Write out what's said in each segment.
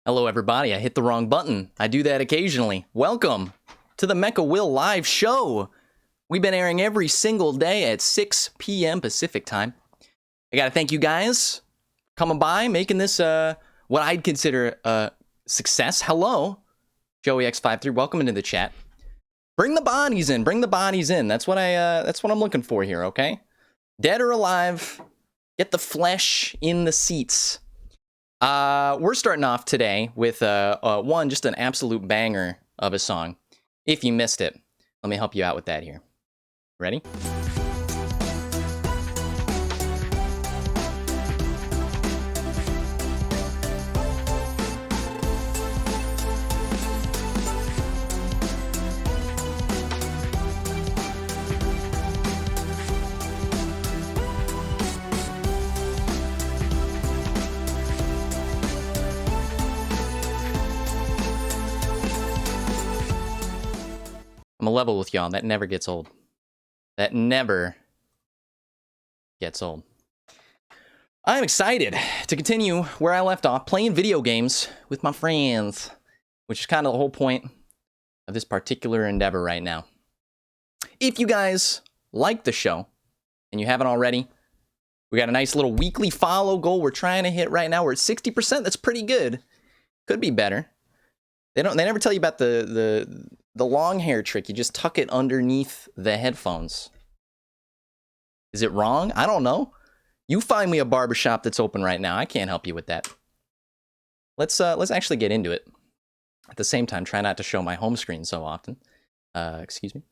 Hello everybody, I hit the wrong button. I do that occasionally. Welcome to the Mecha Will live show. We've been airing every single day at 6 p.m. Pacific time. I gotta thank you guys for coming by, making this what I'd consider a success. Hello, JoeyX53, welcome into the chat. Bring the bodies in, bring the bodies in. That's what I'm looking for here, okay? Dead or alive, get the flesh in the seats. We're starting off today with just an absolute banger of a song. If you missed it, let me help you out with that here. Ready? I'm a level with y'all. That never gets old. That never gets old. I'm excited to continue where I left off, playing video games with my friends, which is kind of the whole point of this particular endeavor right now. If you guys like the show, and you haven't already, we got a nice little weekly follow goal we're trying to hit right now. We're at 60%. That's pretty good. Could be better. They never tell you about the long hair trick. You just tuck it underneath the headphones. Is it wrong? I don't know. You find me a barbershop that's open right now. I can't help you with that. Let's actually get into it. At the same time, try not to show my home screen so often. Excuse me.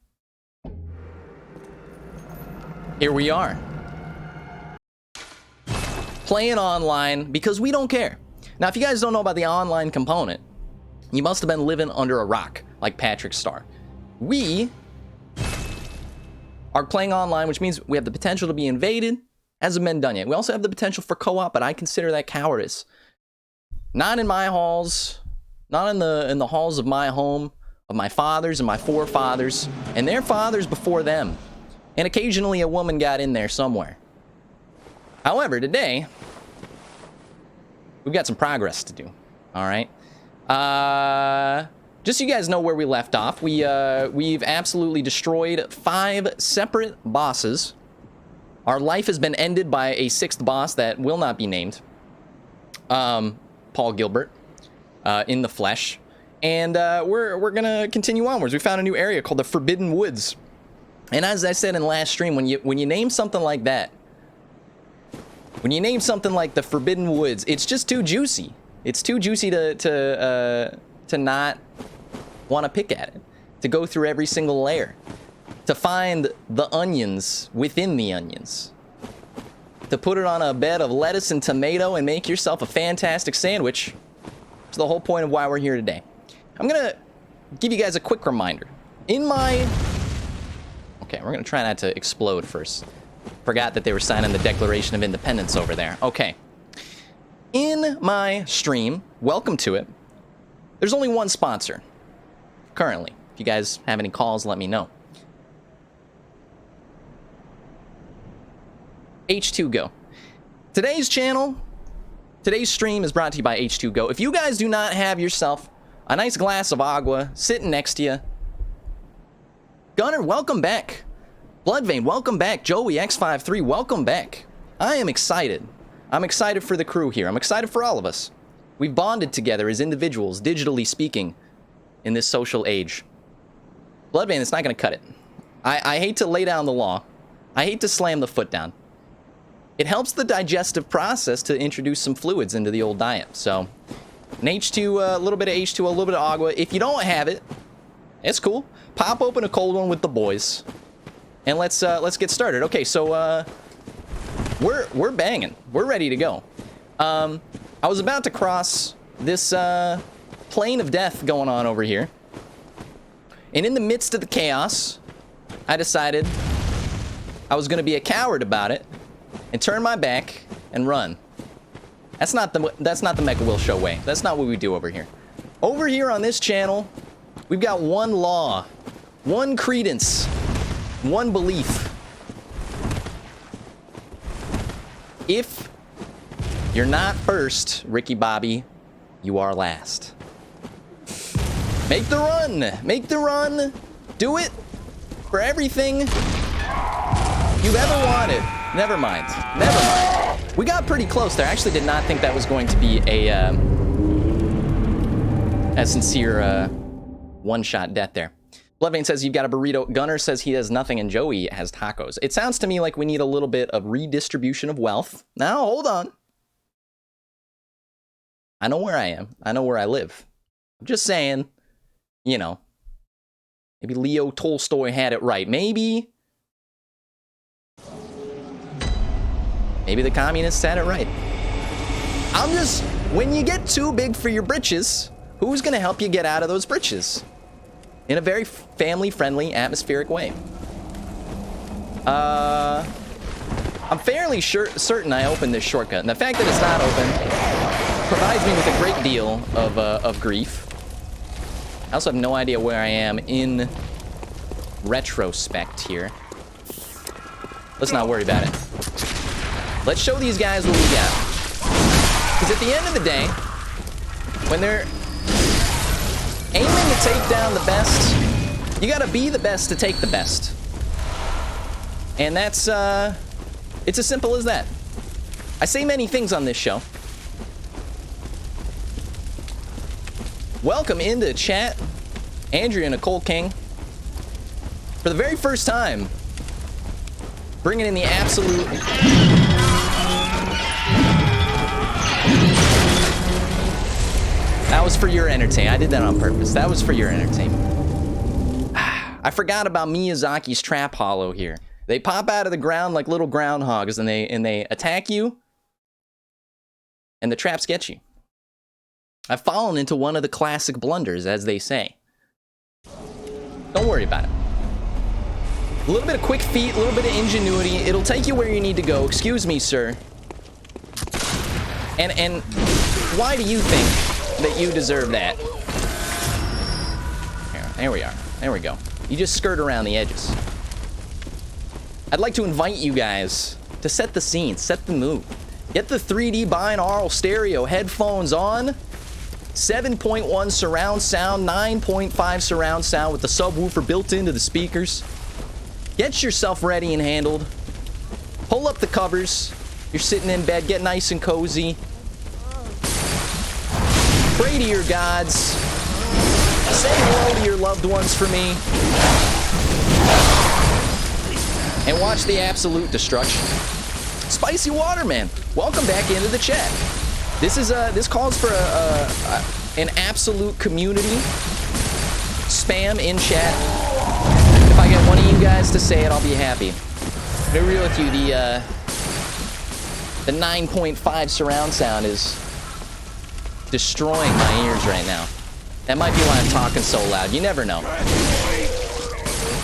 Here we are. Playing online because we don't care. Now, if you guys don't know about the online component, you must have been living under a rock, like Patrick Starr. We are playing online, which means we have the potential to be invaded. Hasn't been done yet. We also have the potential for co-op, but I consider that cowardice. Not in my halls, not in the halls of my home, of my fathers and my forefathers, and their fathers before them. And occasionally a woman got in there somewhere. However, today, we've got some progress to do, all right? Just so you guys know where we left off, we've absolutely destroyed 5 separate bosses. Our life has been ended by a 6th boss that will not be named. Paul Gilbert, in the flesh. And we're gonna continue onwards. We found a new area called the Forbidden Woods. And as I said in last stream, when you name something like that, when you name something like the Forbidden Woods, it's just too juicy. It's too juicy to not want to pick at it, to go through every single layer, to find the onions within the onions, to put it on a bed of lettuce and tomato and make yourself a fantastic sandwich. It's the whole point of why we're here today. I'm gonna give you guys a quick reminder. Okay, we're gonna try not to explode first. Forgot that they were signing the Declaration of Independence over there. Okay. In my stream, welcome to it, there's only one sponsor currently. If you guys have any calls, let me know. H2Go. Today's stream is brought to you by H2Go. If you guys do not have yourself a nice glass of agua sitting next to you, Gunner, welcome back. Bloodvein, welcome back. Joey X53, welcome back. I am excited. I'm excited for the crew here. I'm excited for all of us. We've bonded together as individuals, digitally speaking, in this social age. Bloodvein, it's not going to cut it. I hate to lay down the law. I hate to slam the foot down. It helps the digestive process to introduce some fluids into the old diet. So, an H2, a little bit of H2, a little bit of agua. If you don't have it, it's cool. Pop open a cold one with the boys, and let's get started. Okay, so we're banging. We're ready to go. I was about to cross this plane of death going on over here, and in the midst of the chaos, I decided I was going to be a coward about it and turn my back and run. That's not the Mecha Will Show way. That's not what we do over here. Over here on this channel, we've got one law, one credence, one belief. If you're not first, Ricky Bobby, you are last. Make the run. Make the run. Do it for everything you've ever wanted. Never mind. Never mind. We got pretty close there. I actually did not think that was going to be a sincere one-shot death there. Bloodvein says you've got a burrito. Gunner says he has nothing, and Joey has tacos. It sounds to me like we need a little bit of redistribution of wealth. Now, hold on. I know where I am. I know where I live. I'm just saying, you know, maybe Leo Tolstoy had it right. Maybe the communists had it right. I'm just, when you get too big for your britches, who's going to help you get out of those britches? In a very family-friendly, atmospheric way. I'm fairly certain I opened this shortcut, and the fact that it's not open provides me with a great deal of grief. I also have no idea where I am in retrospect here. Let's not worry about it. Let's show these guys what we got. Because at the end of the day, when they're aiming to take down the best, you gotta be the best to take the best. And that's, it's as simple as that. I say many things on this show. Welcome into chat, Andrea Nicole King. For the very first time, bringing in the absolute... That was for your entertainment. I did that on purpose. That was for your entertainment. I forgot about Miyazaki's trap hollow here. They pop out of the ground like little groundhogs, and they attack you, and the traps get you. I've fallen into one of the classic blunders, as they say. Don't worry about it. A little bit of quick feet, a little bit of ingenuity. It'll take you where you need to go. Excuse me, sir. And why do you think that you deserve that? There we are. There we go. You just skirt around the edges. I'd like to invite you guys to set the scene, set the mood. Get the 3D binaural stereo headphones on. 7.1 surround sound, 9.5 surround sound with the subwoofer built into the speakers. Get yourself ready and handled. Pull up the covers. You're sitting in bed, get nice and cozy. Pray to your gods. Say hello to your loved ones for me. And watch the absolute destruction. Spicy Waterman, welcome back into the chat. This calls for an absolute community spam in chat. If I get one of you guys to say it, I'll be happy. To be real with you, the 9.5 surround sound is destroying my ears right now. That might be why I'm talking so loud. You never know.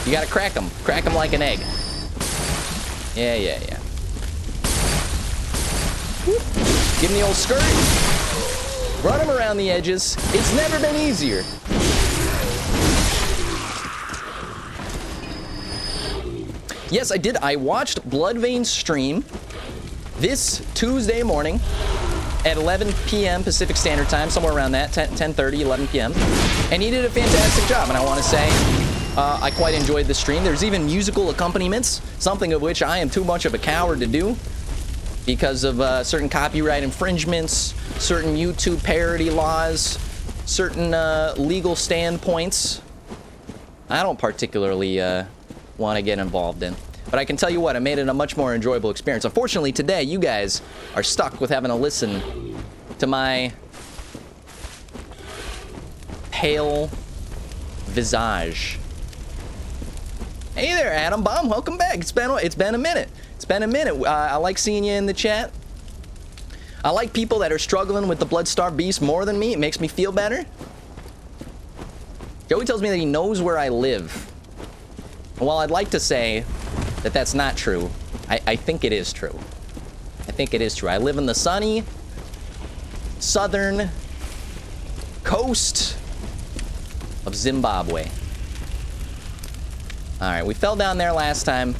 You gotta crack them. Crack them like an egg. Yeah. Whoop. Give him the old skirt. Run him around the edges. It's never been easier. Yes, I did. I watched Bloodvein's stream this Tuesday morning at 11 p.m. Pacific Standard Time, somewhere around that, 10:30, 11 p.m. And he did a fantastic job, and I want to say I quite enjoyed the stream. There's even musical accompaniments, something of which I am too much of a coward to do because of certain copyright infringements, certain YouTube parody laws, certain legal standpoints I don't particularly want to get involved in. But I can tell you what, it made it a much more enjoyable experience. Unfortunately, today, you guys are stuck with having to listen to my pale visage. Hey there, Adam Bomb. Welcome back. It's been a minute. It's been a minute. I like seeing you in the chat. I like people that are struggling with the Bloodstar Beast more than me. It makes me feel better. Joey tells me that he knows where I live. And while I'd like to say that that's not true, I think it is true. I think it is true. I live in the sunny, southern coast of Zimbabwe. All right, we fell down there last time.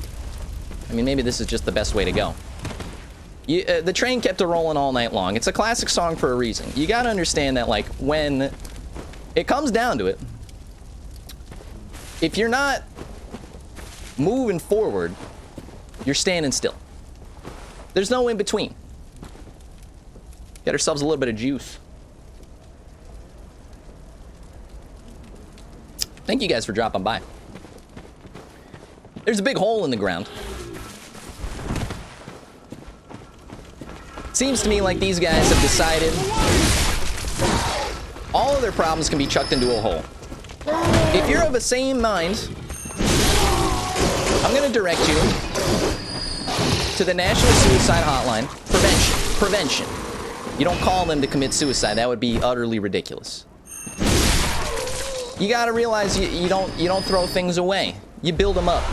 I mean, maybe this is just the best way to go. The train kept a-rolling all night long. It's a classic song for a reason. You gotta understand that, like, when it comes down to it, if you're not moving forward, you're standing still. There's no in between. Get ourselves a little bit of juice. Thank you guys for dropping by. There's a big hole in the ground. Seems to me like these guys have decided all of their problems can be chucked into a hole. If you're of the same mind, I'm going to direct you to the National Suicide Hotline. Prevention. You don't call them to commit suicide. That would be utterly ridiculous. You got to realize you don't throw things away. You build them up.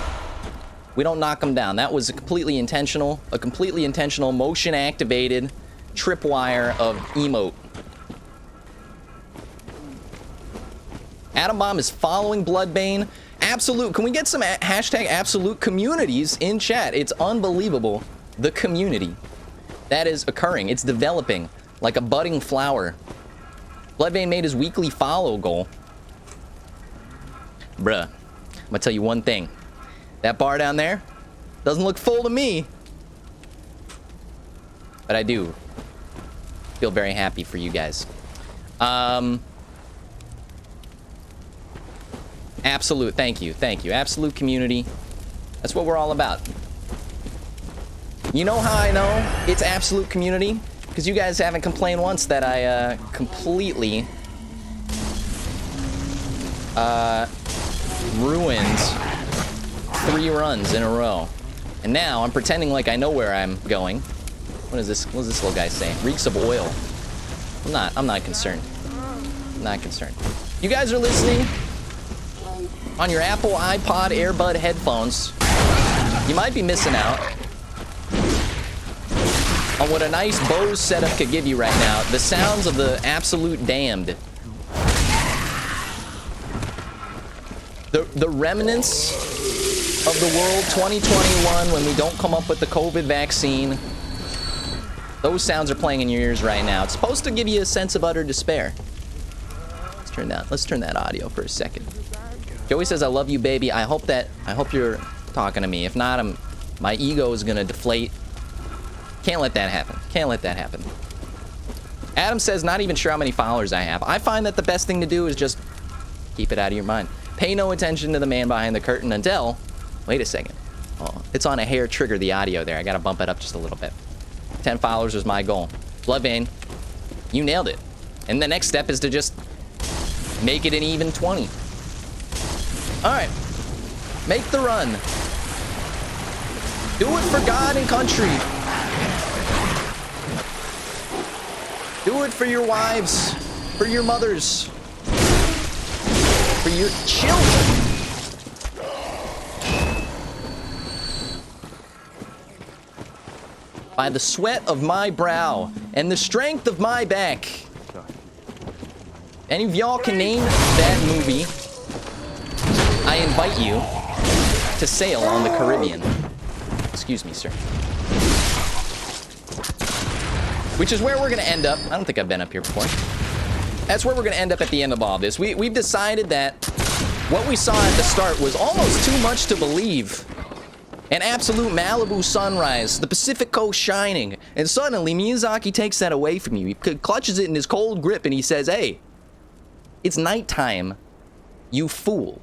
We don't knock them down. That was a completely intentional motion-activated tripwire of emote. Adam Bomb is following Bloodbane. Absolute. Can we get some hashtag absolute communities in chat? It's unbelievable. The community that is occurring. It's developing like a budding flower. Bloodbane made his weekly follow goal. Bruh, I'm gonna tell you one thing. That bar down there doesn't look full to me. But I do feel very happy for you guys. Absolute. Thank you. Thank you. Absolute community. That's what we're all about. You know how I know it's absolute community? Because you guys haven't complained once that I completely ruined 3 runs in a row. And now I'm pretending like I know where I'm going. What is this? What does this little guy say? Reeks of oil. I'm not concerned. I'm not concerned. You guys are listening on your Apple iPod Airbud headphones. You might be missing out on what a nice Bose setup could give you right now. The sounds of the absolute damned. The remnants of the world 2021 when we don't come up with the COVID vaccine. Those sounds are playing in your ears right now. It's supposed to give you a sense of utter despair. Let's turn that audio for a second. Joey says, I love you, baby. I hope you're talking to me. If not, my ego is gonna deflate. Can't let that happen. Can't let that happen. Adam says, not even sure how many followers I have. I find that the best thing to do is just keep it out of your mind. Pay no attention to the man behind the curtain until... Wait a second. Oh, it's on a hair trigger, the audio there. I gotta bump it up just a little bit. 10 followers was my goal. Bloodvein, you nailed it. And the next step is to just make it an even 20. Alright. Make the run. Do it for God and country. Do it for your wives, for your mothers, for your children. By the sweat of my brow and the strength of my back. Any of y'all can name that movie, I invite you to sail on the Caribbean. Excuse me, sir. Which is where we're gonna end up. I don't think I've been up here before. That's where we're gonna end up at the end of all this. We've decided that what we saw at the start was almost too much to believe. An absolute Malibu sunrise, the Pacific Coast shining, and suddenly Miyazaki takes that away from you. He clutches it in his cold grip and he says, hey, it's nighttime, you fool.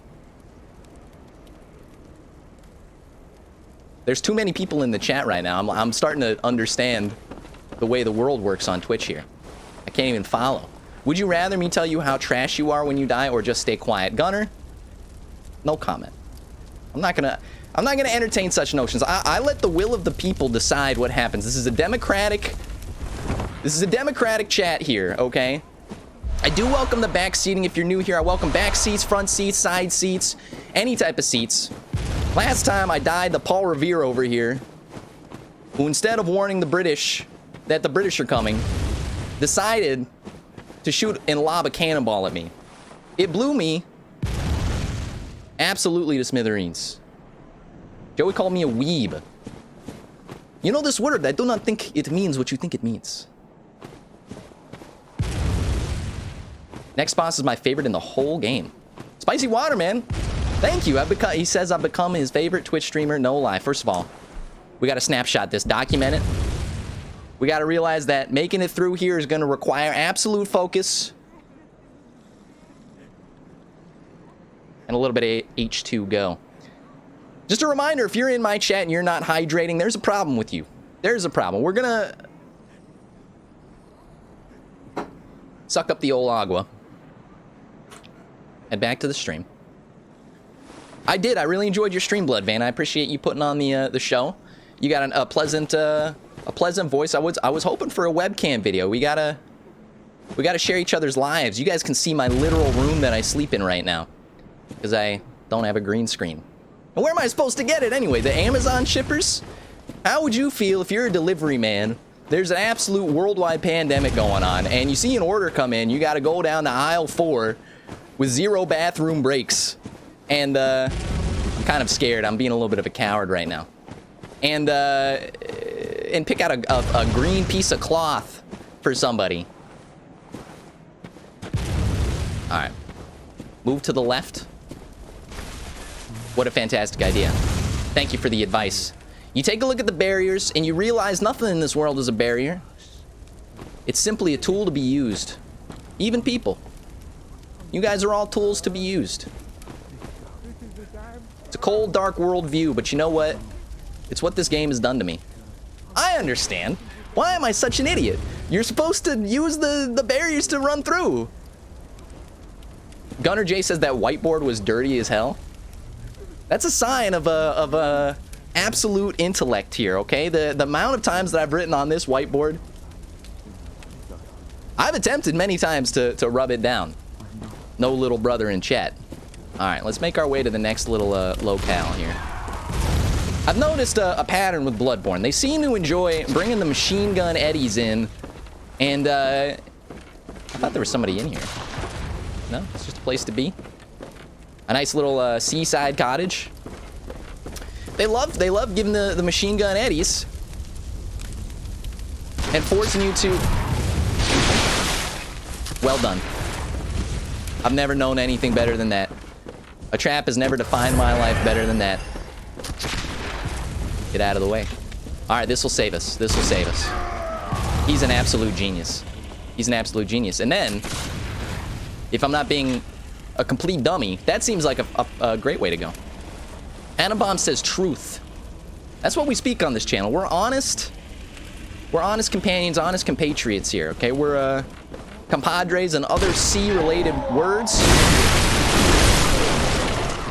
There's too many people in the chat right now. I'm starting to understand the way the world works on Twitch here. I can't even follow. Would you rather me tell you how trash you are when you die or just stay quiet? Gunner, no comment. I'm not gonna entertain such notions. I let the will of the people decide what happens. This is a democratic chat here, okay? I do welcome the back seating. If you're new here, I welcome back seats, front seats, side seats, any type of seats. Last time I died to Paul Revere over here, who instead of warning the British that the British are coming, decided to shoot and lob a cannonball at me. It blew me absolutely to smithereens. Joey called me a weeb. You know this word, I do not think it means what you think it means. Next boss is my favorite in the whole game. Spicy water, man. Thank you. He says I've become his favorite Twitch streamer. No lie. First of all, we got to snapshot this, document it. We got to realize that making it through here is going to require absolute focus. And a little bit of H2Go. Just a reminder, if you're in my chat and you're not hydrating, there's a problem with you. There's a problem. We're going to suck up the old agua. Head back to the stream. I really enjoyed your stream, Bloodvein. I appreciate you putting on the show. You got a pleasant voice. I was hoping for a webcam video. We gotta share each other's lives. You guys can see my literal room that I sleep in right now, because I don't have a green screen. And where am I supposed to get it anyway? The Amazon shippers? How would you feel if you're a delivery man? There's an absolute worldwide pandemic going on, and you see an order come in. You got to go down to aisle 4 with 0 bathroom breaks. And I'm kind of scared. I'm being a little bit of a coward right now. And pick out a green piece of cloth for somebody. All right. Move to the left. What a fantastic idea. Thank you for the advice. You take a look at the barriers and you realize nothing in this world is a barrier. It's simply a tool to be used. Even people. You guys are all tools to be used. It's a cold, dark world view, but you know what? It's what this game has done to me. I understand. Why am I such an idiot? You're supposed to use the barriers to run through. Gunner J says that whiteboard was dirty as hell. That's a sign of a absolute intellect here, okay? The amount of times that I've written on this whiteboard, I've attempted many times to rub it down. No little brother in chat. All right, let's make our way to the next little locale here. I've noticed a pattern with Bloodborne. They seem to enjoy bringing the machine gun eddies in, and I thought there was somebody in here. No, it's just a place to be. A nice little seaside cottage. They love giving the machine gun eddies and forcing you to. Well done. I've never known anything better than that. A trap has never defined my life better than that. Get out of the way. All right, this will save us. This will save us. He's an absolute genius. He's an absolute genius. And then, if I'm not being a complete dummy, that seems like a great way to go. Anabomb says truth. That's what we speak on this channel. We're honest. We're honest companions, honest compatriots here, okay? We're compadres and other C-related words.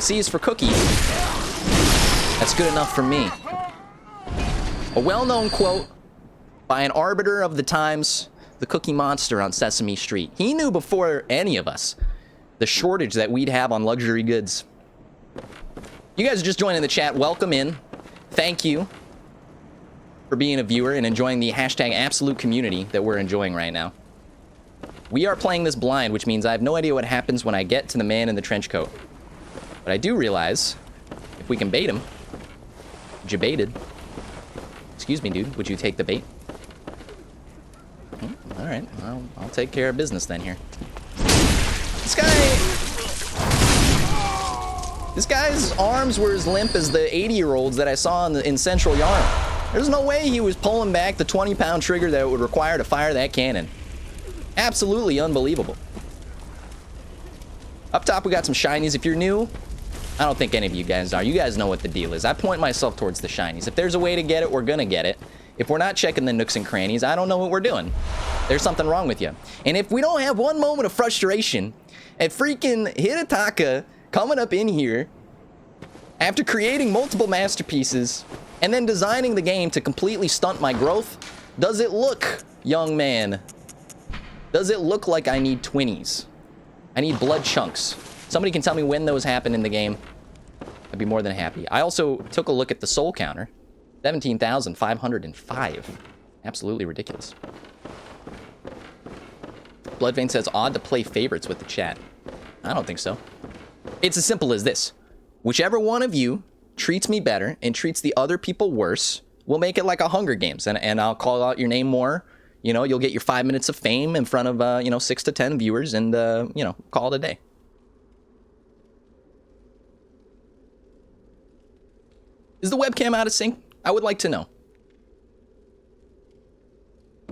C is for cookie. That's good enough for me. A well-known quote by an arbiter of the times, the Cookie Monster on Sesame Street. He knew before any of us the shortage that we'd have on luxury goods. You guys are just joining the chat. Welcome in. Thank you for being a viewer and enjoying the hashtag absolute community that we're enjoying right now. We are playing this blind, which means I have no idea what happens when I get to the man in the trench coat. But I do realize if we can bait him. Jebaited. Excuse me, dude. Would you take the bait? All right. Well, I'll take care of business then here. This guy's arms were as limp as the 80-year-olds that I saw in Central Yarn. There's no way he was pulling back the 20-pound trigger that it would require to fire that cannon. Absolutely unbelievable. Up top, we got some shinies. If you're new, I don't think any of you guys are. You guys know what the deal is. I point myself towards the shinies. If there's a way to get it, we're gonna get it. If we're not checking the nooks and crannies, I don't know what we're doing. There's something wrong with you. And if we don't have one moment of frustration at freaking Hidetaka coming up in here after creating multiple masterpieces and then designing the game to completely stunt my growth, does it look, young man, does it look like I need 20s? I need blood chunks. Somebody can tell me when those happen in the game. I'd be more than happy. I also took a look at the soul counter. 17,505. Absolutely ridiculous. Bloodvein says, odd to play favorites with the chat. I don't think so. It's as simple as this. Whichever one of you treats me better and treats the other people worse, we'll make it like a Hunger Games. And I'll call out your name more. You know, you'll get your 5 minutes of fame in front of, 6 to 10 viewers and, call it a day. Is the webcam out of sync? I would like to know.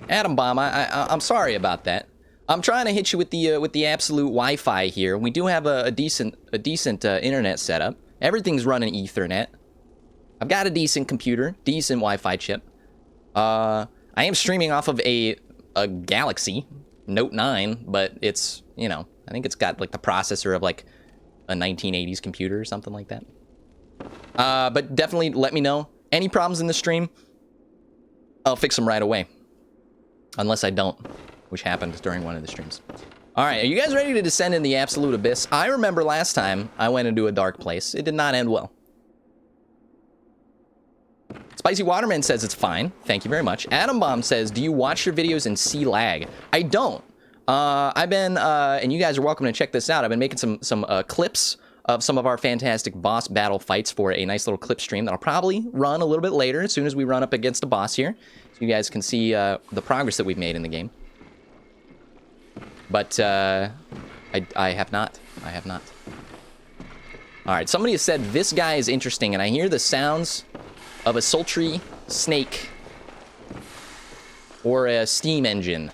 Atom Bomb, I'm sorry about that. I'm trying to hit you with the absolute Wi-Fi here. We do have a decent internet setup. Everything's running Ethernet. I've got a decent computer, decent Wi-Fi chip. I am streaming off of a Galaxy Note 9, but it's, I think it's got like the processor of like a 1980s computer or something like that. But definitely let me know. Any problems in the stream, I'll fix them right away. Unless I don't, which happened during one of the streams. All right, are you guys ready to descend in the absolute abyss? I remember last time I went into a dark place. It did not end well. Spicy Waterman says it's fine. Thank you very much. Atom Bomb says, do you watch your videos and see lag? I don't. I've been, and you guys are welcome to check this out. I've been making some clips of some of our fantastic boss battle fights for a nice little clip stream that'll probably run a little bit later as soon as we run up against a boss here. So you guys can see the progress that we've made in the game. But I have not. I have not. All right, somebody has said this guy is interesting, and I hear the sounds of a sultry snake or a steam engine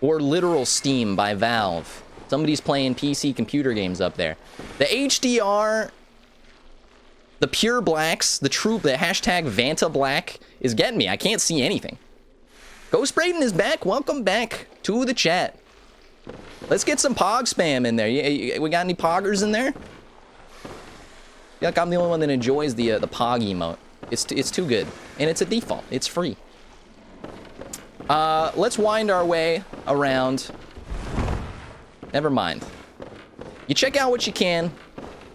or literal steam by Valve. Somebody's playing PC computer games up there. The HDR, the pure blacks, the hashtag Vanta Black is getting me. I can't see anything. Ghost Braden is back. Welcome back to the chat. Let's get some pog spam in there. We got any poggers in there? I feel like I'm the only one that enjoys the pog emote. It's too good. And it's a default. It's free. Let's wind our way around. Never mind. You check out what you can.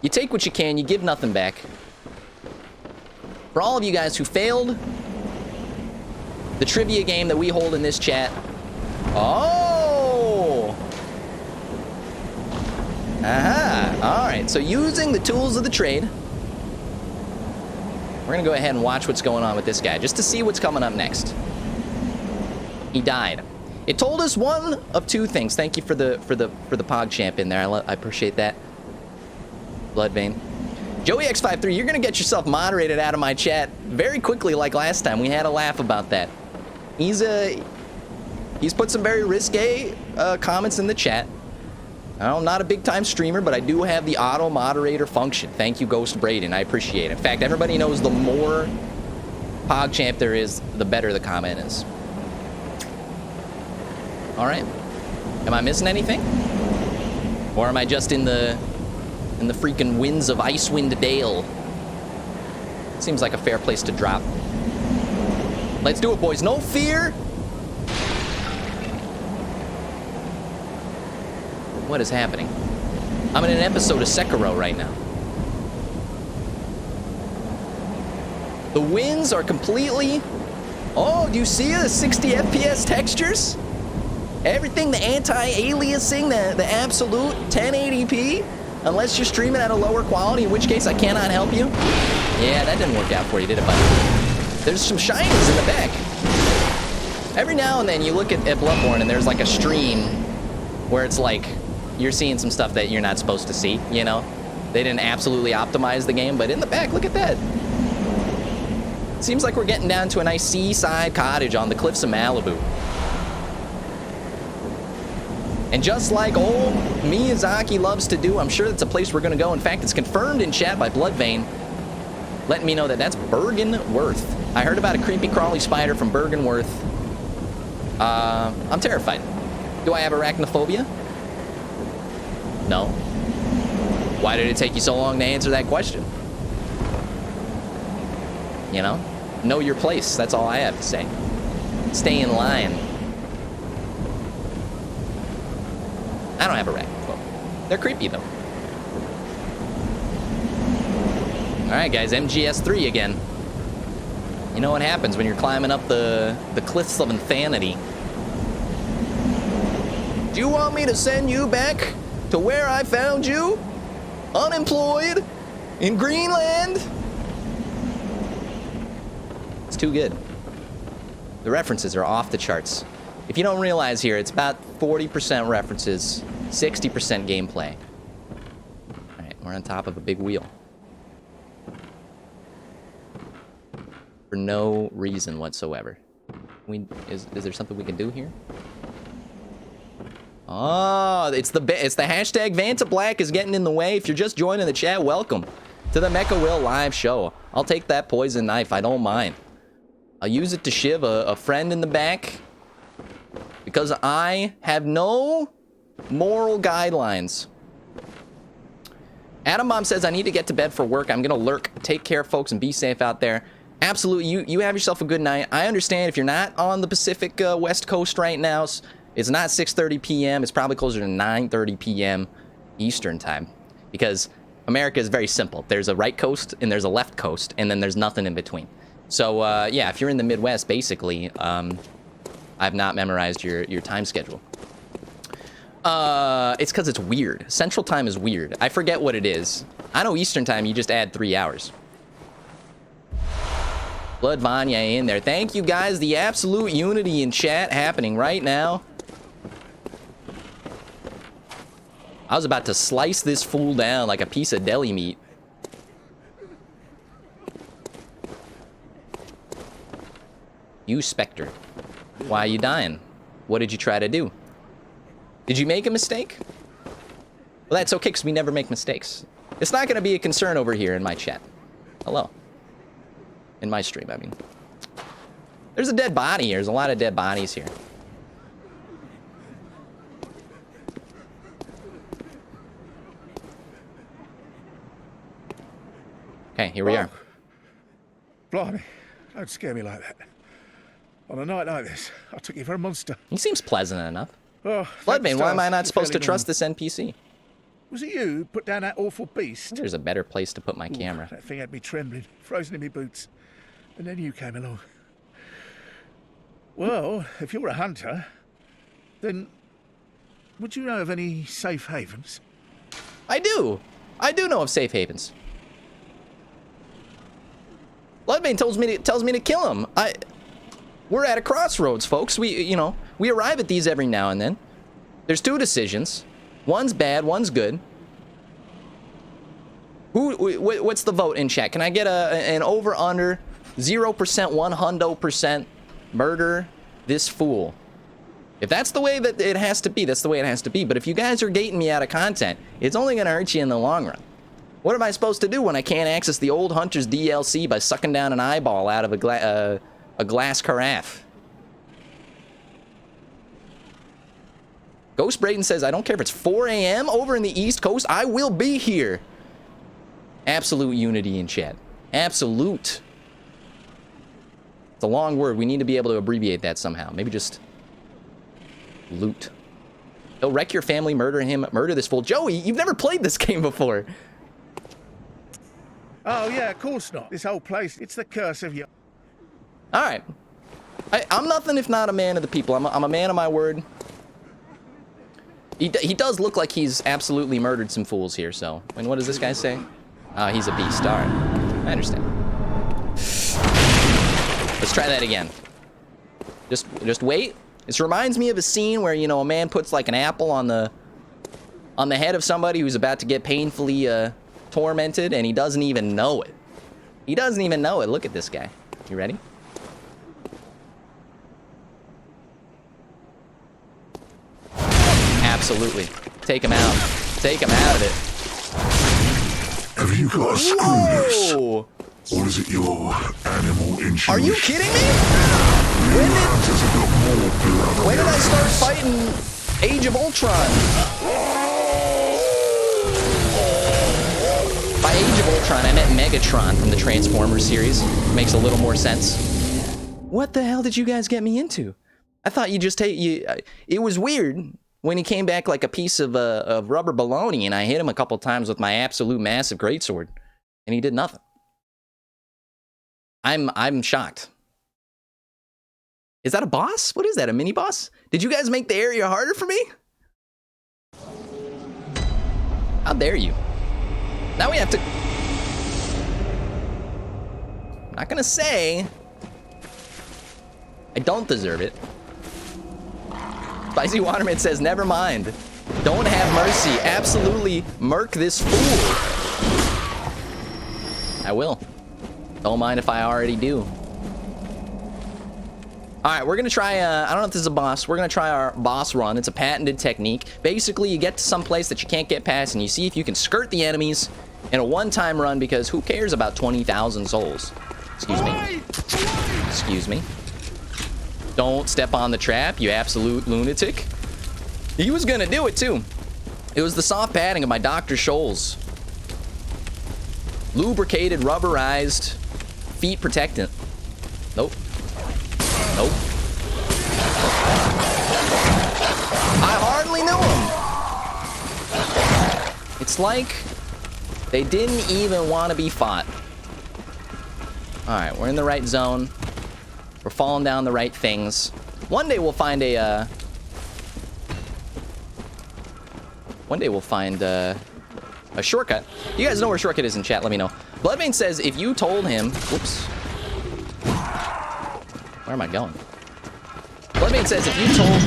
You take what you can. You give nothing back. For all of you guys who failed the trivia game that we hold in this chat. Oh! Aha! Alright, so using the tools of the trade, we're gonna go ahead and watch what's going on with this guy, just to see what's coming up next. He died. It told us one of two things. Thank you for the Pog Champ in there. I appreciate that. Bloodvein. Joey X53, you're gonna get yourself moderated out of my chat very quickly, like last time. We had a laugh about that. He's put some very risque comments in the chat. I'm not a big time streamer, but I do have the auto moderator function. Thank you, Ghost Braden. I appreciate it. In fact, everybody knows the more Pog Champ there is, the better the comment is. All right. Am I missing anything? Or am I just in the freaking winds of Icewind Dale? Seems like a fair place to drop. Let's do it, boys. No fear. What is happening? I'm in an episode of Sekiro right now. The winds are completely... Oh, do you see the 60 FPS textures? Everything, the anti-aliasing, the absolute 1080p, unless you're streaming at a lower quality, in which case I cannot help you. Yeah, that didn't work out for you, did it, buddy? There's some shinies in the back. Every now and then you look at Bloodborne and there's like a stream where it's like you're seeing some stuff that you're not supposed to see, you know? They didn't absolutely optimize the game, but in the back, look at that. Seems like we're getting down to a nice seaside cottage on the cliffs of Malibu. And just like old Miyazaki loves to do, I'm sure that's a place we're going to go. In fact, it's confirmed in chat by Bloodvein, letting me know that that's Bergenworth. I heard about a creepy crawly spider from Bergenworth. I'm terrified. Do I have arachnophobia? No. Why did it take you so long to answer that question? You know your place. That's all I have to say. Stay in line. I don't have arachnophobia. They're creepy, though. Alright, guys. MGS3 again. You know what happens when you're climbing up the cliffs of insanity. Do you want me to send you back to where I found you? Unemployed? In Greenland? It's too good. The references are off the charts. If you don't realize here, it's about 40% references, 60% gameplay. Alright, we're on top of a big wheel. For no reason whatsoever. Is there something we can do here? Oh, it's the hashtag Vanta Black is getting in the way. If you're just joining the chat, welcome to the Mecha Will live show. I'll take that poison knife. I don't mind. I'll use it to shiv a friend in the back because I have no moral guidelines. Adam Mom says I need to get to bed for work. I'm gonna lurk. Take care, folks, and be safe out there. Absolutely, you have yourself a good night. I understand if you're not on the Pacific West Coast right now. It's not 6:30 p.m. It's probably closer to 9:30 p.m. Eastern time, because America is very simple. There's a right coast and there's a left coast, and then there's nothing in between. So yeah, if you're in the Midwest, basically, I've not memorized your time schedule. It's because it's weird. Central time is weird. I forget what it is. I know Eastern time, you just add 3 hours. Blood Vanya in there. Thank you guys. The absolute unity in chat happening right now. I was about to slice this fool down like a piece of deli meat. You Spectre. Why are you dying? What did you try to do? Did you make a mistake? Well, that's okay, because we never make mistakes. It's not going to be a concern over here in my chat. Hello. In my stream, I mean. There's a dead body here. There's a lot of dead bodies here. Okay, here we are. Blimey, don't scare me like that. On a night like this, I took you for a monster. He seems pleasant enough. Oh, Bloodbane, why am I not supposed to trust this NPC? Was it you who put down that awful beast? There's a better place to put my camera. That thing had me trembling, frozen in my boots. And then you came along. Well, if you're a hunter, then would you know of any safe havens? I do. I do know of safe havens. Bloodbane tells me to kill him. We're at a crossroads, folks. We arrive at these every now and then. There's two decisions. One's bad, one's good. What's the vote in chat? Can I get an over under 0%, 100% murder this fool? If that's the way that it has to be, that's the way it has to be. But if you guys are gating me out of content, it's only going to hurt you in the long run. What am I supposed to do when I can't access the Old Hunters DLC by sucking down an eyeball out of a glass carafe? Ghost Brayden says, I don't care if it's 4 a.m. over in the East Coast, I will be here. Absolute unity in chat. Absolute. It's a long word. We need to be able to abbreviate that somehow. Maybe just loot. He'll wreck your family, murder him, murder this fool. Joey, you've never played this game before. Oh, yeah, of course not. This whole place, it's the curse of you. All right. I'm nothing if not a man of the people. I'm a man of my word. He does look like he's absolutely murdered some fools here, so. And what does this guy say? Oh, he's a beast. All right. I understand. Let's try that again. Just wait. This reminds me of a scene where, you know, a man puts like an apple on the head of somebody who's about to get painfully tormented, and he doesn't even know it. He doesn't even know it. Look at this guy. You ready? Absolutely. Take him out. Take him out of it. Have you got a screwness? Or is it your animal intuition? Are you kidding me? When did I start fighting Age of Ultron? By Age of Ultron, I meant Megatron from the Transformers series. Makes a little more sense. What the hell did you guys get me into? I thought you just it was weird when he came back like a piece of rubber baloney, and I hit him a couple times with my absolute massive greatsword, and he did nothing. I'm shocked. Is that a boss? What is that, a mini boss? Did you guys make the area harder for me? How dare you? Now we have to... I'm not gonna say I don't deserve it. Spicy Waterman says, never mind. Don't have mercy. Absolutely murk this fool. I will. Don't mind if I already do. Alright, we're gonna try, I don't know if this is a boss. We're gonna try our boss run. It's a patented technique. Basically, you get to some place that you can't get past, and you see if you can skirt the enemies in a one-time run, because who cares about 20,000 souls? Excuse me. Excuse me. Don't step on the trap, you absolute lunatic. He was gonna do it, too. It was the soft padding of my Dr. Scholl's lubricated, rubberized, feet protectant. Nope. Nope. I hardly knew him. It's like they didn't even want to be fought. Alright, we're in the right zone. We're falling down the right things. One day we'll find a, a shortcut. You guys know where shortcut is in chat, let me know. Bloodbane says if you told him... Whoops. Where am I going? Bloodbane says if you told...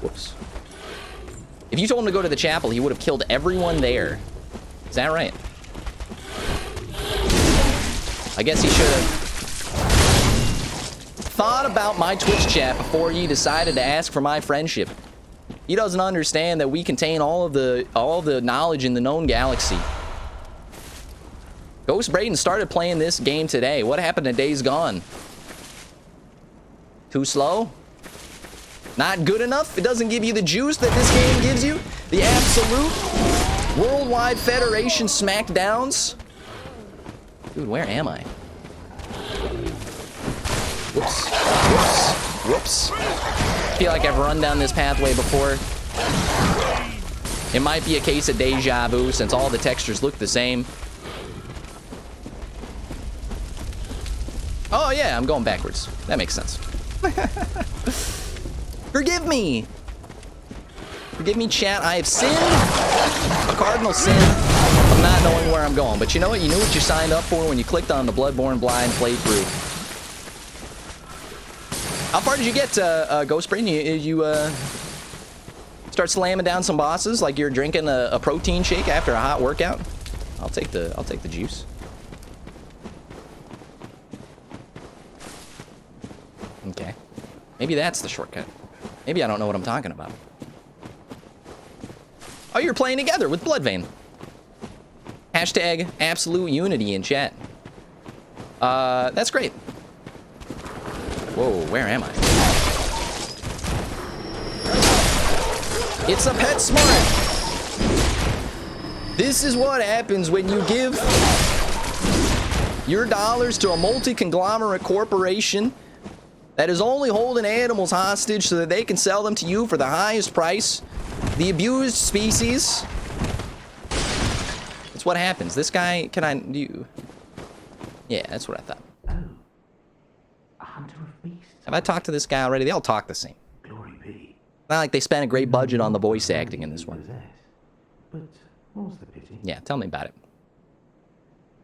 Whoops. If you told him to go to the chapel, he would have killed everyone there. Is that right? I guess he should have thought about my Twitch chat before he decided to ask for my friendship. He doesn't understand that we contain all of the knowledge in the known galaxy. Ghost Braden started playing this game today. What happened to Days Gone? Too slow? Not good enough? It doesn't give you the juice that this game gives you? The absolute Worldwide Federation smackdowns? Dude, where am I? Whoops. Whoops. Whoops. I feel like I've run down this pathway before. It might be a case of deja vu since all the textures look the same. Oh yeah, I'm going backwards. That makes sense. Forgive me. Forgive me, chat. I have sinned. A cardinal sin of not knowing where I'm going. But you know what? You knew what you signed up for when you clicked on the Bloodborne Blind playthrough. How far did you get, Ghost Brain? You start slamming down some bosses like you're drinking a protein shake after a hot workout? I'll take the juice. Okay. Maybe that's the shortcut. Maybe I don't know what I'm talking about. Oh, you're playing together with Bloodvein. Hashtag absolute unity in chat. That's great. Whoa, where am I? It's a pet smart. This is what happens when you give your dollars to a multi-conglomerate corporation that is only holding animals hostage so that they can sell them to you for the highest price. The abused species. That's what happens. This guy, can I do? Yeah, that's what I thought. Oh, a hunter of beasts. Have I talked to this guy already? They all talk the same. Glory be. Not like they spent a great budget on the voice acting in this one. But more's the pity. Yeah, tell me about it.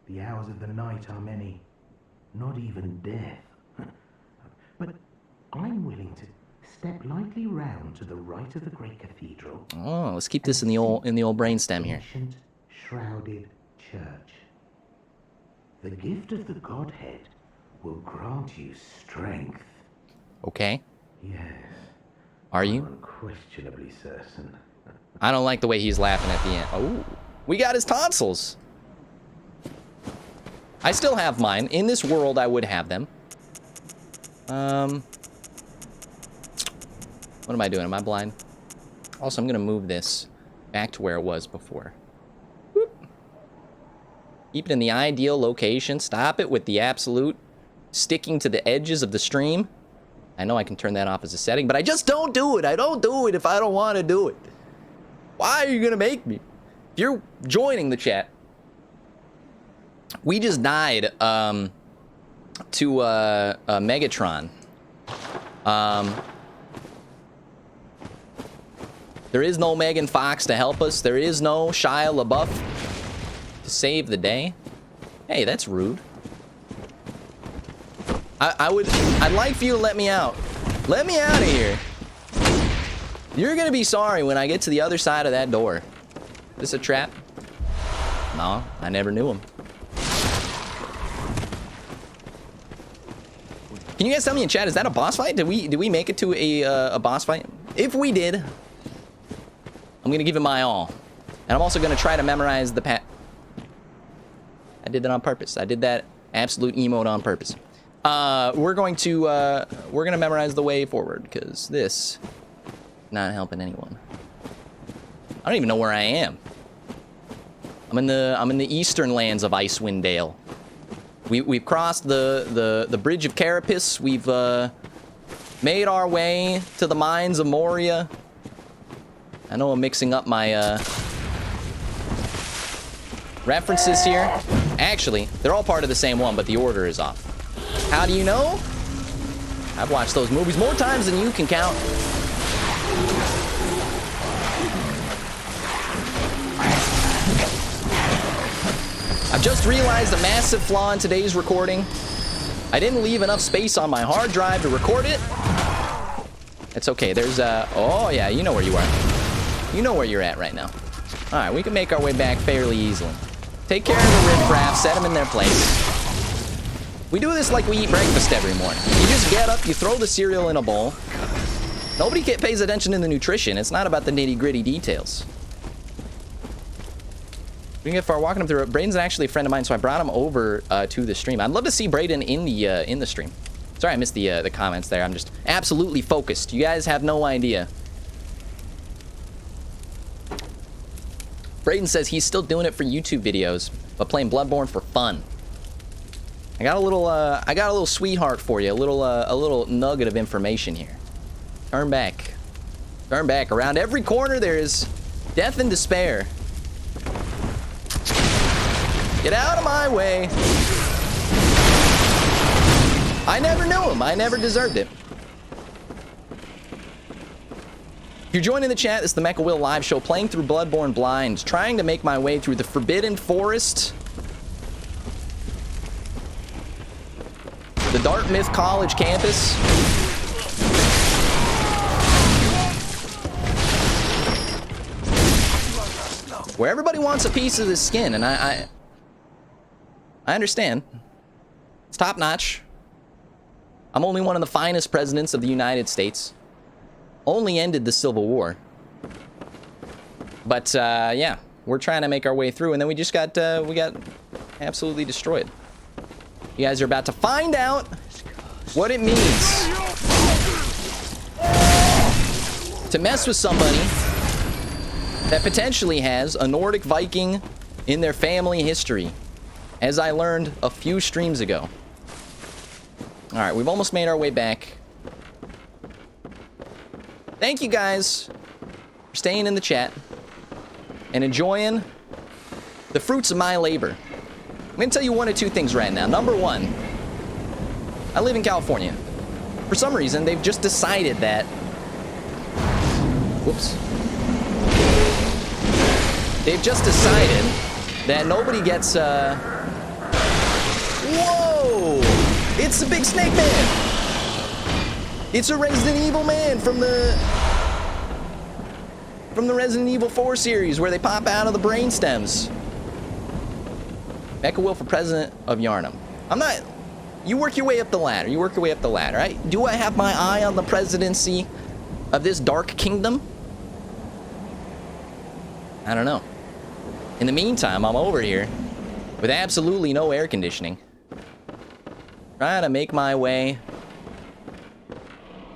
The hours of the night are many, not even death. But I'm willing to step lightly round to the right of the great cathedral. Oh, let's keep this in the old brainstem here. Ancient, shrouded church. The gift of the Godhead will grant you strength. Okay. Yes. Are you? I'm unquestionably certain. I don't like the way he's laughing at the end. Oh, we got his tonsils. I still have mine. In this world, I would have them. What am I doing? Am I blind? Also, I'm going to move this back to where it was before. Whoop. Keep it in the ideal location. Stop it with the absolute sticking to the edges of the stream. I know I can turn that off as a setting, but I just don't do it. I don't do it if I don't want to do it. Why are you going to make me? If you're joining the chat, we just died to Megatron. There is no Megan Fox to help us. There is no Shia LaBeouf to save the day. Hey, that's rude. I'd like for you to let me out. Let me out of here. You're gonna be sorry when I get to the other side of that door. Is this a trap? No, I never knew him. Can you guys tell me in chat, is that a boss fight? Did we make it to a boss fight? If we did, I'm gonna give it my all. And I'm also gonna try to memorize the I did that on purpose. I did that absolute emote on purpose. We're gonna memorize the way forward, because this not helping anyone. I don't even know where I am. I'm in the eastern lands of Icewind Dale. We've crossed the bridge of Carapace. We've made our way to the mines of Moria. I know I'm mixing up my references here. Actually, they're all part of the same one, but the order is off. How do you know? I've watched those movies more times than you can count. I've just realized a massive flaw in today's recording. I didn't leave enough space on my hard drive to record it. It's okay. There's oh yeah, you know where you are. You know where you're at right now. All right, we can make our way back fairly easily. Take care of the riffraff, set them in their place. We do this like we eat breakfast every morning. You just get up, you throw the cereal in a bowl. Nobody pays attention to the nutrition. It's not about the nitty-gritty details. We can get far walking him through it. Braden's actually a friend of mine, so I brought him over to the stream. I'd love to see Braden in the stream. Sorry, I missed the comments there. I'm just absolutely focused. You guys have no idea. Braden says he's still doing it for YouTube videos, but playing Bloodborne for fun. I got a little sweetheart for you, a little nugget of information here. Turn back. Turn back. Around every corner there is death and despair. Get out of my way. I never knew him. I never deserved it. If you're joining the chat, this is the Mecha Will live show, playing through Bloodborne blind, trying to make my way through the Forbidden Forest, the Dartmouth College campus, where everybody wants a piece of the skin, and I understand. It's top notch. I'm only one of the finest presidents of the United States. Only ended the Civil War. But, yeah, we're trying to make our way through, and then we just got, we got absolutely destroyed. You guys are about to find out what it means to mess with somebody that potentially has a Nordic Viking in their family history, as I learned a few streams ago. All right, we've almost made our way back. Thank you guys for staying in the chat and enjoying the fruits of my labor. I'm gonna tell you one or two things right now. Number one, I live in California. For some reason, they've just decided that... Whoops. They've just decided that nobody gets, Whoa! It's the big snake man! It's a Resident Evil man from the Resident Evil 4 series where they pop out of the brain stems. Mecha Will for president of Yarnum. I'm not... You work your way up the ladder. You work your way up the ladder, right? Do I have my eye on the presidency of this dark kingdom? I don't know. In the meantime, I'm over here with absolutely no air conditioning, trying to make my way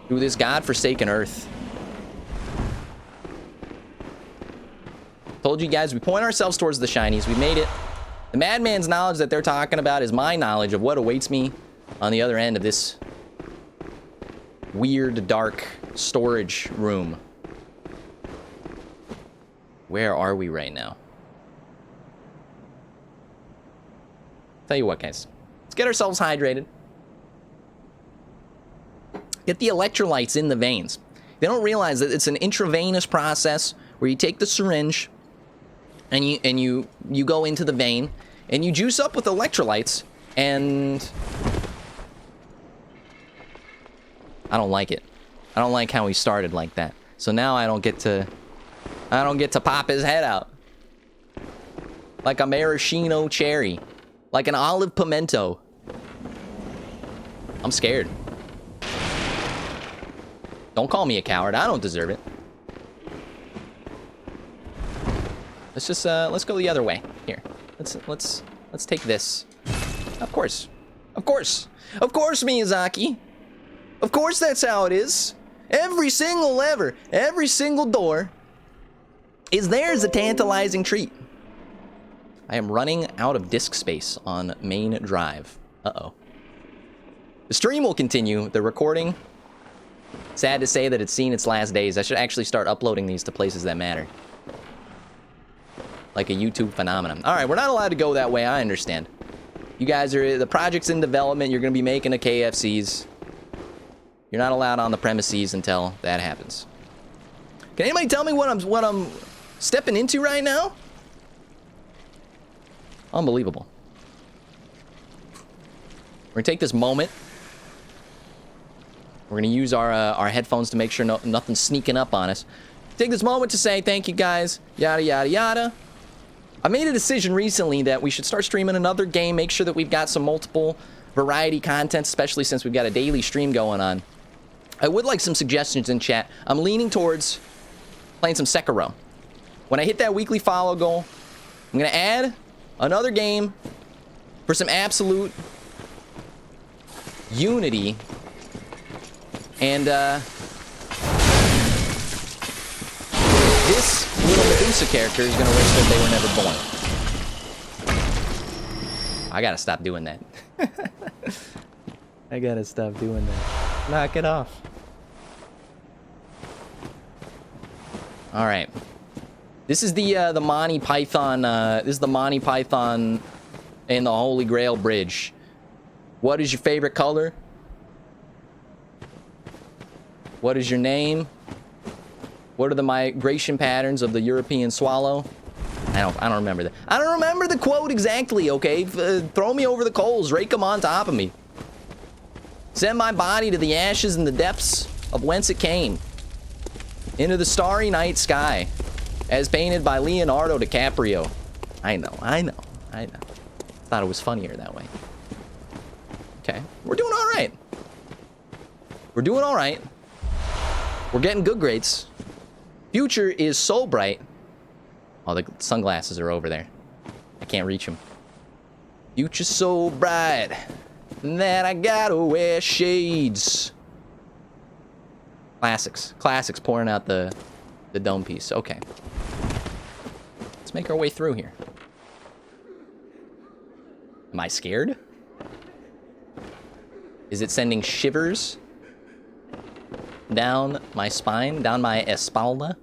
through this godforsaken earth. Told you guys, we point ourselves towards the shinies. We made it. The madman's knowledge that they're talking about is my knowledge of what awaits me on the other end of this weird, dark storage room. Where are we right now? Tell you what, guys. Let's get ourselves hydrated. Get the electrolytes in the veins. They don't realize that it's an intravenous process where you take the syringe and you go into the vein and you juice up with electrolytes, and I don't like it. I don't like how he started like that. So now I don't get to pop his head out like a maraschino cherry, like an olive pimento. I'm scared. Don't call me a coward. I don't deserve it. Let's just let's go the other way. Here. Let's take this. Of course. Of course. Of course, Miyazaki. Of course that's how it is. Every single lever, every single door is there as a tantalizing treat. I am running out of disk space on main drive. Uh-oh. The stream will continue. The recording, sad to say that it's seen its last days. I should actually start uploading these to places that matter. Like a YouTube phenomenon. All right, we're not allowed to go that way. I understand. You guys are... The project's in development. You're going to be making a KFCs. You're not allowed on the premises until that happens. Can anybody tell me what I'm stepping into right now? Unbelievable. We're going to take this moment. We're going to use our headphones to make sure nothing's sneaking up on us. Take this moment to say thank you, guys. Yada, yada, yada. I made a decision recently that we should start streaming another game, make sure that we've got some multiple variety content, especially since we've got a daily stream going on. I would like some suggestions in chat. I'm leaning towards playing some Sekiro. When I hit that weekly follow goal, I'm going to add another game for some absolute unity. And, this little Medusa character is going to wish that they were never born. I gotta stop doing that. I gotta stop doing that. Knock it off. Alright. This is the Monty Python, this is the Monty Python and the Holy Grail Bridge. What is your favorite color? What is your name? What are the migration patterns of the European swallow? I don't remember that. I don't remember the quote exactly, okay? Throw me over the coals, rake them on top of me. Send my body to the ashes in the depths of whence it came. Into the starry night sky, as painted by Leonardo DiCaprio. I know. Thought it was funnier that way. Okay, we're doing all right. We're doing all right. We're getting good grades. Future is so bright. Oh, the sunglasses are over there. I can't reach them. Future's so bright that I gotta wear shades. Classics. Classics pouring out the dome piece. Okay. Let's make our way through here. Am I scared? Is it sending shivers down my spine, down my espalda?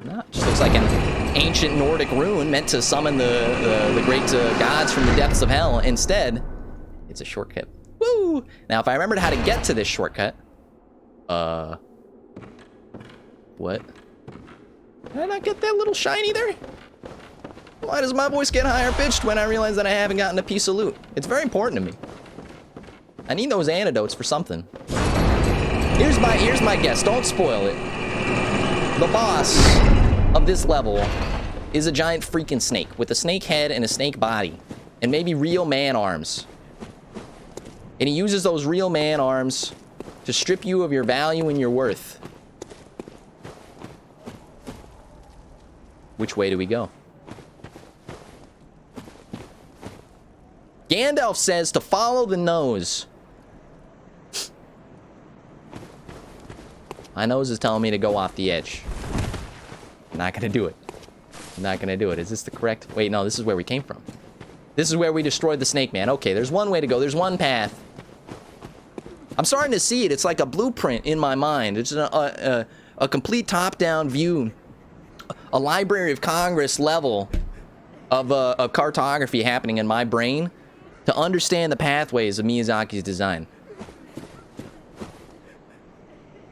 No, just looks like an ancient Nordic rune meant to summon the great gods from the depths of hell. Instead, it's a shortcut. Woo! Now, if I remembered how to get to this shortcut, what? Did I not get that little shiny there? Why does my voice get higher pitched when I realize that I haven't gotten a piece of loot? It's very important to me. I need those antidotes for something. Here's my guess. Don't spoil it. The boss of this level is a giant freaking snake with a snake head and a snake body and maybe real man arms. And he uses those real man arms to strip you of your value and your worth. Which way do we go? Gandalf says to follow the nose. My nose is telling me to go off the edge. I'm not gonna do it. I'm not gonna do it. Is this the correct? Wait, no, this is where we came from. This is where we destroyed the snake man. Okay, there's one way to go. There's one path. I'm starting to see it. It's like a blueprint in my mind. It's a complete top-down view. A Library of Congress level of cartography happening in my brain to understand the pathways of Miyazaki's design.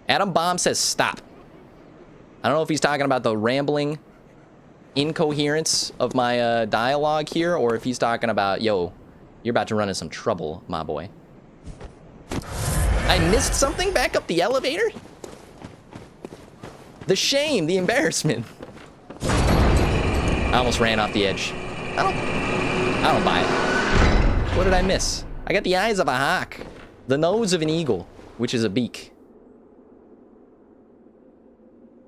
Adam Bomb says stop. I don't know if he's talking about the rambling incoherence of my dialogue here, or if he's talking about, yo, you're about to run into some trouble, my boy. I missed something back up the elevator? The shame, the embarrassment. I almost ran off the edge. I don't buy it. What did I miss? I got the eyes of a hawk, the nose of an eagle, which is a beak.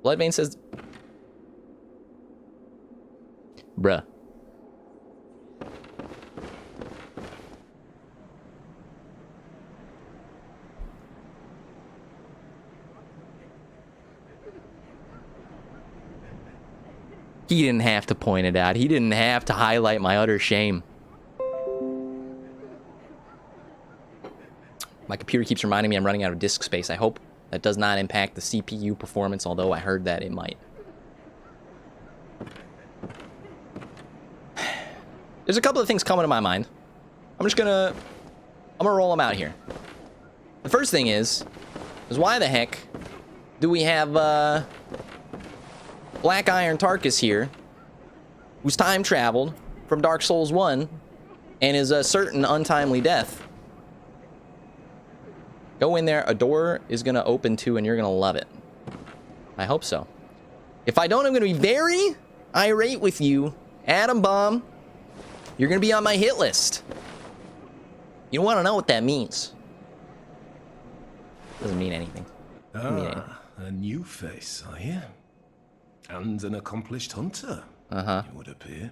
Bloodbane says, bruh. He didn't have to point it out. He didn't have to highlight my utter shame. My computer keeps reminding me I'm running out of disk space. I hope that does not impact the CPU performance, although I heard that it might. There's a couple of things coming to my mind. I'm gonna roll them out here. The first thing is why the heck do we have Black Iron Tarkus here, who's time traveled from Dark Souls 1 and is a certain untimely death? Go in there, a door is gonna open too, and you're gonna love it. I hope so. If I don't, I'm gonna be very irate with you, Adam Bomb, You're gonna be on my hit list. You don't want to know what that means. Doesn't mean anything. Doesn't mean anything. A new face, are you? And an accomplished hunter, Uh-huh. it would appear.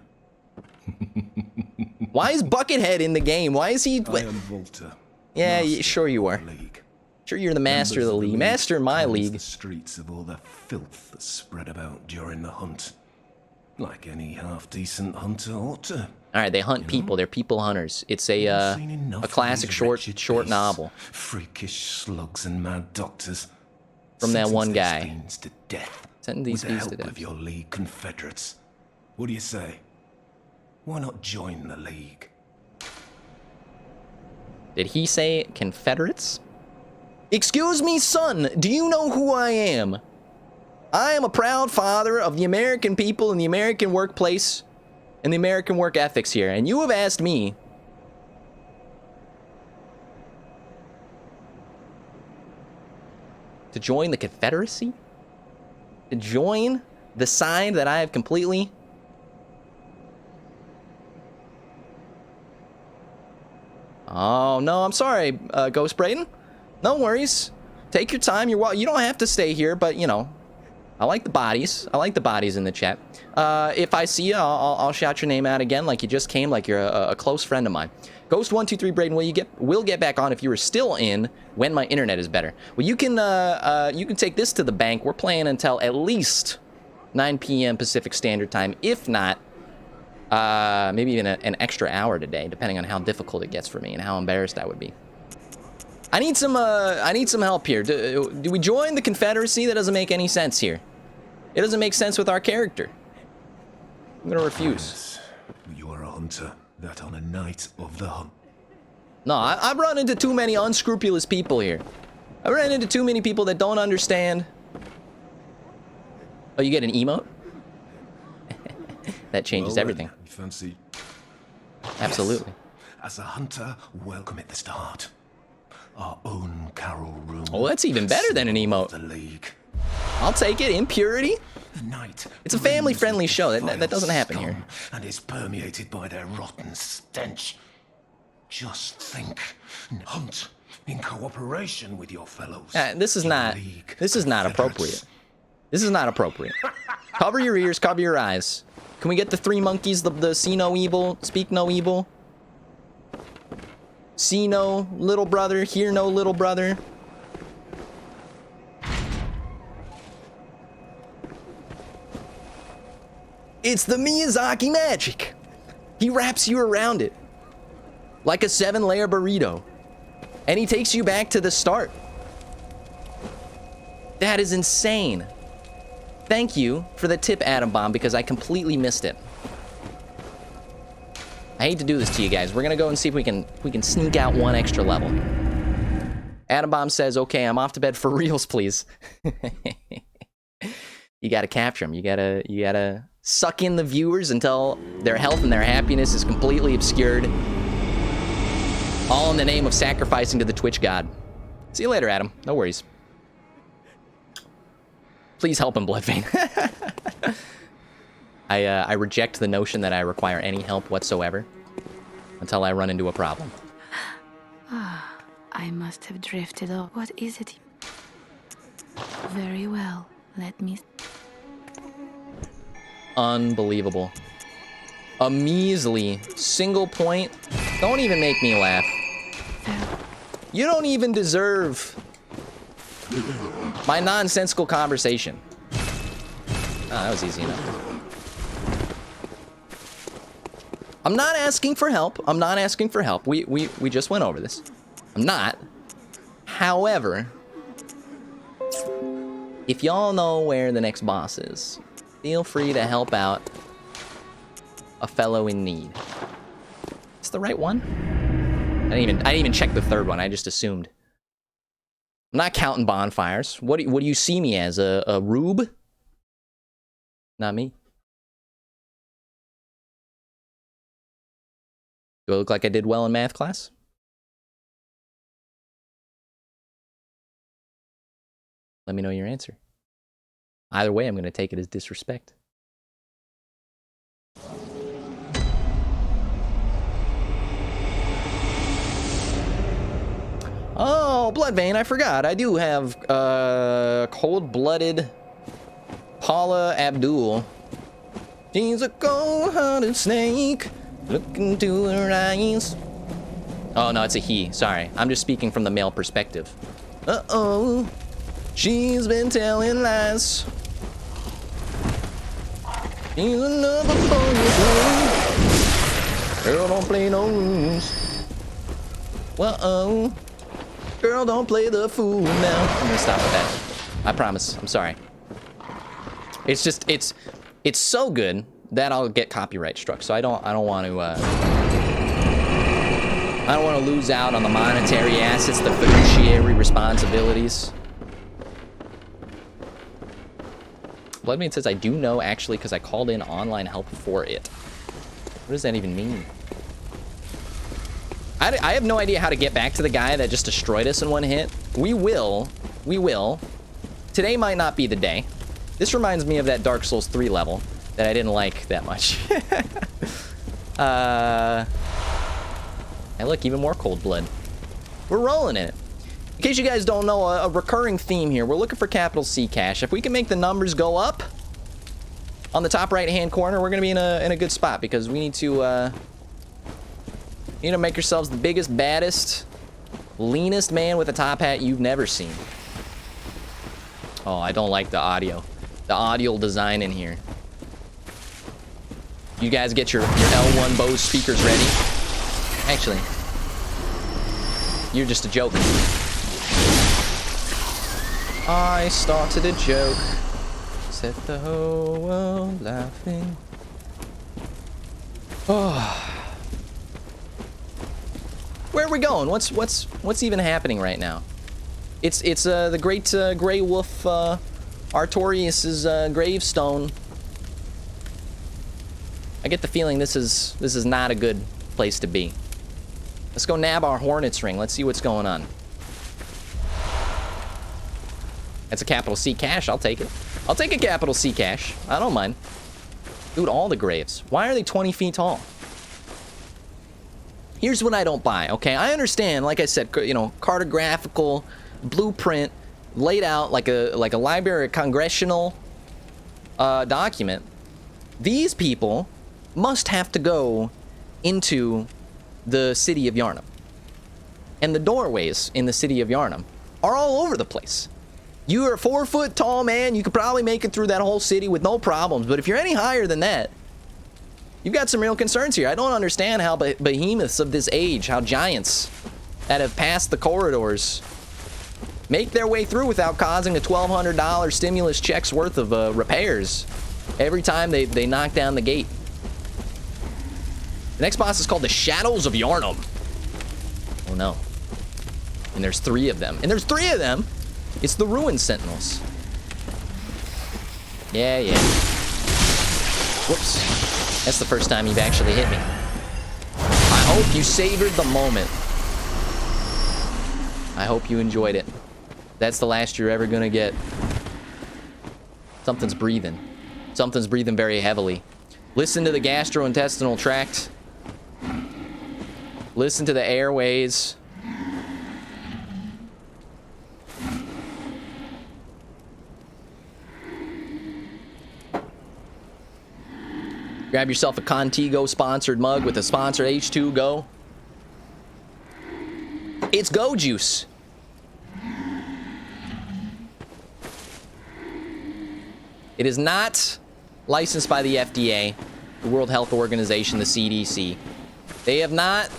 Why is Buckethead in the game? Why is he... I am Volta. Yeah, master sure you are. of the League. Sure you're the master of the league. Master in my cleanse league. the streets of all the filth that spread about during the hunt. Like any half-decent hunter ought to. Alright, they hunt people. They're people hunters. It's a Seen enough of classic these short wretched beasts, novel. Freakish slugs and mad doctors. From that one Sentence guy. these fiends to death. Sentence these with the fiends help to death. of your League confederates. What do you say? Why not join the League? Did he say Confederates? Excuse me, son. Do you know who I am? I am a proud father of the American people and the American workplace and the American work ethics here. And you have asked me to join the Confederacy? To join the side that I have completely... Oh, no, I'm sorry, Ghost Brayden. No worries. Take your time. You don't have to stay here, but, you know, I like the bodies. I like the bodies in the chat. If I see you, I'll shout your name out again like you just came, like you're a close friend of mine. Ghost123 Brayden, we'll get back on if you are still in when my internet is better. Well, you can take this to the bank. We're playing until at least 9 p.m. Pacific Standard Time, if not maybe even an extra hour today, depending on how difficult it gets for me and how embarrassed I would be. I need some help here. Do we join the Confederacy? That doesn't make any sense here. It doesn't make sense with our character. I'm gonna refuse. Yes, you are a hunter. That on a night of the hunt. No, I've run into too many unscrupulous people here. I've run into too many people that don't understand. Oh, you get an emote? That changes Well, everything. You fancy? Absolutely. Yes. As a hunter, welcome at the start. Our own Carol room. Oh, that's even better than an emote. The League. I'll take it. Impurity? The night. It's a family-friendly show. That doesn't happen here. And is permeated by their rotten stench. Just think, hunt in cooperation with your fellows. This is not appropriate. This is not appropriate. Cover your ears, cover your eyes. Can we get the three monkeys, the see no evil, speak no evil? See no little brother, hear no little brother. It's the Miyazaki magic. He wraps you around it like a 7-layer burrito. And he takes you back to the start. That is insane. Thank you for the tip, Atom Bomb, because I completely missed it. I hate to do this to you guys. We're gonna go and see if we can sneak out one extra level. Atom Bomb says, "Okay, I'm off to bed for reals, please." You gotta capture them. You gotta suck in the viewers until their health and their happiness is completely obscured. All in the name of sacrificing to the Twitch god. See you later, Adam. No worries. Please help him, Bloodvein. I reject the notion that I require any help whatsoever until I run into a problem. I must have drifted off. What is it? Very well. Let me... Unbelievable. A measly single point. Don't even make me laugh. You don't even deserve my nonsensical conversation. Oh, that was easy enough. I'm not asking for help. I'm not asking for help. We just went over this. I'm not. However, if y'all know where the next boss is, feel free to help out a fellow in need. It's the right one. I didn't even check the third one. I just assumed. I'm not counting bonfires. What do you see me as? A rube? Not me. Do I look like I did well in math class? Let me know your answer. Either way, I'm going to take it as disrespect. Oh, Bloodvein, I forgot. I do have cold-blooded Paula Abdul. She's a cold-hearted snake. Look into her eyes. Oh, no, it's a he. Sorry. I'm just speaking from the male perspective. Uh-oh. She's been telling lies. She's another phone. Girl, don't play no rules. Uh-oh. Girl, don't play the fool now. I'm gonna stop with that. I promise. I'm sorry. It's just, it's so good that I'll get copyright struck. So I don't want to, I don't want to lose out on the monetary assets, the fiduciary responsibilities. Bloodvein says, I do know, actually, because I called in online help for it. What does that even mean? I have no idea how to get back to the guy that just destroyed us in one hit. We will. We will. Today might not be the day. This reminds me of that Dark Souls 3 level that I didn't like that much. Hey, look, even more cold blood. We're rolling in it. In case you guys don't know, a recurring theme here. We're looking for capital C cash. If we can make the numbers go up on the top right-hand corner, we're going to be in a good spot because we need to make yourselves the biggest, baddest, leanest man with a top hat you've never seen. Oh, I don't like the audio. The audio design in here. You guys get your L1 Bose speakers ready. Actually, you're just a joke. I started a joke, set the whole world laughing. Oh. Where are we going? What's even happening right now? It's the great Grey Wolf Artorius's gravestone. I get the feeling this is not a good place to be. Let's go nab our Hornet's ring. Let's see what's going on. That's a capital C cash. I'll take it. I'll take a capital C cash. I don't mind. Dude, all the graves. Why are they 20 feet tall? Here's what I don't buy, okay? I understand, like I said, you know, cartographical blueprint laid out like a library, a congressional document. These people must have to go into the city of Yharnam. And the doorways in the city of Yharnam are all over the place. You are a 4-foot tall man, you could probably make it through that whole city with no problems, but if you're any higher than that, you've got some real concerns here. I don't understand how behemoths of this age, how giants that have passed the corridors, make their way through without causing a $1,200 stimulus check's worth of repairs every time they knock down the gate. The next boss is called the Shadows of Yharnam. Oh no. And there's 3 of them. And there's 3 of them! It's the Ruin Sentinels. Yeah. Whoops. That's the first time you've actually hit me. I hope you savored the moment. I hope you enjoyed it. That's the last you're ever gonna get. Something's breathing. Something's breathing very heavily. Listen to the gastrointestinal tract. Listen to the airways. Grab yourself a Contigo sponsored mug with a sponsored H2Go. It's Go Juice. It is not licensed by the FDA, the World Health Organization, the CDC. They have not...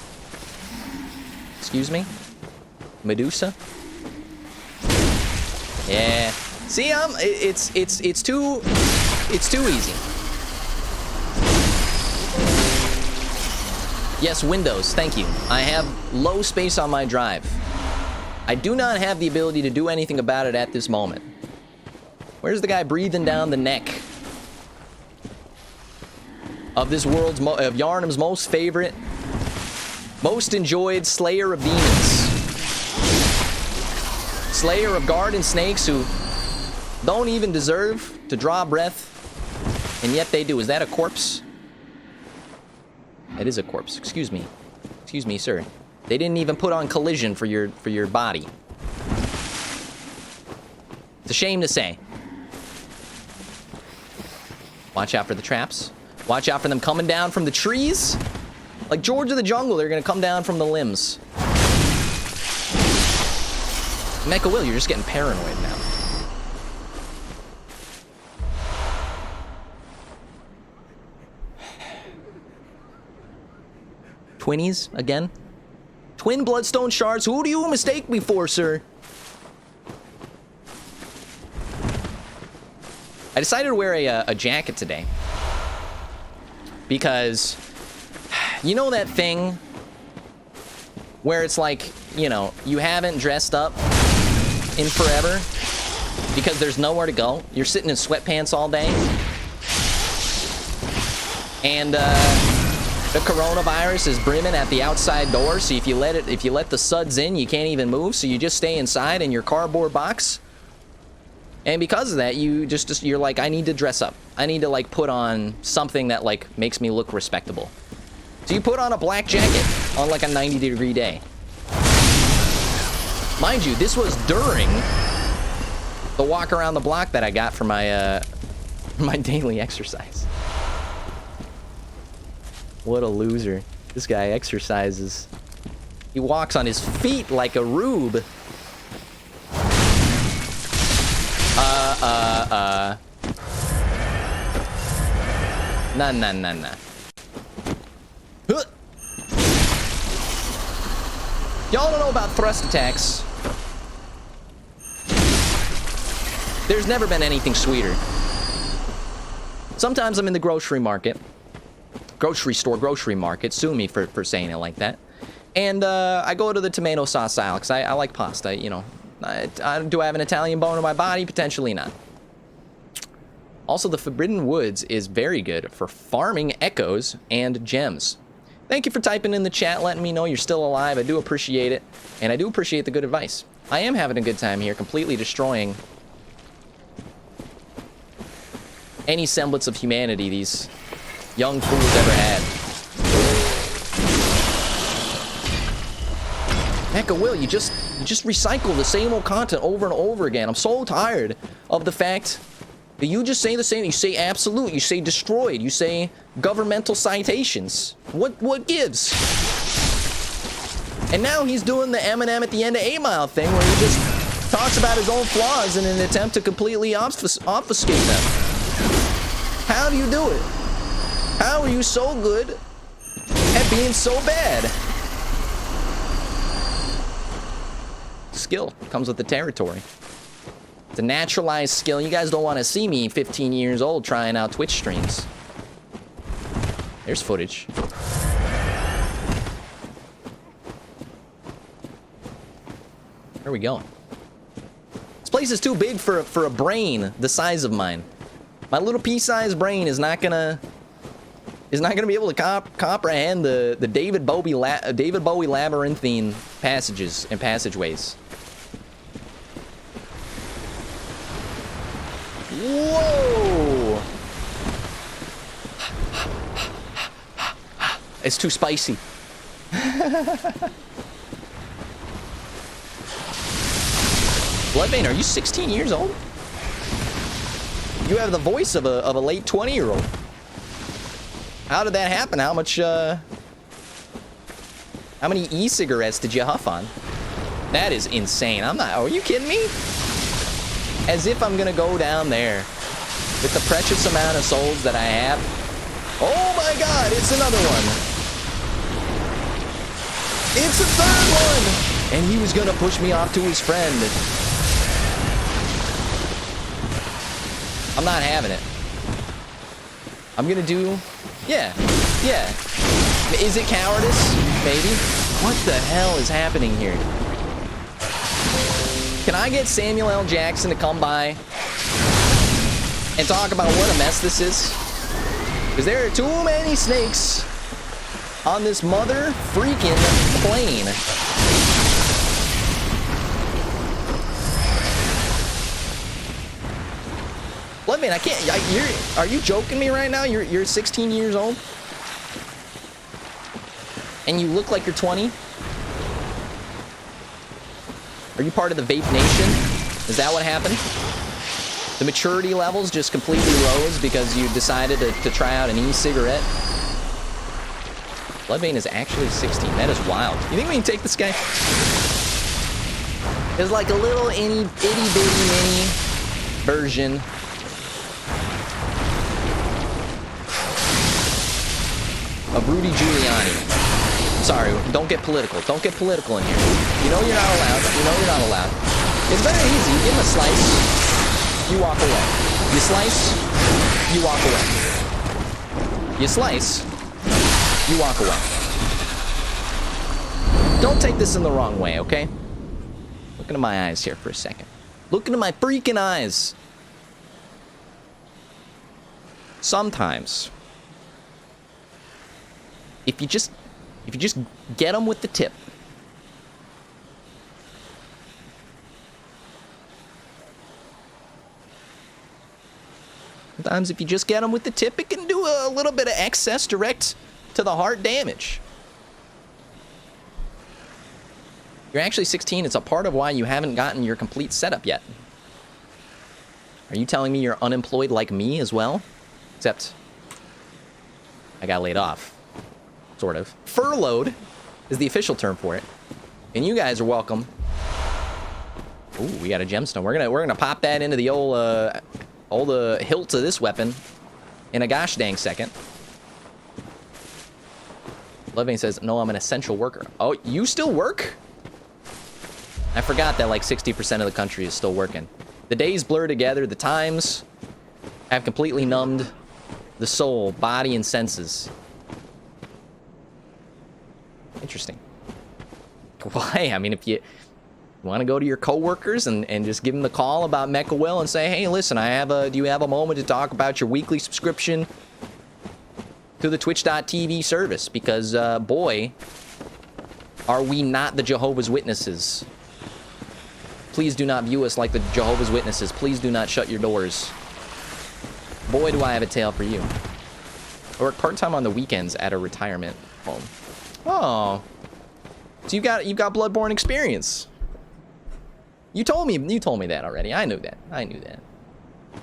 Excuse me? Medusa? Yeah. See, it's too easy. Yes, Windows, thank you. I have low space on my drive. I do not have the ability to do anything about it at this moment. Where's the guy breathing down the neck of this world's, of Yharnam's most favorite, most enjoyed Slayer of Demons? Slayer of garden snakes who don't even deserve to draw breath, and yet they do. Is that a corpse? That is a corpse. Excuse me. Excuse me, sir. They didn't even put on collision for your body. a shame to say. Watch out for the traps. Watch out for them coming down from the trees. Like George of the Jungle, they're gonna come down from the limbs. Mecha Will, you're just getting paranoid now. Twinnies again? Twin bloodstone shards. Who do you mistake me for, sir? I decided to wear a jacket today because you know that thing where it's like, you know, you haven't dressed up in forever because there's nowhere to go. You're sitting in sweatpants all day, and the coronavirus is brimming at the outside door. So if you let the suds in, you can't even move. So you just stay inside in your cardboard box. And because of that, you're like, I need to dress up. I need to like put on something that like makes me look respectable. So you put on a black jacket on like a 90-degree day. Mind you, this was during the walk around the block that I got for my my daily exercise. What a loser. This guy exercises. He walks on his feet like a rube. Nah. Huh. Y'all don't know about thrust attacks. There's never been anything sweeter. Sometimes I'm in the grocery market. Grocery store, grocery market. Sue me for saying it like that. And I go to the tomato sauce aisle because I like pasta, you know. Do I have an Italian bone in my body? Potentially not. Also, the Forbidden Woods is very good for farming echoes and gems. Thank you for typing in the chat, letting me know you're still alive. I do appreciate it, and I do appreciate the good advice. I am having a good time here, completely destroying any semblance of humanity these young fools ever had. Mecha Will, you just recycle the same old content over and over again. I'm so tired of the fact that you just say the same. You say absolute, you say destroyed, you say governmental citations. What gives? And now he's doing the Eminem at the end of 8 Mile thing where he just talks about his own flaws in an attempt to completely obfuscate them. How do you do it? How are you so good at being so bad? Skill comes with the territory. It's a naturalized skill. You guys don't want to see me 15 years old trying out Twitch streams. There's footage. Where are we going? This place is too big for a brain the size of mine. My little pea-sized brain is not gonna be able to comprehend the David Bowie labyrinthine passages and passageways. Whoa! It's too spicy. Bloodbane, are you 16 years old? You have the voice of a late 20-year-old. How did that happen? How many e-cigarettes did you huff on? That is insane. Are you kidding me? As if I'm gonna go down there with the precious amount of souls that I have. Oh my god, it's another one. It's a third one! And he was gonna push me off to his friend. I'm not having it. I'm gonna do... Yeah. Is it cowardice? Maybe. What the hell is happening here? Can I get Samuel L. Jackson to come by and talk about what a mess this is? Because there are too many snakes on this mother freaking plane. Bloodman, I can't. Are you joking me right now? You're 16 years old, and you look like you're 20. Are you part of the Vape Nation? Is that what happened? The maturity levels just completely rose because you decided to try out an e-cigarette. Bloodbane is actually 16. That is wild. You think we can take this guy? There's like a little itty bitty mini version. Of Rudy Giuliani. Sorry, don't get political. Don't get political in here. You know you're not allowed. You know you're not allowed. It's very easy. You give him a slice, you walk away. You slice, you walk away. You slice, you walk away. Don't take this in the wrong way, okay? Look into my eyes here for a second. Look into my freaking eyes. Sometimes, if you just get them with the tip. Sometimes if you just get them with the tip, it can do a little bit of excess direct to the heart damage. You're actually 16. It's a part of why you haven't gotten your complete setup yet. Are you telling me you're unemployed like me as well? Except I got laid off. Sort of. Furloughed is the official term for it. And you guys are welcome. Ooh, we got a gemstone. We're gonna pop that into the old hilt of this weapon in a gosh dang second. Bloodbane says, no, I'm an essential worker. Oh, you still work? I forgot that like 60% of the country is still working. The days blur together. The times have completely numbed the soul, body, and senses. Interesting. Why? I mean, if you want to go to your coworkers and just give them the call about Mecha Will and say, hey, listen, do you have a moment to talk about your weekly subscription to the Twitch.tv service? Because, boy, are we not the Jehovah's Witnesses. Please do not view us like the Jehovah's Witnesses. Please do not shut your doors. Boy, do I have a tale for you. I work part-time on the weekends at a retirement home. Oh, so you've got Bloodborne experience. You told me that already. I knew that.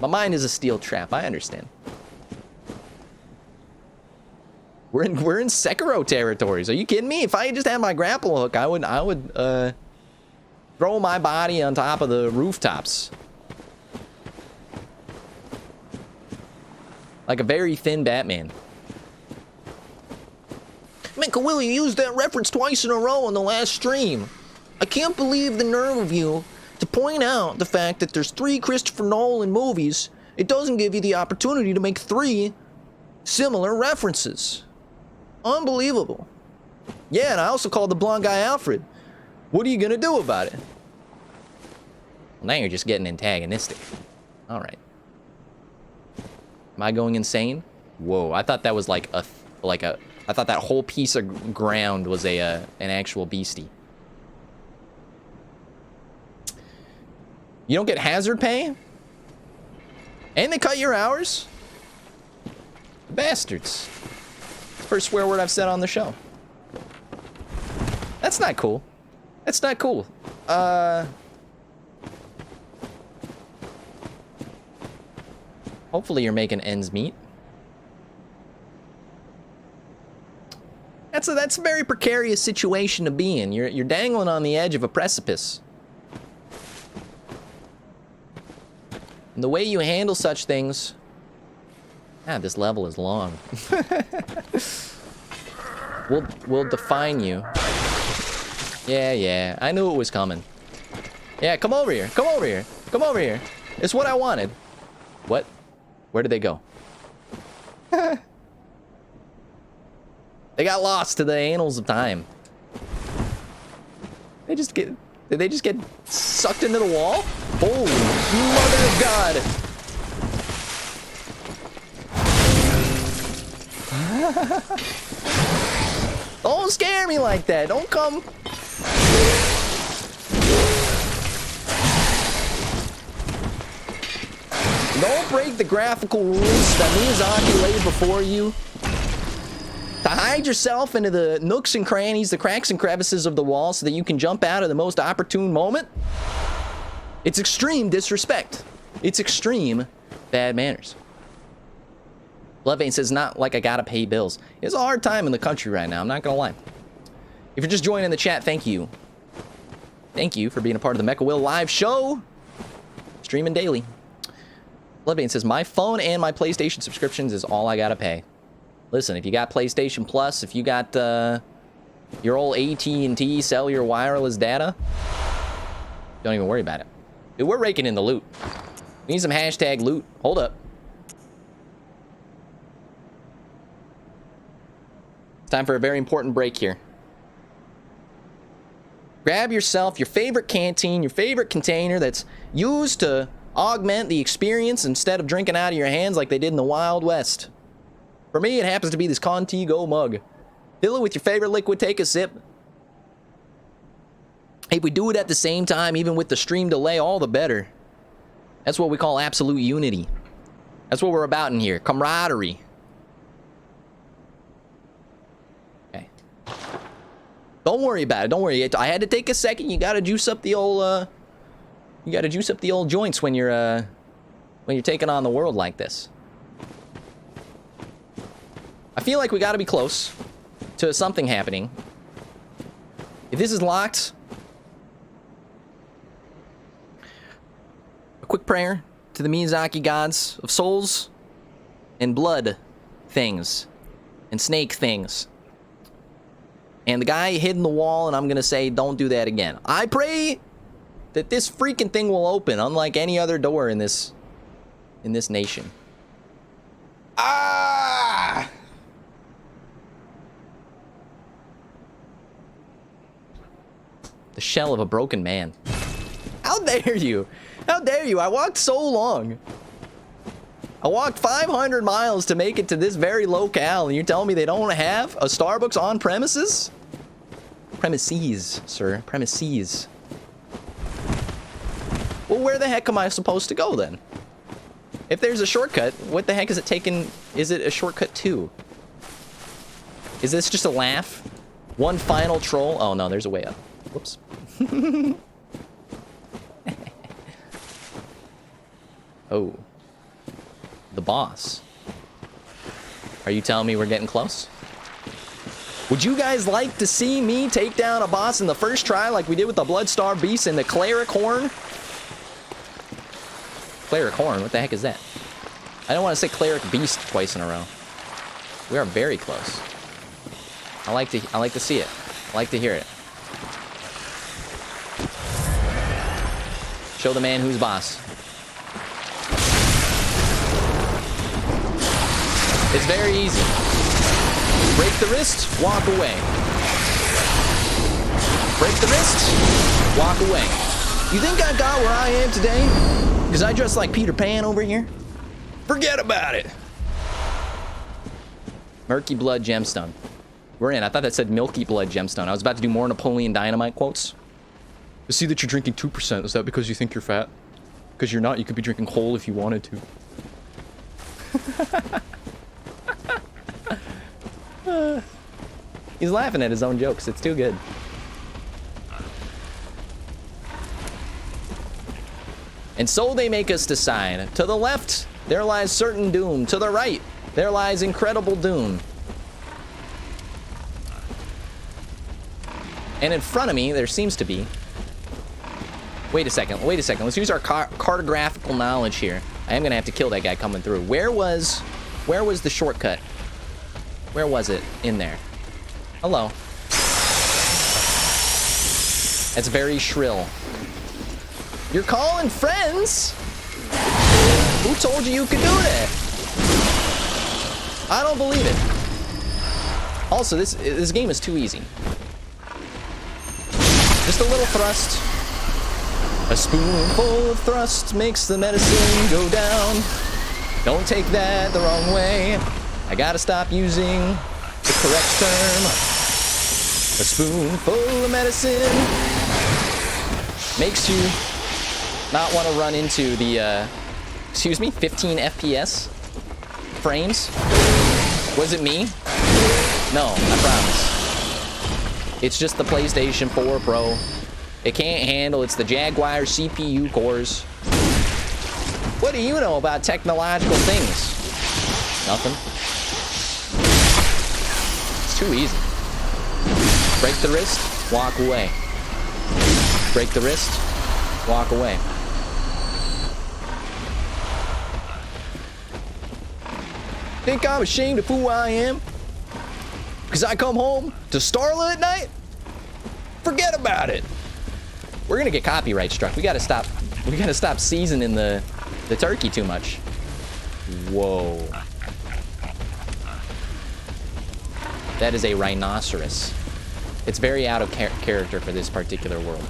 My mind is a steel trap. I understand. We're in Sekiro territories. Are you kidding me? If I just had my grapple hook, I would throw my body on top of the rooftops like a very thin Batman. Mecha Will, you used that reference twice in a row on the last stream. I can't believe the nerve of you to point out the fact that there's 3 Christopher Nolan movies. It doesn't give you the opportunity to make 3 similar references. Unbelievable. Yeah, and I also called the blonde guy Alfred. What are you gonna do about it? Well, now you're just getting antagonistic. All right. Am I going insane? Whoa, I thought that was I thought that whole piece of ground was an actual beastie. You don't get hazard pay? And they cut your hours? Bastards. First swear word I've said on the show. That's not cool. That's not cool. Hopefully you're making ends meet. That's a very precarious situation to be in. You're dangling on the edge of a precipice. And the way you handle such things... this level is long. We'll define you. Yeah, I knew it was coming. Yeah, come over here. Come over here. Come over here. It's what I wanted. What? Where did they go? They got lost to the annals of time. Did they just get sucked into the wall? Holy mother of God. Don't scare me like that. Don't come. Don't break the graphical rules that Miyazaki laid before you. To hide yourself into the nooks and crannies, the cracks and crevices of the wall so that you can jump out at the most opportune moment. It's extreme disrespect. It's extreme bad manners. Bloodvein says, not like I gotta pay bills. It's a hard time in the country right now, I'm not gonna lie. If you're just joining the chat, thank you. Thank you for being a part of the Mecha Will live show. Streaming daily. Bloodvein says, my phone and my PlayStation subscriptions is all I gotta pay. Listen, if you got PlayStation Plus, if you got your old AT&T cellular wireless data, don't even worry about it. Dude, we're raking in the loot. We need some hashtag loot. Hold up. It's time for a very important break here. Grab yourself your favorite canteen, your favorite container that's used to augment the experience instead of drinking out of your hands like they did in the Wild West. For me, it happens to be this Contigo mug. Fill it with your favorite liquid, take a sip. If we do it at the same time, even with the stream delay, all the better. That's what we call absolute unity. That's what we're about in here, camaraderie. Okay. Don't worry about it, don't worry. I had to take a second. You gotta juice up the old, joints when you're taking on the world like this. I feel like we gotta be close to something happening. If this is locked, a quick prayer to the Miyazaki gods of souls and blood things and snake things. And the guy hid in the wall, and I'm gonna say, don't do that again. I pray that this freaking thing will open, unlike any other door in this nation. Ah! The shell of a broken man. How dare you? How dare you? I walked so long. I walked 500 miles to make it to this very locale, and you're telling me they don't have a Starbucks on premises? Premises, sir. Premises. Well, where the heck am I supposed to go then? If there's a shortcut, what the heck is it taking? Is it a shortcut to? Is this just a laugh? One final troll? Oh no, there's a way up. Whoops. Oh. The boss. Are you telling me we're getting close? Would you guys like to see me take down a boss in the first try like we did with the Bloodstar Beast and the Cleric Horn? Cleric Horn? What the heck is that? I don't want to say Cleric Beast twice in a row. We are very close. I like to see it. I like to hear it. Show the man who's boss. It's very easy. Break the wrist, walk away. Break the wrist, walk away. You think I got where I am today because I dress like Peter Pan over here? Forget about it. Murky Blood Gemstone. We're in. I thought that said Milky Blood Gemstone. I was about to do more Napoleon Dynamite quotes. I see that you're drinking 2%. Is that because you think you're fat? Because you're not. You could be drinking whole if you wanted to. He's laughing at his own jokes. It's too good. And so they make us decide. To the left, there lies certain doom. To the right, there lies incredible doom. And in front of me, there seems to be... Wait a second. Let's use our cartographical knowledge here. I am gonna have to kill that guy coming through. Where was the shortcut? Where was it? In there. Hello. That's very shrill. You're calling friends? Who told you could do that? I don't believe it. Also, this game is too easy. Just a little thrust. A spoonful of thrust makes the medicine go down. Don't take that the wrong way. I gotta stop using the correct term. A spoonful of medicine makes you not want to run into the, 15 FPS frames. Was it me? No, I promise. It's just the PlayStation 4 Pro. It can't handle, it's the Jaguar CPU cores. What do you know about technological things? Nothing. It's too easy. Break the wrist, walk away. Break the wrist, walk away. Think I'm ashamed of who I am? Because I come home to Starla at night? Forget about it. We're gonna get copyright struck. We gotta stop seasoning the turkey too much. Whoa. That is a rhinoceros. It's very out of character for this particular world.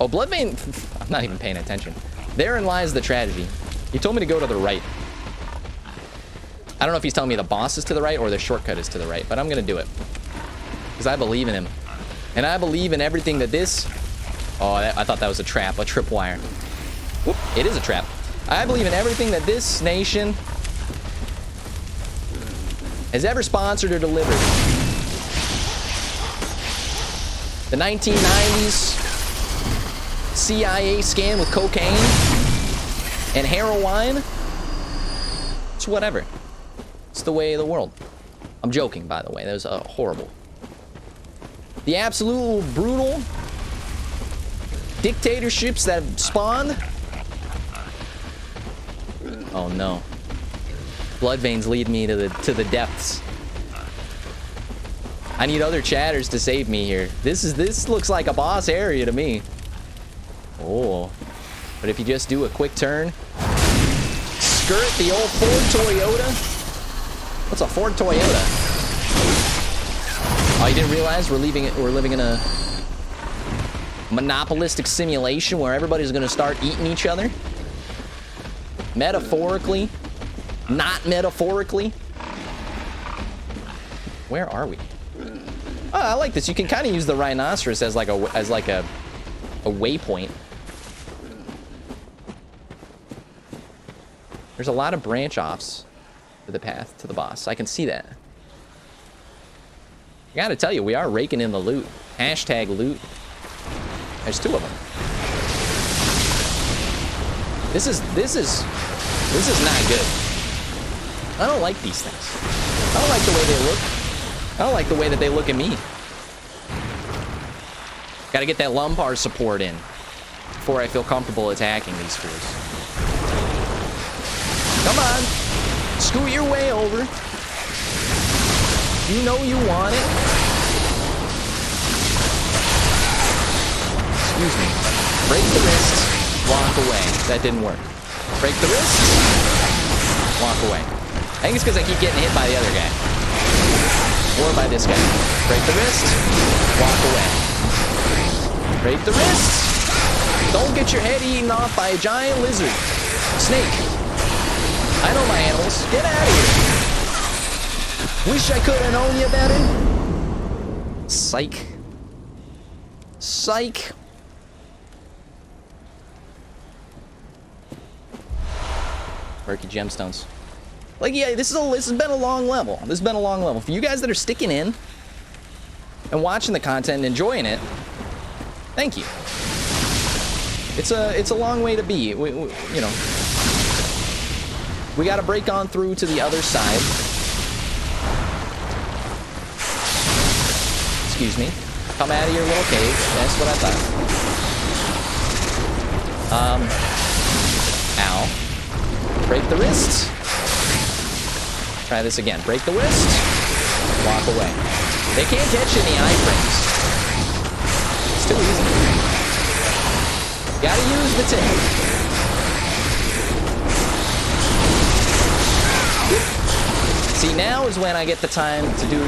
Oh, Bloodvein. I'm not even paying attention. Therein lies the tragedy. He told me to go to the right. I don't know if he's telling me the boss is to the right or the shortcut is to the right, but I'm gonna do it. Because I believe in him. And I believe in everything that this... Oh, I thought that was a trap, a tripwire. Whoop, it is a trap. I believe in everything that this nation has ever sponsored or delivered. The 1990s CIA scan with cocaine and heroin. It's whatever. It's the way of the world. I'm joking, by the way. That was horrible. The absolute brutal dictatorships that spawned. Oh no. Bloodveins lead me to the depths. I need other chatters to save me here. This looks like a boss area to me. Oh. But if you just do a quick turn, skirt the old Ford Toyota. What's a Ford Toyota? Oh, you didn't realize we're living in a monopolistic simulation where everybody's gonna start eating each other? Metaphorically, not metaphorically. Where are we? Oh, I like this. You can kind of use the rhinoceros as like a waypoint. There's a lot of branch offs to the path to the boss. I can see that. I gotta tell you, we are raking in the loot. Hashtag loot. There's two of them. This is not good. I don't like these things. I don't like the way they look. I don't like the way that they look at me. Gotta get that lumbar support in before I feel comfortable attacking these fools. Come on. Scoot your way over. You know you want it. Excuse me. Break the wrist. Walk away. That didn't work. Break the wrist. Walk away. I think it's because I keep getting hit by the other guy. Or by this guy. Break the wrist. Walk away. Break the wrist. Don't get your head eaten off by a giant lizard. Snake. I know my animals. Get out of here. Wish I could have known you better. Psych. Psych. Murky gemstones. Like, yeah, this has been a long level. This has been a long level. For you guys that are sticking in and watching the content and enjoying it, thank you. It's a long way to be. We you know, we got to break on through to the other side. Excuse me. Come out of your little cave. That's what I thought. Ow. Break the wrist. Try this again. Break the wrist. Walk away. They can't catch any iframes. It's too easy. Gotta use the tip. See, now is when I get the time to do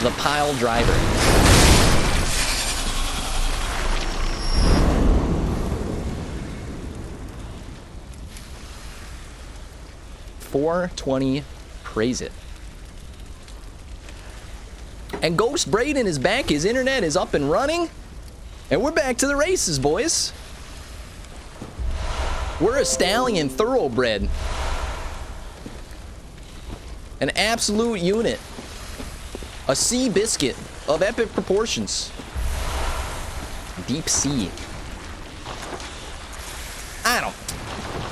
the pile driver. $420. Praise it. And Ghost Braden is back. His internet is up and running. And we're back to the races, boys. We're a stallion thoroughbred. An absolute unit. A sea biscuit of epic proportions. Deep sea.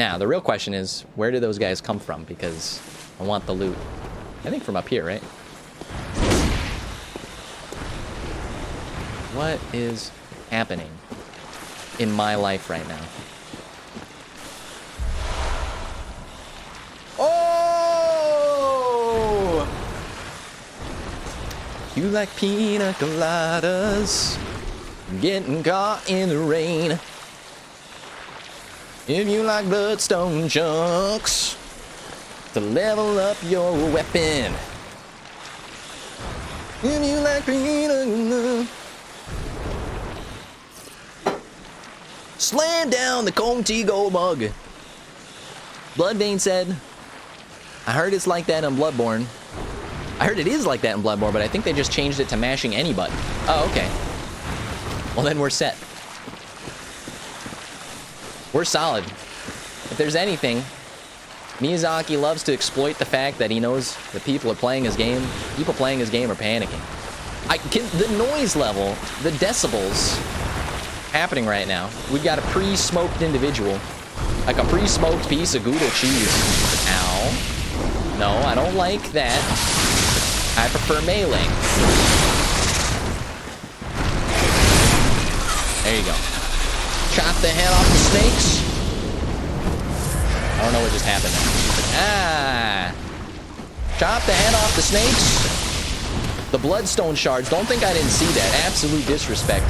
Now, the real question is, where do those guys come from? Because I want the loot. I think from up here, right? What is happening in my life right now? Oh! You like pina coladas, getting caught in the rain. If you like bloodstone chunks, to level up your weapon. If you like pina, slam down the Contigo mug. Bloodbane said, I heard it's like that in Bloodborne. I heard it is like that in Bloodborne, but I think they just changed it to mashing any button. Oh, okay. Well, then we're set. We're solid. If there's anything, Miyazaki loves to exploit the fact that he knows that people playing his game are panicking. The noise level, the decibels happening right now. We've got a pre-smoked individual. Like a pre-smoked piece of Gouda cheese. Ow. No, I don't like that. I prefer melee. There you go. Chop the head off the snakes. I don't know what just happened there. Ah. Chop the head off the snakes. The bloodstone shards. Don't think I didn't see that. Absolute disrespect.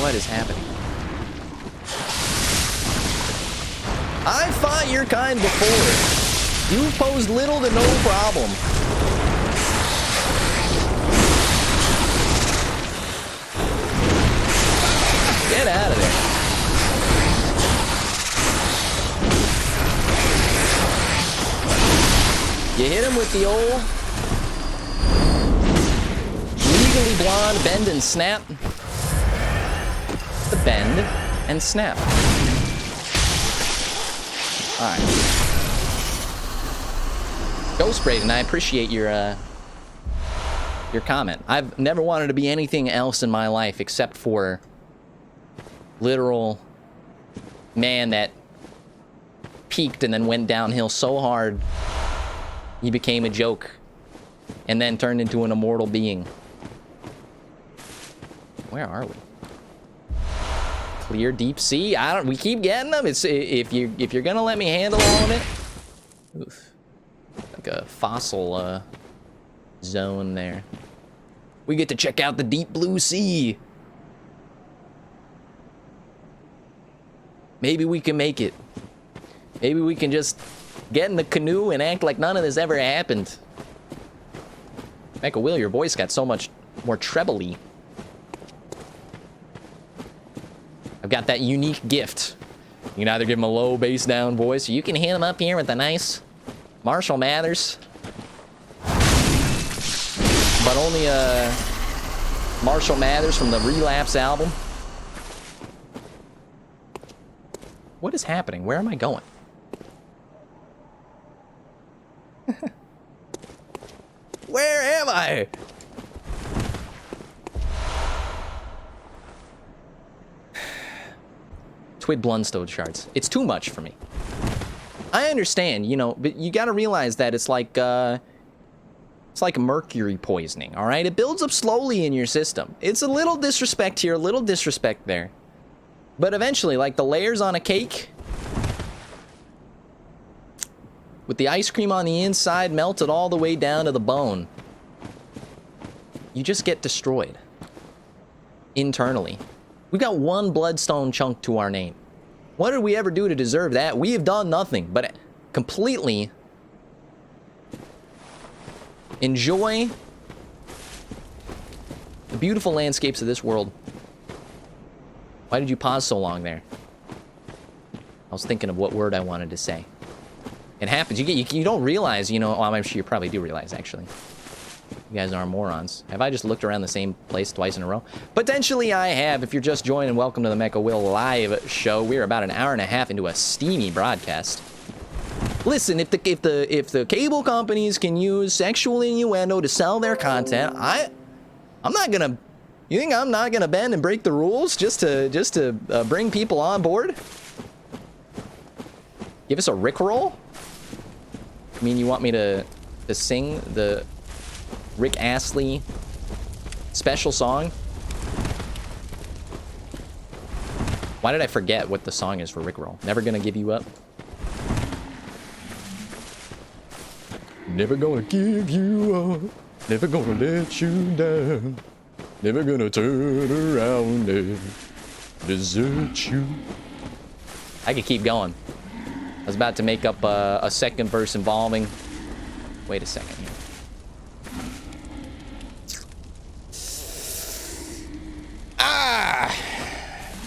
What is happening? I fought your kind before. You've posed little to no problem. Get out of there. You hit him with the old legally blonde bend and snap. The bend and snap. Alright. Ghost Braden, I appreciate your comment. I've never wanted to be anything else in my life except for literal man that peaked and then went downhill so hard he became a joke and then turned into an immortal being. Where are we? Clear deep sea. We keep getting them. It's if you're gonna let me handle all of it. Oof. Like a fossil zone there. We get to check out the deep blue sea. Maybe we can make it. Maybe we can just get in the canoe and act like none of this ever happened. Mecha Will, your voice got so much more trebly. I've got that unique gift. You can either give him a low bass down voice, or you can hit him up here with a nice Marshall Mathers. But only Marshall Mathers from the Relapse album. What is happening? Where am I going? Where am I? Twid Blundstone shards. It's too much for me. I understand, you know, but you gotta realize that it's like mercury poisoning, all right? It builds up slowly in your system. It's a little disrespect here, a little disrespect there. But eventually, like the layers on a cake, with the ice cream on the inside melted all the way down to the bone, you just get destroyed. Internally. We've got one bloodstone chunk to our name. What did we ever do to deserve that? We have done nothing but completely enjoy the beautiful landscapes of this world. Why did you pause so long there? I was thinking of what word I wanted to say. It happens. You don't realize, you know, well, I'm sure you probably do realize, actually. You guys are morons. Have I just looked around the same place twice in a row? Potentially I have. If you're just joining, welcome to the Mecha Will live show. We're about an hour and a half into a steamy broadcast. Listen, if the cable companies can use sexual innuendo to sell their content, I'm not gonna You think I'm not gonna bend and break the rules just to bring people on board? Give us a Rickroll? I mean, you want me to sing the Rick Astley special song? Why did I forget what the song is for Rickroll? Never gonna give you up. Never gonna give you up. Never gonna let you down. Never gonna turn around and desert you. I could keep going. I was about to make up a second verse involving... Wait a second here.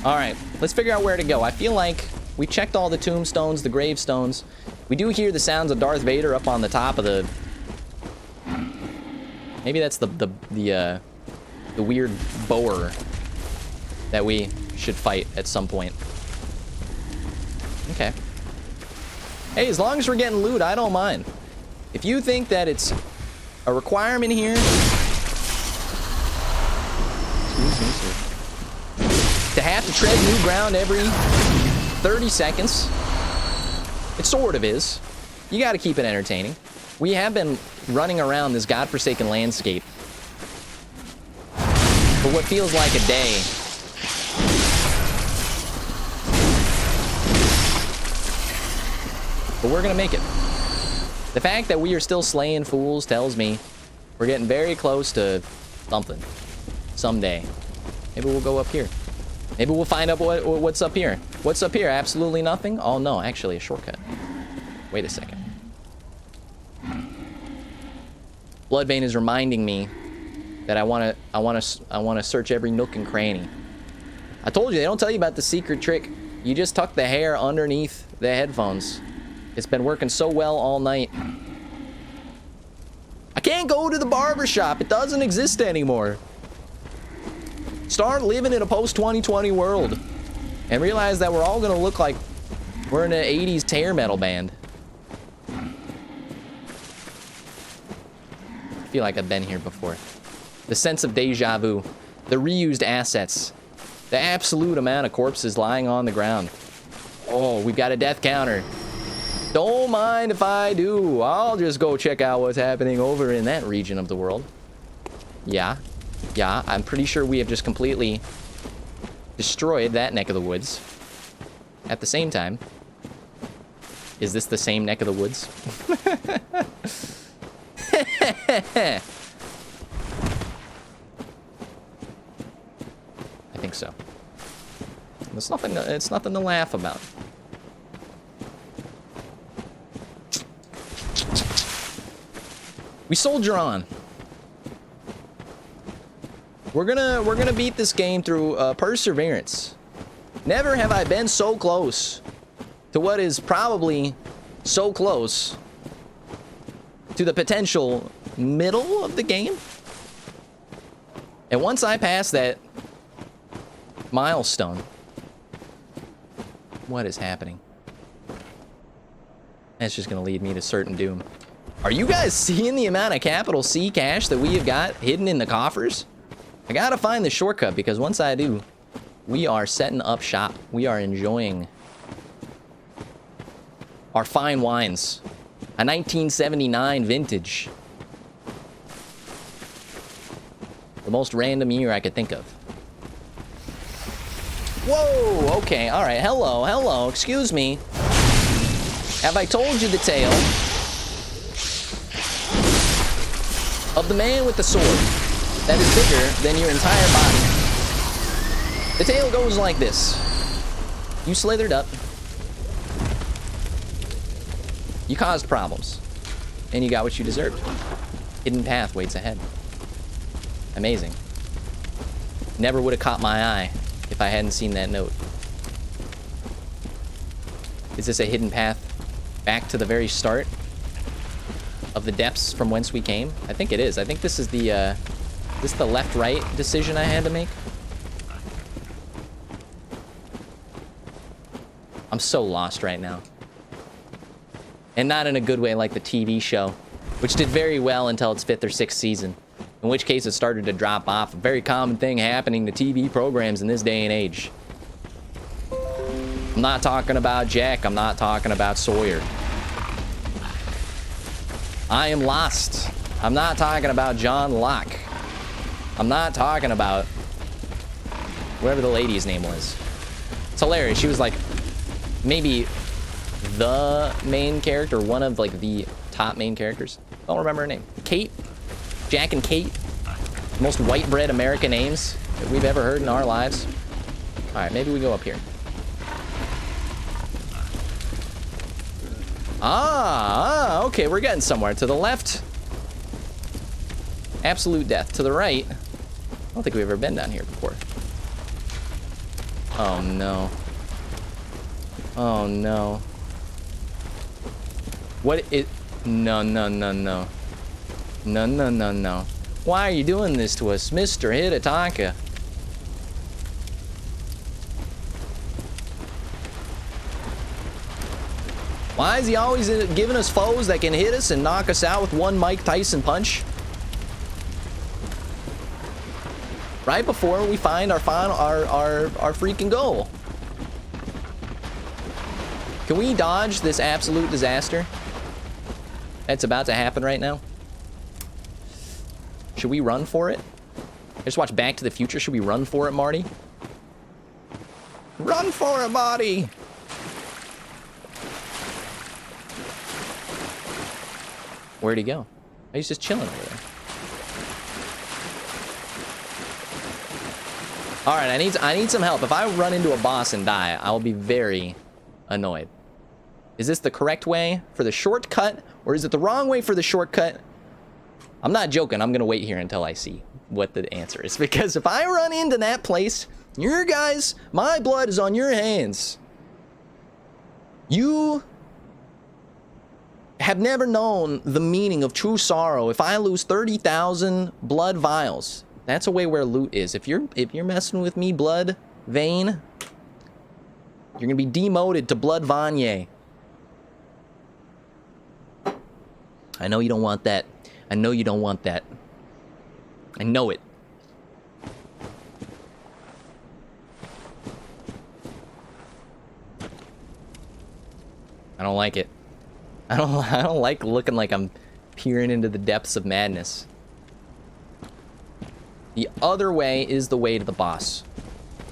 Alright, let's figure out where to go. I feel like we checked all the tombstones, the gravestones. We do hear the sounds of Darth Vader up on the top of the... Maybe that's the weird boar that we should fight at some point. Okay. Hey, as long as we're getting loot, I don't mind. If you think that it's a requirement here... Excuse me, sir. To have to tread new ground every 30 seconds. It sort of is. You gotta keep it entertaining. We have been running around this godforsaken landscape for what feels like a day. But we're gonna make it. The fact that we are still slaying fools tells me we're getting very close to something. Someday. Maybe we'll go up here. Maybe we'll find out what's up here. What's up here? Absolutely nothing? Oh no, actually a shortcut. Wait a second. Bloodbane is reminding me that I wanna search every nook and cranny. I told you, they don't tell you about the secret trick. You just tuck the hair underneath the headphones. It's been working so well all night. I can't go to the barber shop. It doesn't exist anymore. Start living in a post-2020 world and realize that we're all gonna look like we're in an 80s hair metal band. I feel like I've been here before. The sense of deja vu, the reused assets, the absolute amount of corpses lying on the ground. Oh, we've got a death counter. Don't mind if I do. I'll just go check out what's happening over in that region of the world. Yeah, I'm pretty sure we have just completely destroyed that neck of the woods. At the same time, is this the same neck of the woods? I think so. It's nothing to laugh about. We soldier on. We're gonna beat this game through perseverance. Never have I been so close to what is probably so close to the potential middle of the game. And once I pass that milestone, what is happening? That's just gonna lead me to certain doom. Are you guys seeing the amount of capital C cash that we have got hidden in the coffers? I gotta find the shortcut, because once I do, we are setting up shop. We are enjoying our fine wines. A 1979 vintage. The most random year I could think of. Whoa, okay, alright, hello, excuse me. Have I told you the tale of the man with the sword that is bigger than your entire body? The tale goes like this. You slithered up. You caused problems. And you got what you deserved. Hidden path waits ahead. Amazing. Never would have caught my eye if I hadn't seen that note. Is this a hidden path back to the very start of the depths from whence we came? I think it is. I think this is the left-right decision I had to make. I'm so lost right now. And not in a good way like the TV show, which did very well until its 5th or 6th season. In which case it started to drop off. A very common thing happening to TV programs in this day and age. I'm not talking about Jack. I'm not talking about Sawyer. I am lost. I'm not talking about John Locke. I'm not talking about whatever the lady's name was. It's hilarious. She was like maybe the main character, one of like the top main characters. Don't remember her name. Kate? Jack and Kate? Most white bread American names that we've ever heard in our lives. Alright, maybe we go up here. Okay, we're getting somewhere. To the left, absolute death. To the right, I don't think we've ever been down here before. Oh no. Oh no. What it? No, no, no, no. No, no, no, no. Why are you doing this to us, Mr. Hidetaka? Why is he always giving us foes that can hit us and knock us out with one Mike Tyson punch? Right before we find our freaking goal. Can we dodge this absolute disaster that's about to happen right now? Should we run for it? I just watched Back to the Future. Should we run for it, Marty? Run for it, Marty! Where'd he go? Oh, he's just chilling over there. All right, I need some help. If I run into a boss and die, I'll be very annoyed. Is this the correct way for the shortcut, or is it the wrong way for the shortcut? I'm not joking. I'm gonna wait here until I see what the answer is, because if I run into that place, your guys, my blood is on your hands. You have never known the meaning of true sorrow. If I lose 30,000 blood vials, that's a way where loot is. If you're messing with me, blood vein, you're gonna be demoted to blood Vanye. I know you don't want that. I know you don't want that. I know it. I don't like it. I don't like looking like I'm peering into the depths of madness. The other way is the way to the boss.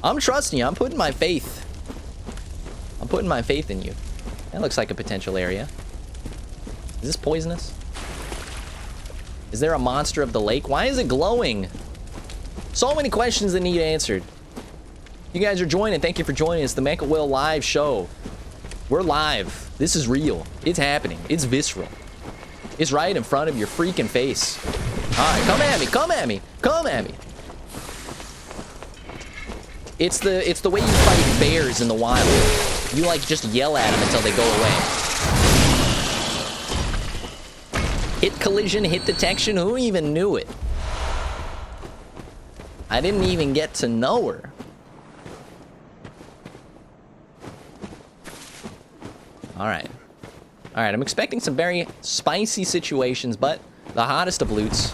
I'm trusting you. I'm putting my faith. I'm putting my faith in you. That looks like a potential area. Is this poisonous? Is there a monster of the lake? Why is it glowing? So many questions that need answered. You guys are joining. Thank you for joining us. The Mecha Will live show. We're live. This is real. It's happening. It's visceral. It's right in front of your freaking face. All right, come at me. Come at me. Come at me. It's the way you fight bears in the wild. You like just yell at them until they go away. Hit collision, hit detection. Who even knew it? I didn't even get to know her. All right. All right, I'm expecting some very spicy situations, but the hottest of loots.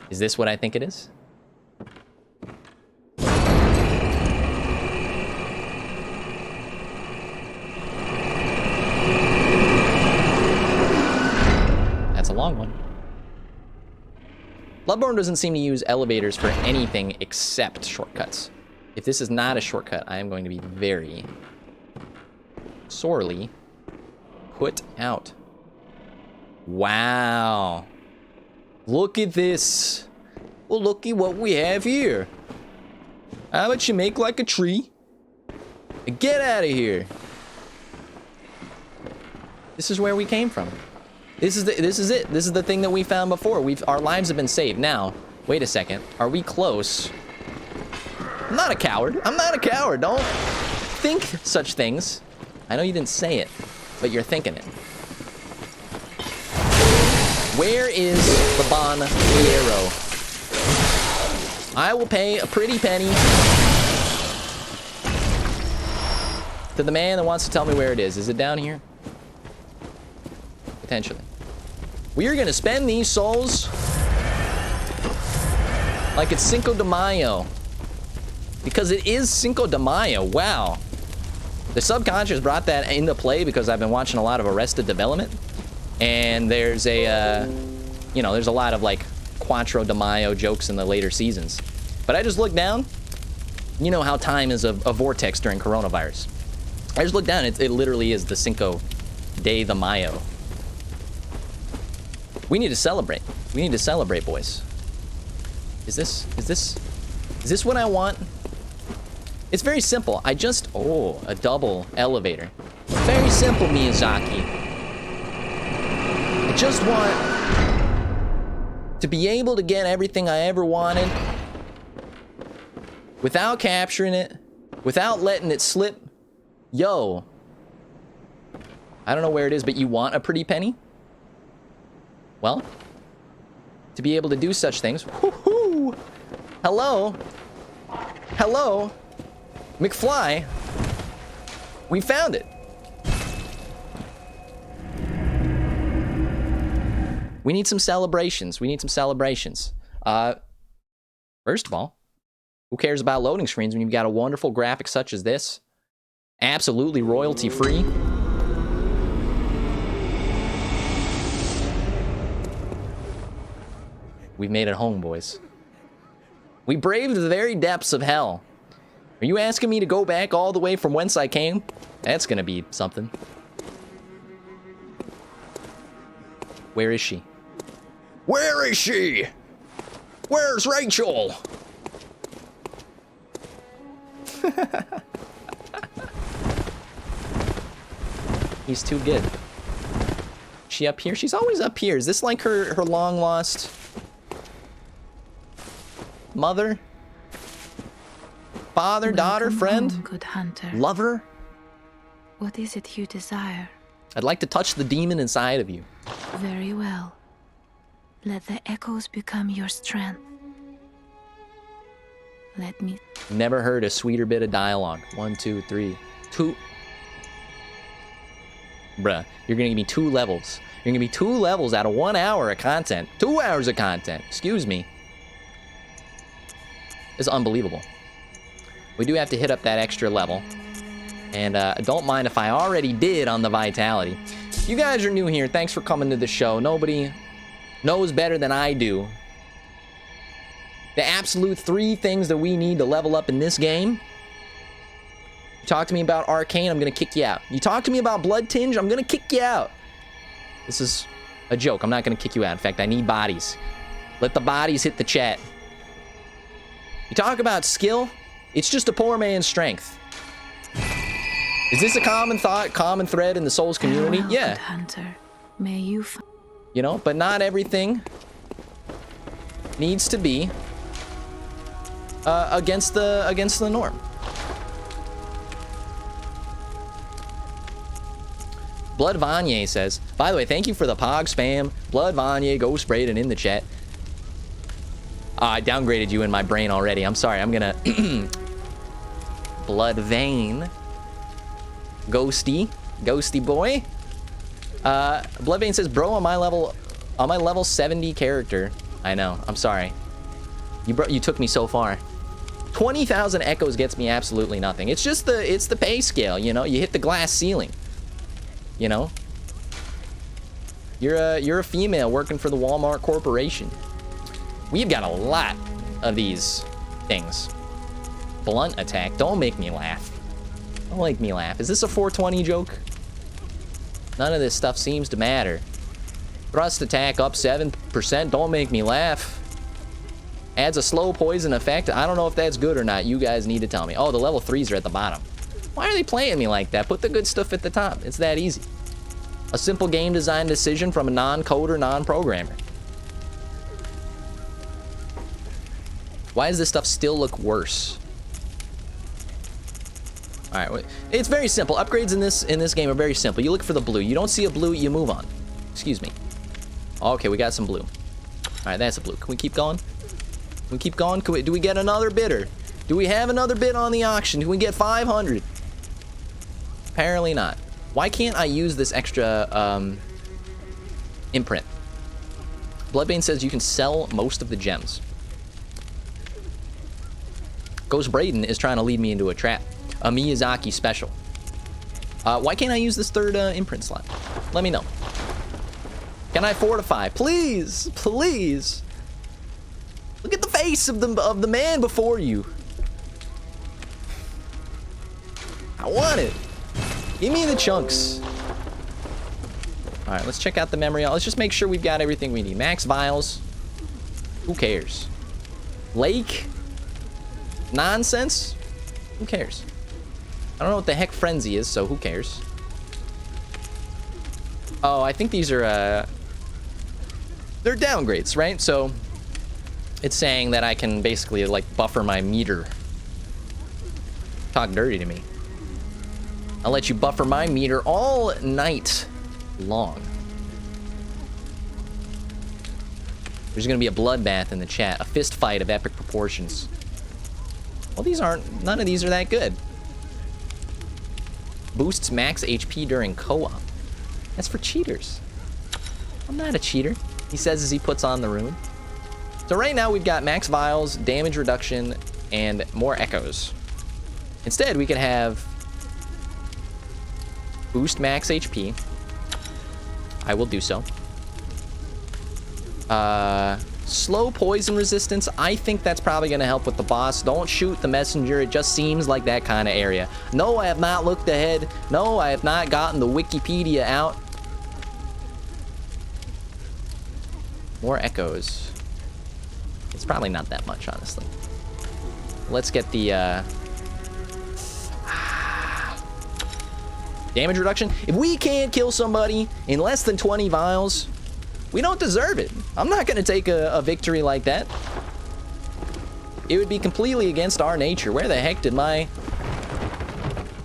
Is this what I think it is? That's a long one. Bloodborne doesn't seem to use elevators for anything except shortcuts. If this is not a shortcut, I am going to be very sorely put out. Wow. Look at this. Well, looky what we have here. How about you make like a tree? Get out of here. This is where we came from. This is it. This is the thing that we found before. Our lives have been saved. Now, wait a second. Are we close? I'm not a coward. I'm not a coward. Don't think such things. I know you didn't say it, but you're thinking it. Where is the Bon Fierro? I will pay a pretty penny to the man that wants to tell me where it is. Is it down here? Potentially. We are going to spend these souls Like it's Cinco de Mayo. Because it is Cinco de Mayo. Wow. The subconscious brought that into play because I've been watching a lot of Arrested Development. And there's a, you know, there's a lot of like Quattro de Mayo jokes in the later seasons. But I just looked down. You know how time is a vortex during coronavirus. I just looked down. It literally is the Cinco de Mayo. We need to celebrate. We need to celebrate, boys. Is this what I want? It's very simple. I just, oh, a double elevator. Very simple, Miyazaki. I just want to be able to get everything I ever wanted without capturing it, without letting it slip. Yo. I don't know where it is, but you want a pretty penny? Well, to be able to do such things. Woohoo! Hello? Hello? McFly? We found it. We need some celebrations. We need some celebrations. First of all, who cares about loading screens when you've got a wonderful graphic such as this? Absolutely royalty free. We've made it home, boys. We braved the very depths of hell. Are you asking me to go back all the way from whence I came? That's gonna be something. Where is she? Where is she? Where's Rachel? He's too good. She up here? She's always up here. Is this like her long lost mother? Father, daughter, Welcome friend? home, good hunter. Lover? What is it you desire? I'd like to touch the demon inside of you. Very well. Let the echoes become your strength. Let me... Never heard a sweeter bit of dialogue. 1, 2, 3, 2. Bruh, you're gonna give me 2 levels. You're gonna give me 2 levels out of 1 hour of content. 2 hours of content. Excuse me. It's unbelievable. We do have to hit up that extra level. And don't mind if I already did on the vitality. If you guys are new here, thanks for coming to the show. Nobody knows better than I do the absolute 3 things that we need to level up in this game. You talk to me about Arcane, I'm gonna kick you out. You talk to me about Blood Tinge, I'm gonna kick you out. This is a joke. I'm not gonna kick you out. In fact, I need bodies. Let the bodies hit the chat. You talk about skill, it's just a poor man's strength. Is this a common thought, common thread in the Souls community? Farewell, Yeah. good hunter. May you You know, but not everything needs to be against the norm. Blood Vanye says, by the way, thank you for the Pog spam. Blood Vanye, Ghost Braden in the chat. I downgraded you in my brain already. I'm sorry. I'm gonna Blood Vein. Ghosty boy. Blood Vein says, bro, on my level 70 character. I know. I'm sorry. You took me so far. 20,000 echoes gets me absolutely nothing. It's just the pay scale, you know? You hit the glass ceiling. You know? You're a female working for the Walmart Corporation. We've got a lot of these things. Blunt attack. Don't make me laugh. Don't make me laugh. Is this a 420 joke? None of this stuff seems to matter. Thrust attack up 7%. Don't make me laugh. Adds a slow poison effect. I don't know if that's good or not. You guys need to tell me. Oh, the level 3s are at the bottom. Why are they playing me like that? Put the good stuff at the top. It's that easy. A simple game design decision from a non-coder, non-programmer. Why does this stuff still look worse? All right, it's very simple. Upgrades in this game are very simple. You look for the blue. You don't see a blue, you move on. Excuse me. Okay, we got some blue. All right, that's a blue. Can we keep going? Can we keep going? Do we get another bidder? Do we have another bid on the auction? Can we get 500? Apparently not. Why can't I use this extra imprint? Bloodbane says you can sell most of the gems. Ghost Braden is trying to lead me into a trap. A Miyazaki special. Why can't I use this third imprint slot? Let me know. Can I fortify? Please, please. Look at the face of the man before you. I want it. Give me the chunks. All right, let's check out the memory. Let's just make sure we've got everything we need. Max vials. Who cares? Lake? Nonsense? Who cares? I don't know what the heck frenzy is, so who cares? Oh, I think these are, they're downgrades, right? So it's saying that I can basically, like, buffer my meter. Talk dirty to me. I'll let you buffer my meter all night long. There's gonna be a bloodbath in the chat. A fist fight of epic proportions. Well, none of these are that good. Boosts max HP during co-op. That's for cheaters. I'm not a cheater, he says as he puts on the rune. So right now we've got max vials, damage reduction, and more echoes. Instead, we could have boost max HP. I will do so. Slow poison resistance. I think that's probably going to help with the boss. Don't shoot the messenger. It just seems like that kind of area. No, I have not looked ahead. No, I have not gotten the Wikipedia out. More echoes. It's probably not that much, honestly. Let's get the damage reduction. If we can't kill somebody in less than 20 vials, we don't deserve it. I'm not going to take a victory like that. It would be completely against our nature. Where the heck did my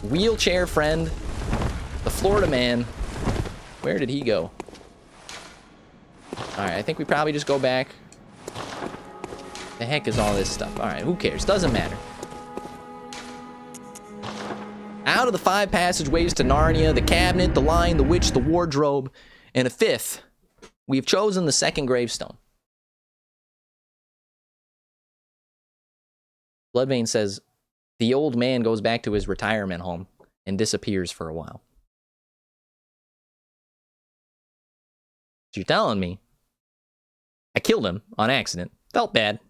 wheelchair friend, the Florida man, where did he go? All right, I think we probably just go back. The heck is all this stuff? All right, who cares? Doesn't matter. Out of the 5 passageways to Narnia, the cabinet, the lion, the witch, the wardrobe, and a 5th, we've chosen the 2nd gravestone. Bloodvein says, the old man goes back to his retirement home and disappears for a while. So you're telling me I killed him on accident. Felt bad.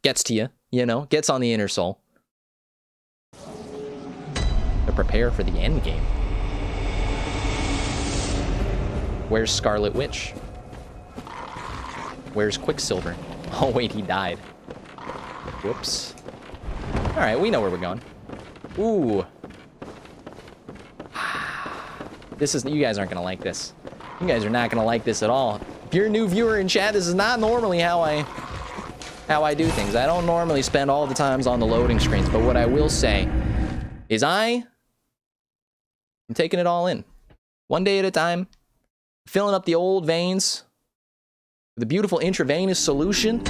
Gets to you, you know, gets on the inner soul. To prepare for the end game. Where's Scarlet Witch? Where's Quicksilver? Oh, wait, he died. Whoops. All right, we know where we're going. Ooh. You guys aren't going to like this. You guys are not going to like this at all. If you're a new viewer in chat, this is not normally how I do things. I don't normally spend all the times on the loading screens, but what I will say is I'm taking it all in. One day at a time, filling up the old veins with a beautiful intravenous solution.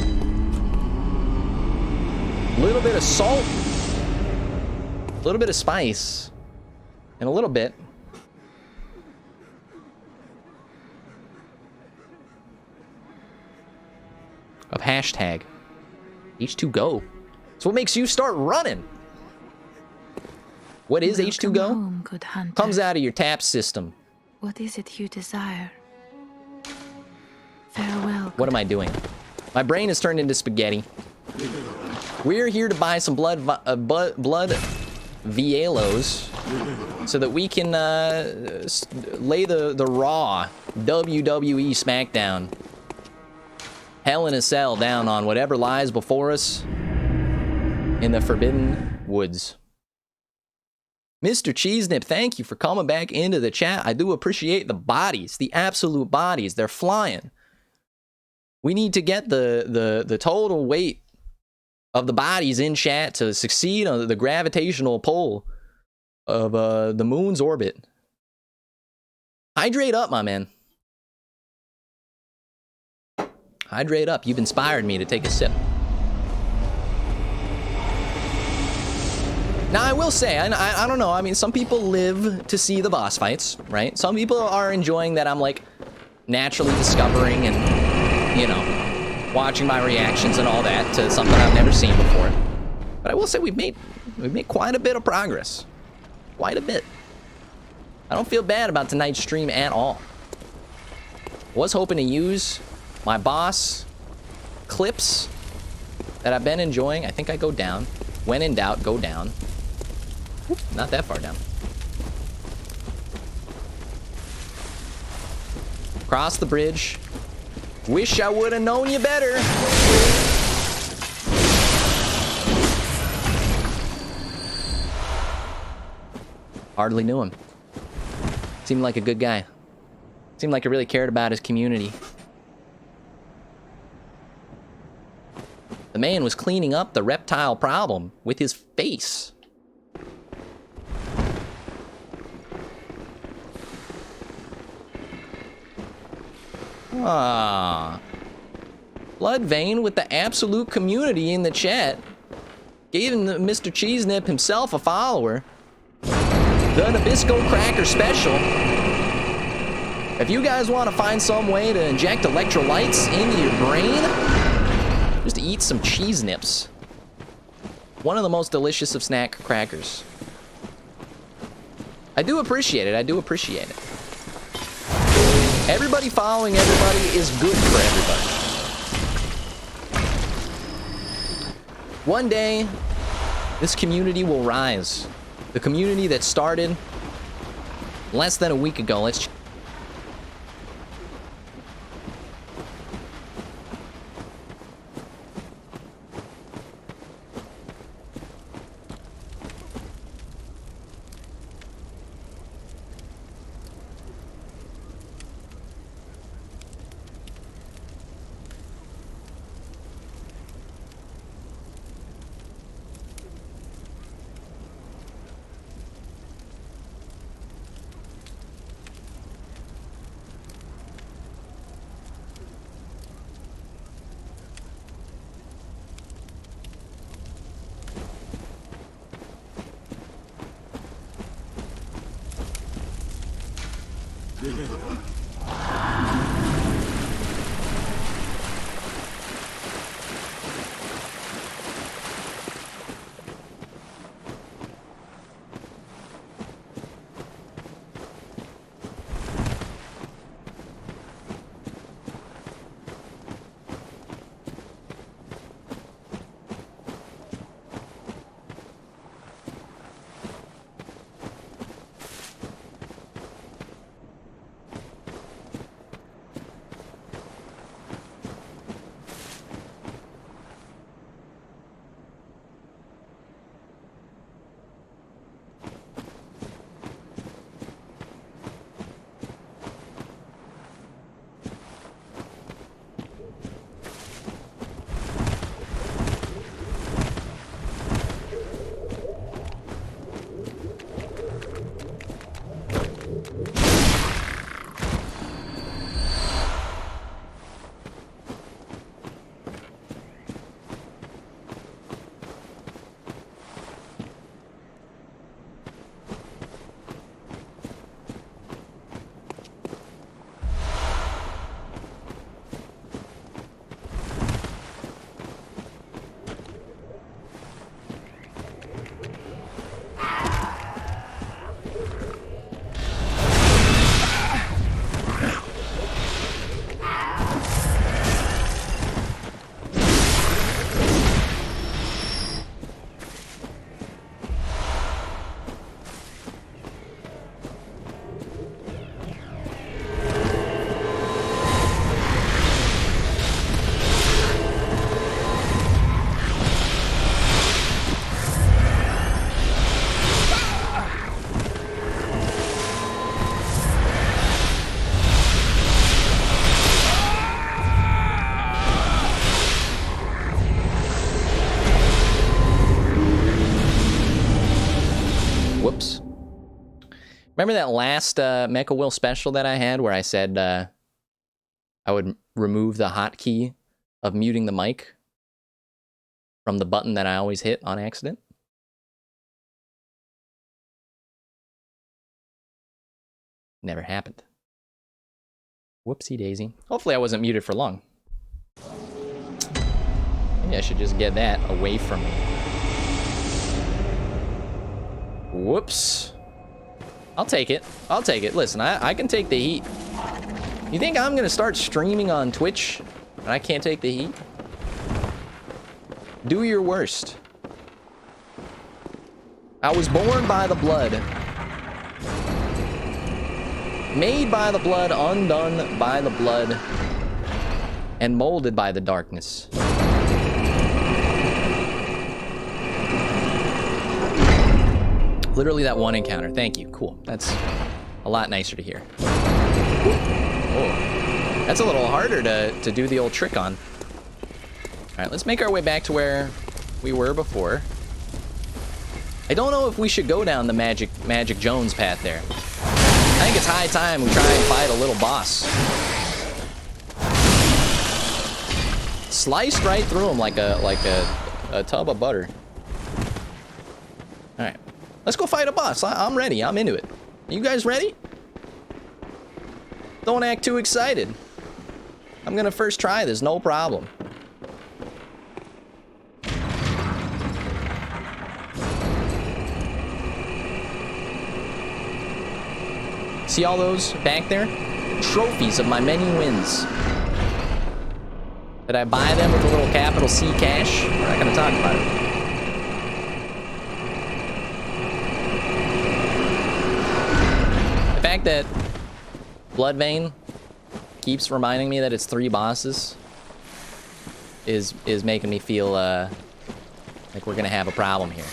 A little bit of salt, a little bit of spice, and a little bit of hashtag H2Go. So what makes you start running? What is Welcome H2Go? home, good hunter. Comes out of your tap system. What is it you desire? Farewell. What am I doing? My brain is turned into spaghetti. We're here to buy some blood Vielos so that we can lay the raw WWE SmackDown Hell in a Cell down on whatever lies before us in the Forbidden Woods. Mr. Cheesenip, thank you for coming back into the chat. I do appreciate the bodies, the absolute bodies. They're flying. We need to get the total weight of the bodies in chat to succeed on the gravitational pull of the moon's orbit. Hydrate up, my man. Hydrate up. You've inspired me to take a sip. Now, I will say, I don't know. I mean, some people live to see the boss fights, right? Some people are enjoying that I'm, like, naturally discovering and, you know, watching my reactions and all that to something I've never seen before. But I will say we've made quite a bit of progress. Quite a bit. I don't feel bad about tonight's stream at all. Was hoping to use my boss clips that I've been enjoying. I think I go down. When in doubt, go down. Whoop, not that far down. Cross the bridge. Wish I would have known you better. Hardly knew him. Seemed like a good guy. Seemed like he really cared about his community. The man was cleaning up the reptile problem with his face. Ah. Bloodvein with the absolute community in the chat. Gave Mr. Cheesenip himself a follower. The Nabisco Cracker Special. If you guys want to find some way to inject electrolytes into your brain, just eat some cheese nips. One of the most delicious of snack crackers. I do appreciate it. I do appreciate it. Everybody following everybody is good for everybody. One day, this community will rise. The community that started less than a week ago. Let's remember that last Mecha Will special that I had where I said I would remove the hotkey of muting the mic from the button that I always hit on accident? Never happened. Whoopsie daisy. Hopefully I wasn't muted for long. Maybe I should just get that away from me. Whoops. I'll take it. I'll take it. Listen, I can take the heat. You think I'm gonna start streaming on Twitch and I can't take the heat? Do your worst. I was born by the blood. Made by the blood, undone by the blood, and molded by the darkness. Literally that one encounter. Thank you. Cool. That's a lot nicer to hear. Oh, that's a little harder to do the old trick on. All right, let's make our way back to where we were before. I don't know if we should go down the Magic Jones path there. I think it's high time we try and fight a little boss. Sliced right through him like a tub of butter. All right, let's go fight a boss. I'm ready. I'm into it. You guys ready? Don't act too excited. I'm gonna first try this, no problem. See all those back there? Trophies of my many wins. Did I buy them with a little capital C cash? We're not gonna talk about it. The fact that Blood Vein keeps reminding me that it's 3 bosses is making me feel like we're gonna have a problem here.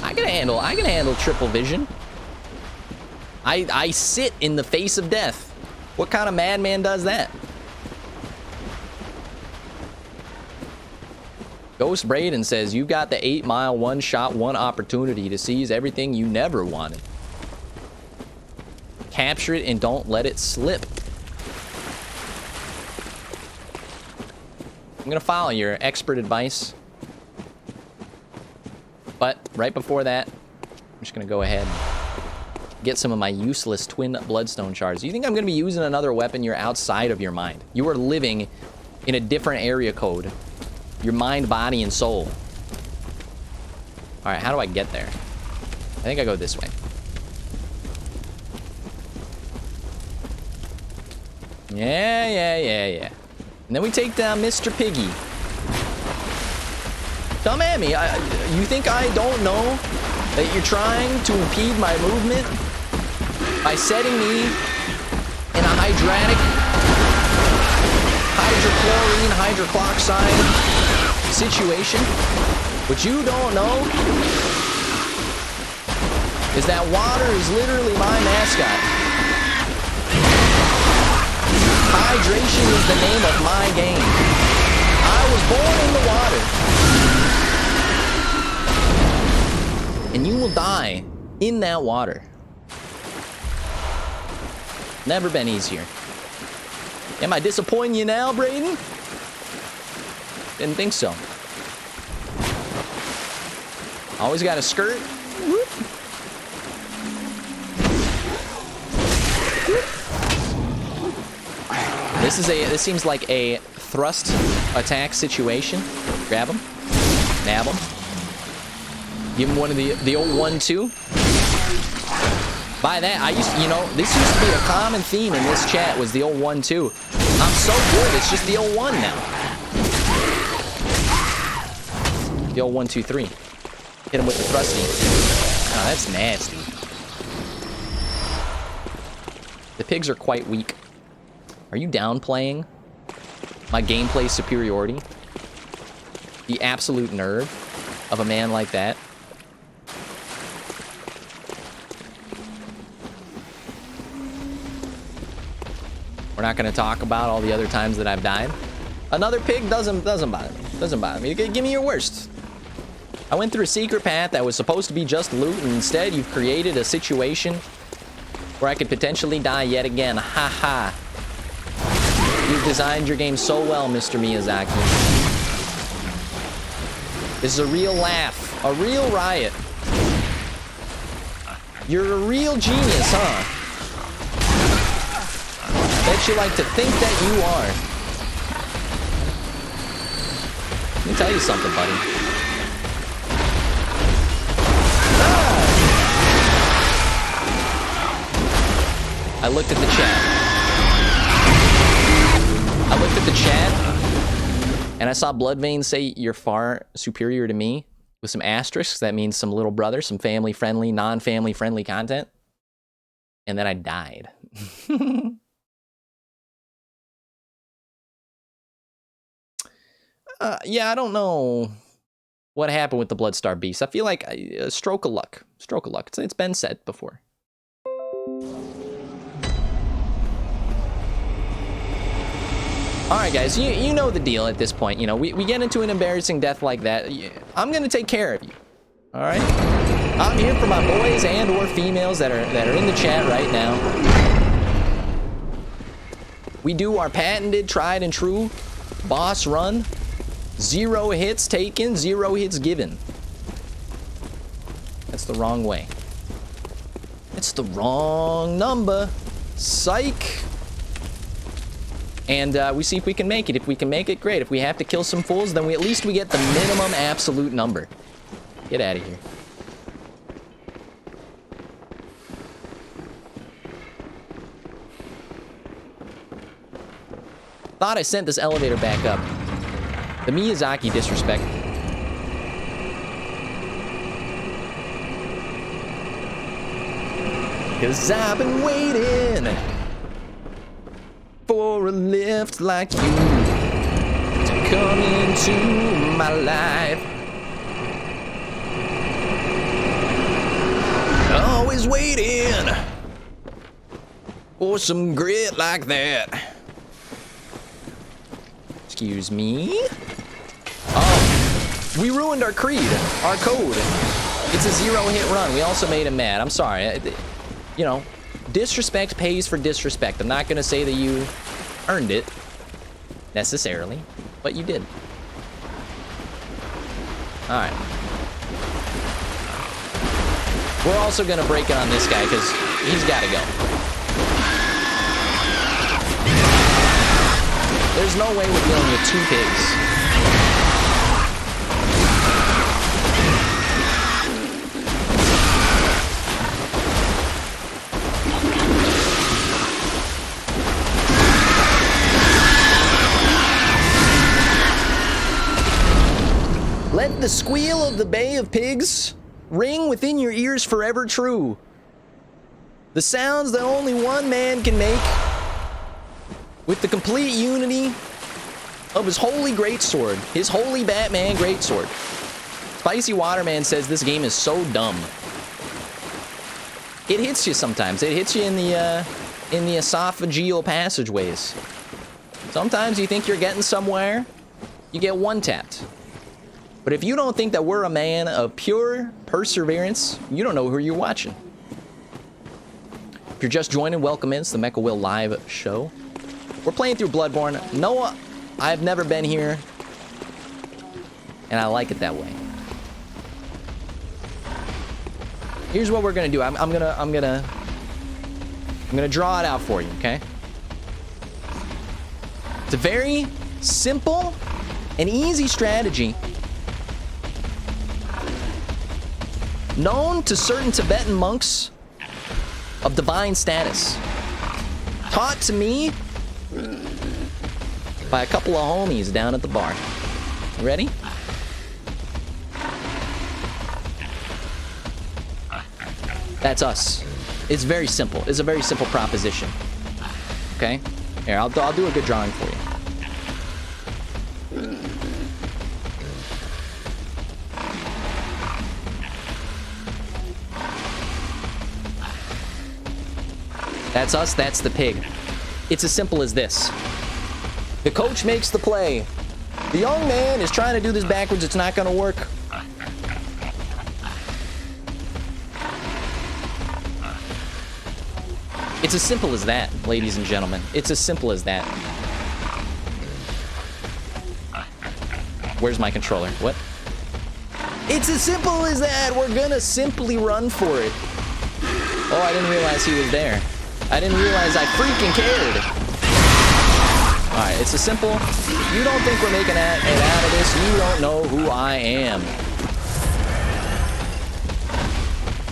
I can handle triple vision. I sit in the face of death. What kind of madman does that? Ghost Braden says, you got the 8-mile one-shot, one opportunity to seize everything you never wanted. Capture it and don't let it slip. I'm gonna follow your expert advice. But right before that, I'm just gonna go ahead and get some of my useless twin bloodstone shards. You think I'm gonna be using another weapon? You're outside of your mind. You are living in a different area code. Your mind, body, and soul. All right, how do I get there? I think I go this way. Yeah. And then we take down Mr. Piggy. Come at me. You think I don't know that you're trying to impede my movement by setting me in a hydrochlorine, hydrocloxide situation? What you don't know is that water is literally my mascot. Hydration is the name of my game. I was born in the water. And you will die in that water. Never been easier. Am I disappointing you now, Braden? Didn't think so. Always got a skirt. Whoop. This seems like a thrust attack situation. Grab him, nab him, give him one of the old 1-2. By that, this used to be a common theme in this chat was the old 1-2. I'm so good, it's just the old 1 now. The old 1-2-3. Hit him with the thrusty. Oh, that's nasty. The pigs are quite weak. Are you downplaying my gameplay superiority? The absolute nerve of a man like that. We're not going to talk about all the other times that I've died. Another pig doesn't bother me. Doesn't bother me. Give me your worst. I went through a secret path that was supposed to be just loot, and instead you've created a situation where I could potentially die yet again. Ha ha. You've designed your game so well, Mr. Miyazaki. This is a real laugh, a real riot. You're a real genius, huh? Bet you like to think that you are. me tell you something, buddy. I looked at the chat, and I saw Bloodvein say you're far superior to me with some asterisks. That means some little brother, some family-friendly, non-family friendly content. And then I died. Yeah, I don't know what happened with the Bloodstar Beast. I feel like a stroke of luck. Stroke of luck. It's been said before. All right, guys, you know the deal at this point. You know, we get into an embarrassing death like that. I'm going to take care of you. All right? I'm here for my boys and or females that are in the chat right now. We do our patented, tried and true boss run. 0 hits taken, 0 hits given. That's the wrong way. It's the wrong number. Psych. And we see if we can make it. If we can make it, great. If we have to kill some fools, then at least we get the minimum absolute number. Get out of here. Thought I sent this elevator back up. The Miyazaki disrespect. Cause I've been waiting for a lift like you to come into my life. Always waiting for some grit like that. Excuse me. Oh, we ruined our creed, our code. It's a 0-hit run. We also made him mad. I'm sorry. You know, disrespect pays for disrespect. I'm not gonna say that you earned it necessarily, but you did. All right. We're also gonna break it on this guy because he's gotta go. There's no way we're dealing with 2 pigs. Let the squeal of the Bay of Pigs ring within your ears forever true. The sounds that only one man can make with the complete unity of his holy greatsword, his holy Batman greatsword. Spicy Waterman says this game is so dumb. It hits you sometimes. It hits you in the esophageal passageways. Sometimes you think you're getting somewhere, you get one-tapped. But if you don't think that we're a man of pure perseverance, you don't know who you're watching. If you're just joining, welcome in. It's the Mecha Will live show. We're playing through Bloodborne. No, I've never been here, and I like it that way. Here's what we're gonna do. I'm gonna draw it out for you, okay? It's a very simple and easy strategy known to certain Tibetan monks of divine status. Taught to me by a couple of homies down at the bar. You ready? That's us. It's very simple. It's a very simple proposition. Okay? Here, I'll do a good drawing for you. That's us, that's the pig. It's as simple as this. The coach makes the play. The young man is trying to do this backwards. It's not going to work. It's as simple as that, ladies and gentlemen. It's as simple as that. Where's my controller? What? It's as simple as that. We're going to simply run for it. Oh, I didn't realize he was there. I didn't realize I freaking cared. Alright, it's a simple... You don't think we're making it out of this, you don't know who I am.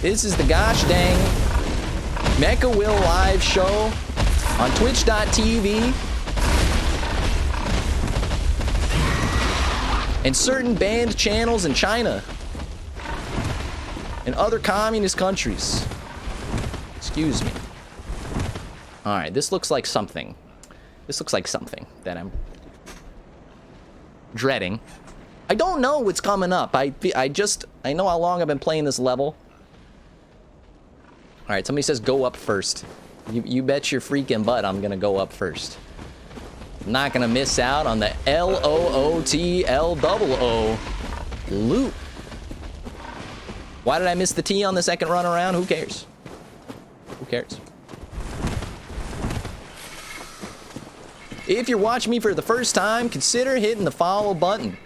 This is the gosh dang Mecha Will live show on twitch.tv and certain banned channels in China and other communist countries. Excuse me. Alright, this looks like something. This looks like something that I'm dreading. I don't know what's coming up. I know how long I've been playing this level. Alright, somebody says go up first. You bet your freaking butt I'm gonna go up first. I'm not gonna miss out on the LOOTLOO loot. Why did I miss the T on the second run around? Who cares? Who cares? If you're watching me for the first time, consider hitting the follow button.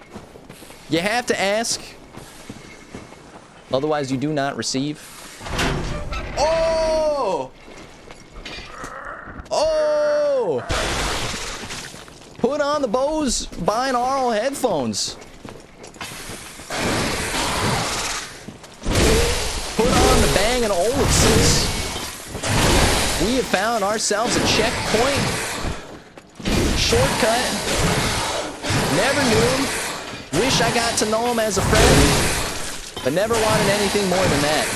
You have to ask. Otherwise, you do not receive. Oh! Oh! Put on the Bose binaural headphones. Put on the Bang & Olufsen's. We have found ourselves a checkpoint. Shortcut. Never knew him. Wish I got to know him as a friend. But never wanted anything more than that.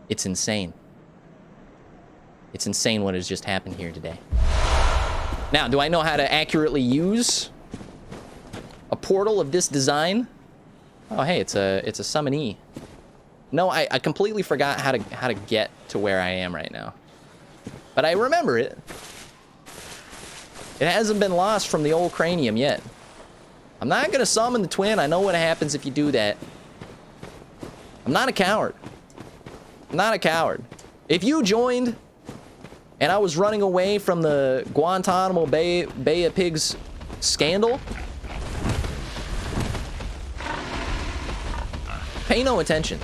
It's insane. It's insane what has just happened here today. Now, do I know how to accurately use a portal of this design? Oh, hey, it's a summonee. No, I completely forgot how to get to where I am right now. But I remember it. It hasn't been lost from the old cranium yet. I'm not gonna summon the twin. I know what happens if you do that. I'm not a coward. I'm not a coward. If you joined and I was running away from the Guantanamo Bay of Pigs scandal, pay no attention.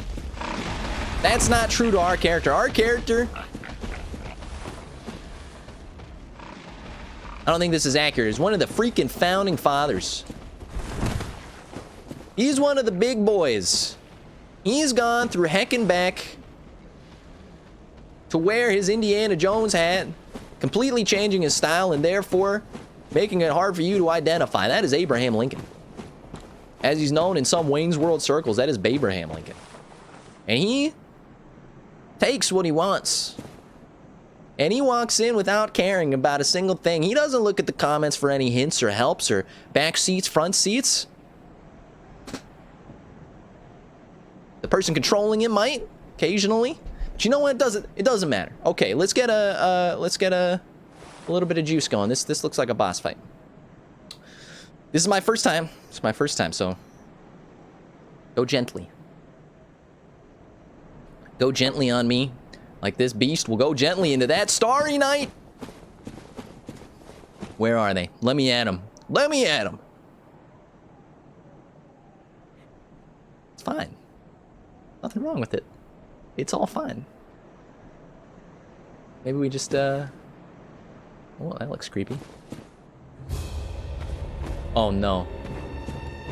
That's not true to our character. Our character... I don't think this is accurate. Is one of the freaking founding fathers. He's one of the big boys. He's gone through heck and back to wear his Indiana Jones hat, completely changing his style and therefore making it hard for you to identify. That is Abraham Lincoln. As he's known in some Wayne's World circles, that is Abraham Lincoln. And he takes what he wants. And he walks in without caring about a single thing. He doesn't look at the comments for any hints or helps or back seats, front seats. The person controlling him might occasionally. But you know what? It doesn't matter. Okay, let's get a little bit of juice going. This looks like a boss fight. This is my first time. It's my first time, so go gently. Go gently on me. Like this beast will go gently into that starry night. Where are they? Let me at them. Let me at them. It's fine. Nothing wrong with it. It's all fine. Maybe we just, Oh, that looks creepy. Oh, no.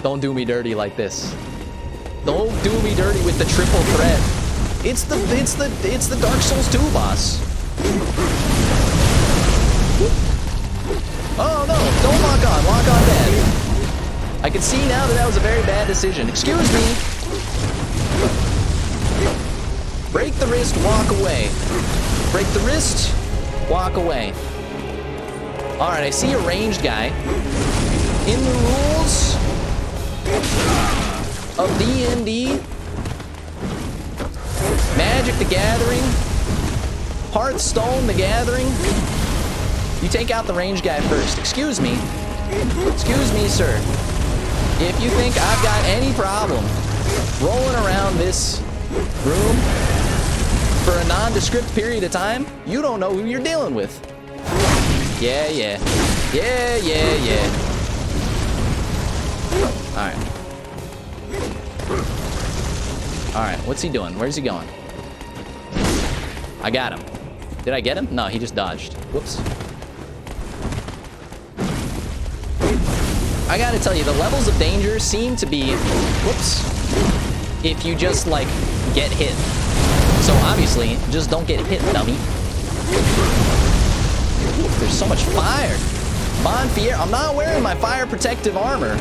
Don't do me dirty like this. Don't do me dirty with the triple threat. It's the Dark Souls 2 boss. Oh no, don't lock on bad. I can see now that was a very bad decision. Excuse me. Break the wrist, walk away. Break the wrist, walk away. Alright, I see a ranged guy. In the rules of D&D, Magic the Gathering, Hearthstone the Gathering, you take out the ranged guy first. Excuse me, sir. If you think I've got any problem rolling around this room for a nondescript period of time, you don't know who you're dealing with. Yeah. Alright, what's he doing? Where's he going? I got him. Did I get him? No, he just dodged. Whoops. I gotta tell you, the levels of danger seem to be... Whoops. If you just, like, get hit. So, obviously, just don't get hit, dummy. Ooh, there's so much fire. Bonfire. I'm not wearing my fire protective armor.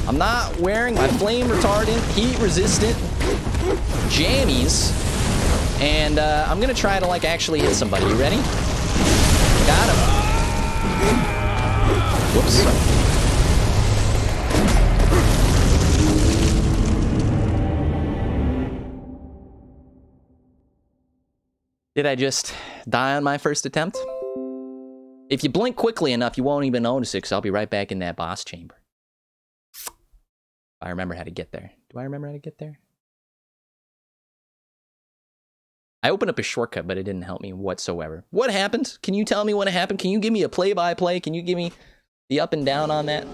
I'm not wearing my flame retardant, heat resistant jammies. And I'm gonna try to like actually hit somebody. You ready? Got him. Whoops. Did I just die on my first attempt? If you blink quickly enough, you won't even notice it, because I'll be right back in that boss chamber. I remember how to get there. Do I remember how to get there? I opened up a shortcut, but it didn't help me whatsoever. What happened? Can you tell me what happened? Can you give me a play-by-play? Can you give me the up and down on that?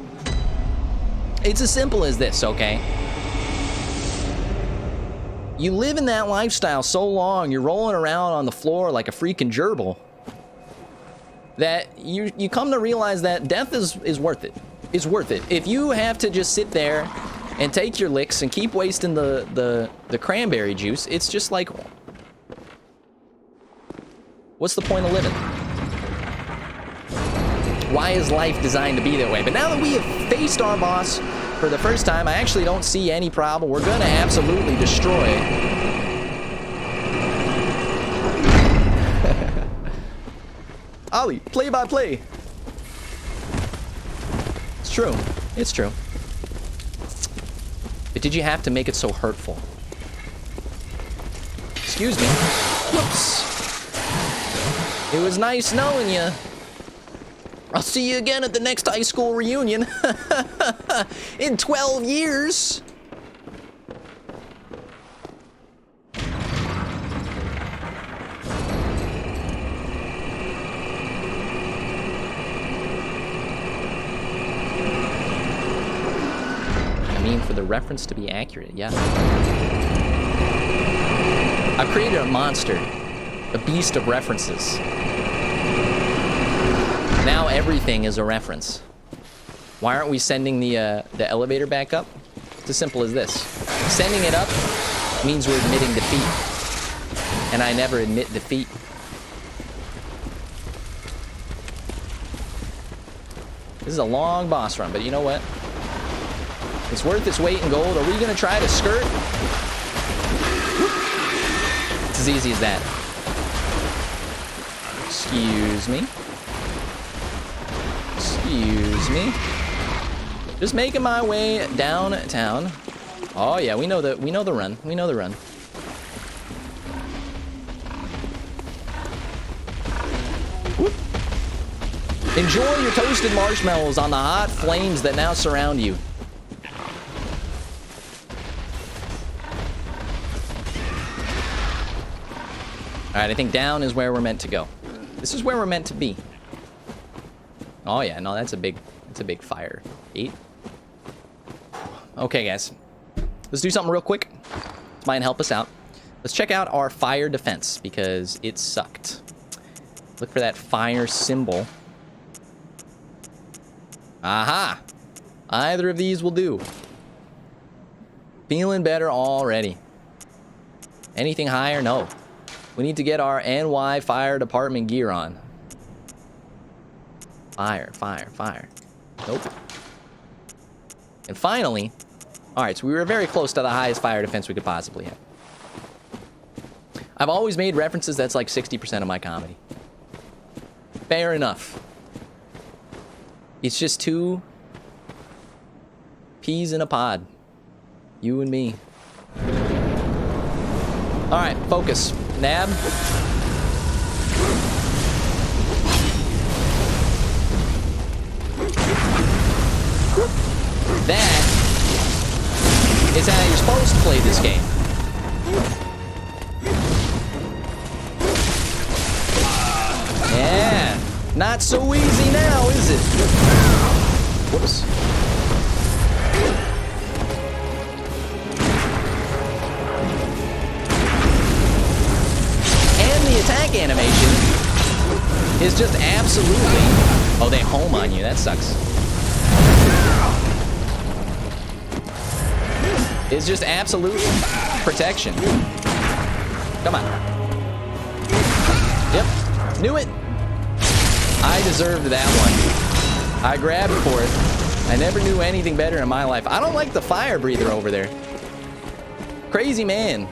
It's as simple as this, okay? You live in that lifestyle so long, you're rolling around on the floor like a freaking gerbil, that you come to realize that death is worth it. It's worth it. If you have to just sit there and take your licks and keep wasting the cranberry juice, it's just like, what's the point of living? Why is life designed to be that way? But now that we have faced our boss for the first time, I actually don't see any problem. We're gonna absolutely destroy it. Ollie, play by play. It's true. It's true. But did you have to make it so hurtful? Excuse me. Whoops. It was nice knowing you. I'll see you again at the next high school reunion. In 12 years. I mean, for the reference to be accurate, yeah. I've created a monster, a beast of references. Now everything is a reference. Why aren't we sending the elevator back up? It's as simple as this. Sending it up means we're admitting defeat. And I never admit defeat. This is a long boss run, but you know what? It's worth its weight in gold. Are we gonna try to skirt? It's as easy as that. Excuse me. Excuse me. Just making my way downtown. Oh yeah, we know the run. We know the run. Whoop. Enjoy your toasted marshmallows on the hot flames that now surround you. Alright, I think down is where we're meant to go. This is where we're meant to be. Oh yeah, no, that's a big fire. 8. Okay, guys. Let's do something real quick. This might help us out. Let's check out our fire defense, because it sucked. Look for that fire symbol. Aha! Either of these will do. Feeling better already. Anything higher? No. We need to get our NY Fire Department gear on. Fire, fire, fire. Nope. And finally, alright, so we were very close to the highest fire defense we could possibly have. I've always made references, that's like 60% of my comedy. Fair enough. It's just 2 peas in a pod. You and me. Alright, focus. Nab. That is how you're supposed to play this game. Yeah. Not so easy now, is it? Whoops. attack animation is just absolutely... Oh, they home on you. That sucks. It's just absolute protection. Come on. Yep. Knew it. I deserved that one. I grabbed for it. I never knew anything better in my life. I don't like the fire breather over there. Crazy man.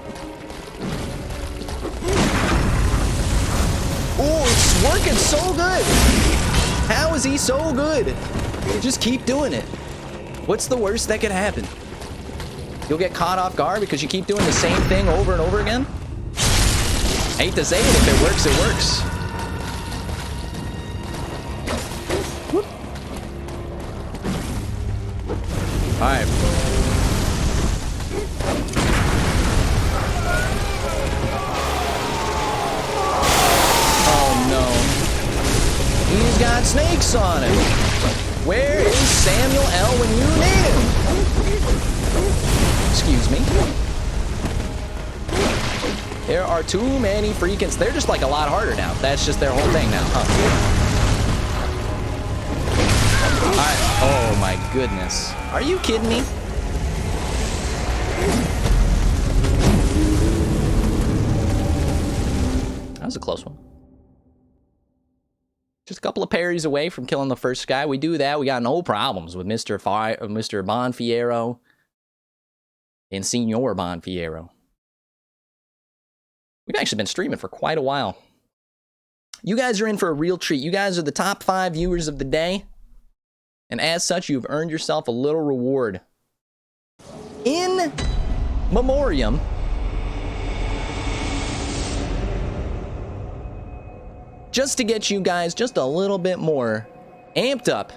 Oh, it's working so good. How is he so good? Just keep doing it. What's the worst that could happen? You'll get caught off guard because you keep doing the same thing over and over again? I hate to say it, if it works, it works. Whoop. All right. Oh no. He's got snakes on him. Where is Samuel L. when you need him? Excuse me. There are too many freaking... They're just like a lot harder now. That's just their whole thing now, huh? Oh my goodness. Are you kidding me? That was a close one. Just a couple of parries away from killing the first guy. We do that. We got no problems with Mr. Bonfiero and Senor Bonfiero. We've actually been streaming for quite a while. You guys are in for a real treat. You guys are the top 5 viewers of the day. And as such, you've earned yourself a little reward. In memoriam, just to get you guys just a little bit more amped up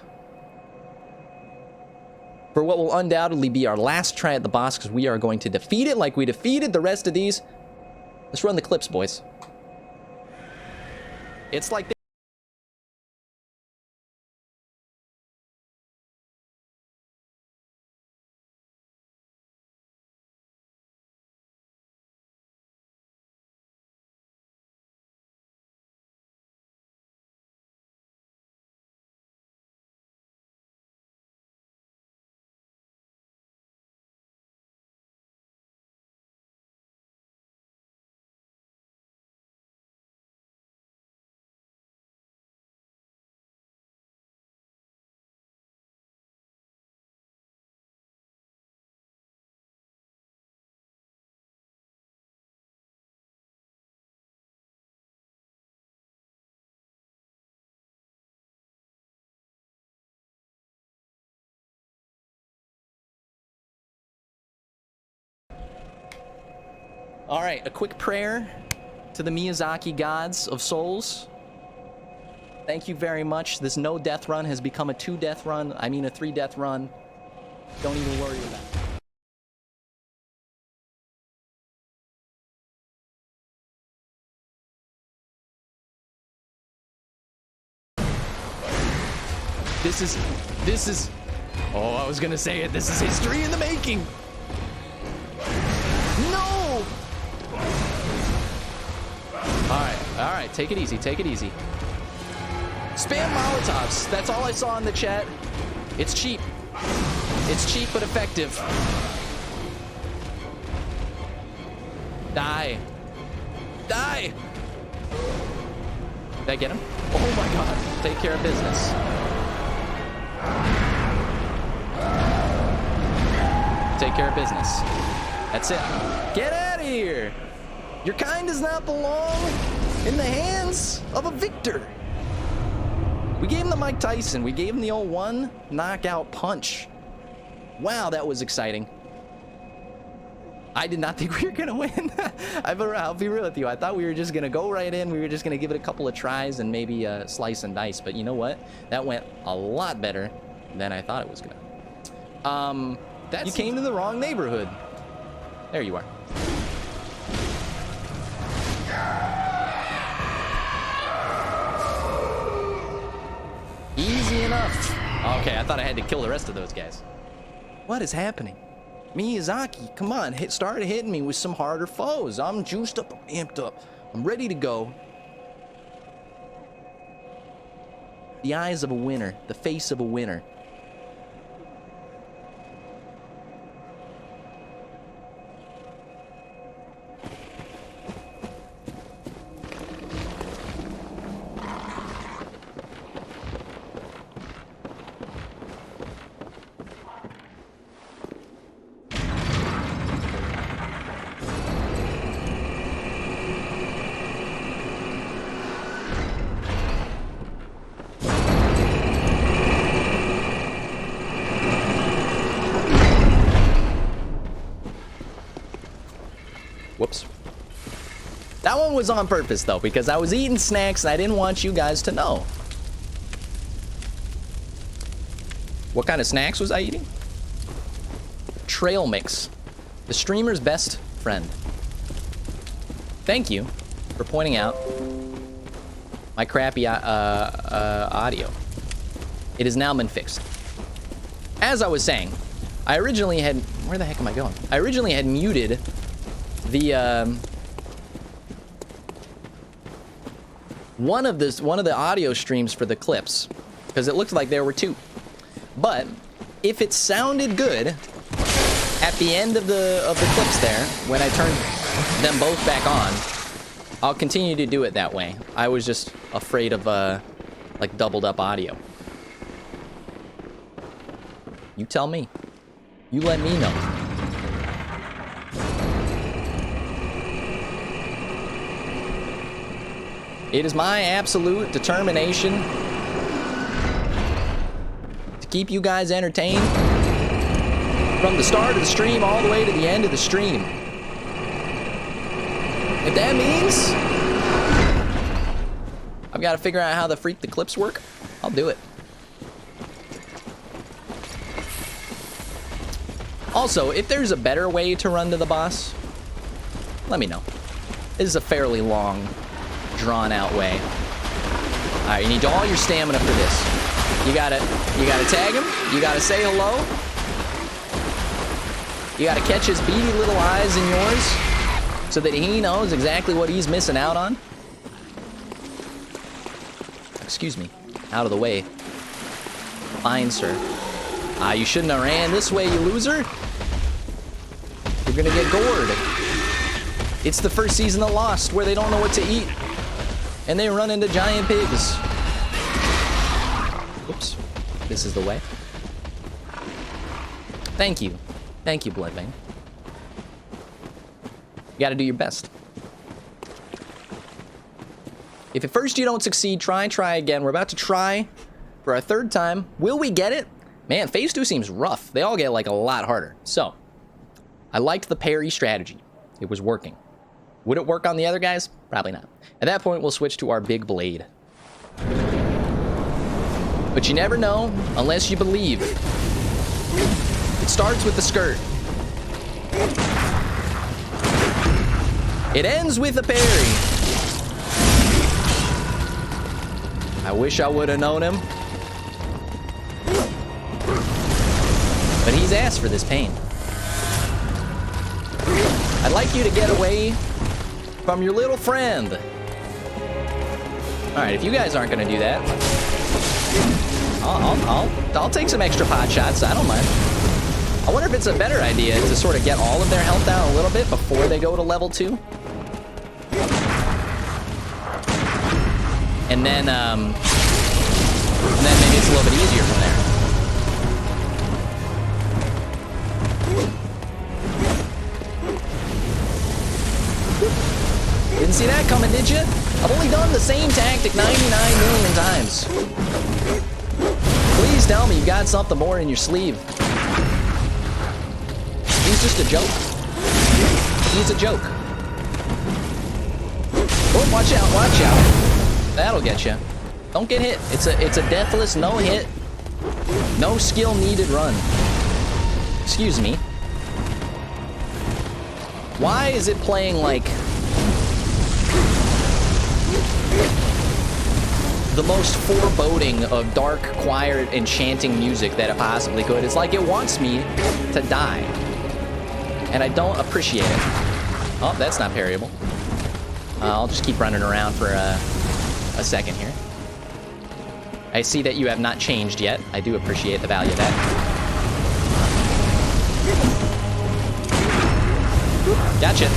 for what will undoubtedly be our last try at the boss, because we are going to defeat it like we defeated the rest of these. Let's run the clips, boys. It's like this. All right, a quick prayer to the Miyazaki gods of souls. Thank you very much. This no death run has become a 2-death run. I mean a 3-death run. Don't even worry about it. This is, oh, I was gonna say it. This is history in the making. No! All right, take it easy, take it easy. Spam Molotovs, that's all I saw in the chat. It's cheap. It's cheap but effective. Die. Die! Did I get him? Oh my god, take care of business. Take care of business. That's it. Get out of here! Your kind does not belong in the hands of a victor. We gave him the Mike Tyson. We gave him the old one knockout punch. Wow, that was exciting. I did not think we were gonna win. I'll be real with you. I thought we were just gonna go right in. We were just gonna give it a couple of tries and maybe slice and dice. But you know what? That went a lot better than I thought it was gonna. You came to the wrong neighborhood. There you are. Easy enough. Okay, I thought I had to kill the rest of those guys. What is happening? Miyazaki, come on, start hitting me with some harder foes. I'm juiced up, I'm amped up. I'm ready to go. The eyes of a winner, the face of a winner. Whoops. That one was on purpose, though, because I was eating snacks and I didn't want you guys to know. What kind of snacks was I eating? Trail mix. The streamer's best friend. Thank you for pointing out my crappy audio. It has now been fixed. As I was saying, I originally had... Where the heck am I going? I originally had muted the one of the audio streams for the clips, because it looked like there were two. But if it sounded good at the end of the clips there, when I turned them both back on, I'll continue to do it that way. I was just afraid of like doubled up audio. You tell me. You let me know. It is my absolute determination to keep you guys entertained from the start of the stream all the way to the end of the stream. If that means I've got to figure out how the freak the clips work, I'll do it. Also, if there's a better way to run to the boss, let me know. This is a fairly long, drawn-out way. All right, you need all your stamina for this. You gotta tag him. You gotta say hello. You gotta catch his beady little eyes in yours, so that he knows exactly what he's missing out on. Excuse me. Out of the way. Fine, sir. You shouldn't have ran this way, you loser. You're gonna get gored. It's the first season of Lost where they don't know what to eat, and they run into giant pigs. Whoops. This is the way. Thank you. Thank you, Bloodbane. You gotta do your best. If at first you don't succeed, try again. We're about to try for our third time. Will we get it? Man, phase 2 seems rough. They all get like a lot harder. So, I liked the parry strategy. It was working. Would it work on the other guys? Probably not. At that point, we'll switch to our big blade. But you never know unless you believe. It starts with the skirt. It ends with a parry. I wish I would have known him. But he's asked for this pain. I'd like you to get away from your little friend. All right, if you guys aren't gonna do that, I'll take some extra pot shots. I don't mind. I wonder if it's a better idea to sort of get all of their health down a little bit before they go to level 2. And then maybe it's a little bit easier from there. Didn't see that coming, did you? I've only done the same tactic 99 million times. Please tell me you got something more in your sleeve. He's just a joke. He's a joke. Oh, watch out, watch out. That'll get you. Don't get hit. It's a deathless, no hit, no skill needed run. Excuse me. Why is it playing like the most foreboding of dark, quiet, enchanting music that it possibly could? It's like it wants me to die. And I don't appreciate it. Oh, that's not parryable. I'll just keep running around for a second here. I see that you have not changed yet. I do appreciate the value of that. Gotcha.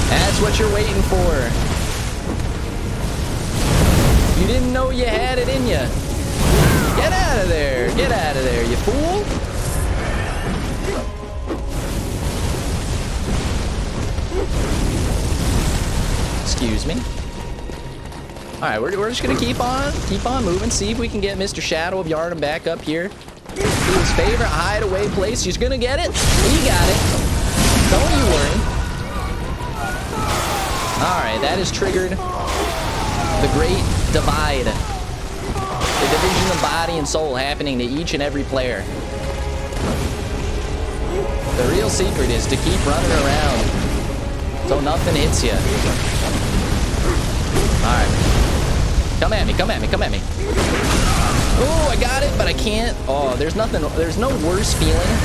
That's what you're waiting for. You didn't know you had it in you. Get out of there. Get out of there, you fool. Excuse me. All right, we're just gonna keep on moving. See if we can get Mr. Shadow of Yharnam back up here to his favorite hideaway place. He's gonna get it. He got it. Don't you worry. All right, that has triggered the great divide, the division of body and soul happening to each and every player. The real secret is to keep running around so nothing hits you. All right. Come at me, come at me, come at me. Oh, I got it, but I can't. Oh, there's no worse feeling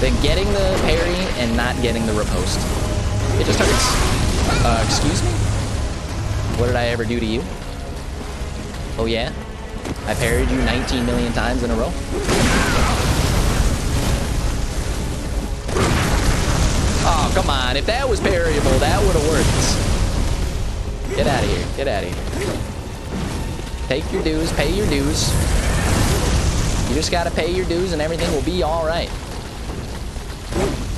than getting the parry and not getting the riposte. It just hurts. Excuse me? What did I ever do to you? Oh yeah? I parried you 19 million times in a row? Oh, come on. If that was parryable, that would have worked. Get out of here. Get out of here. Take your dues. Pay your dues. You just gotta pay your dues and everything will be alright.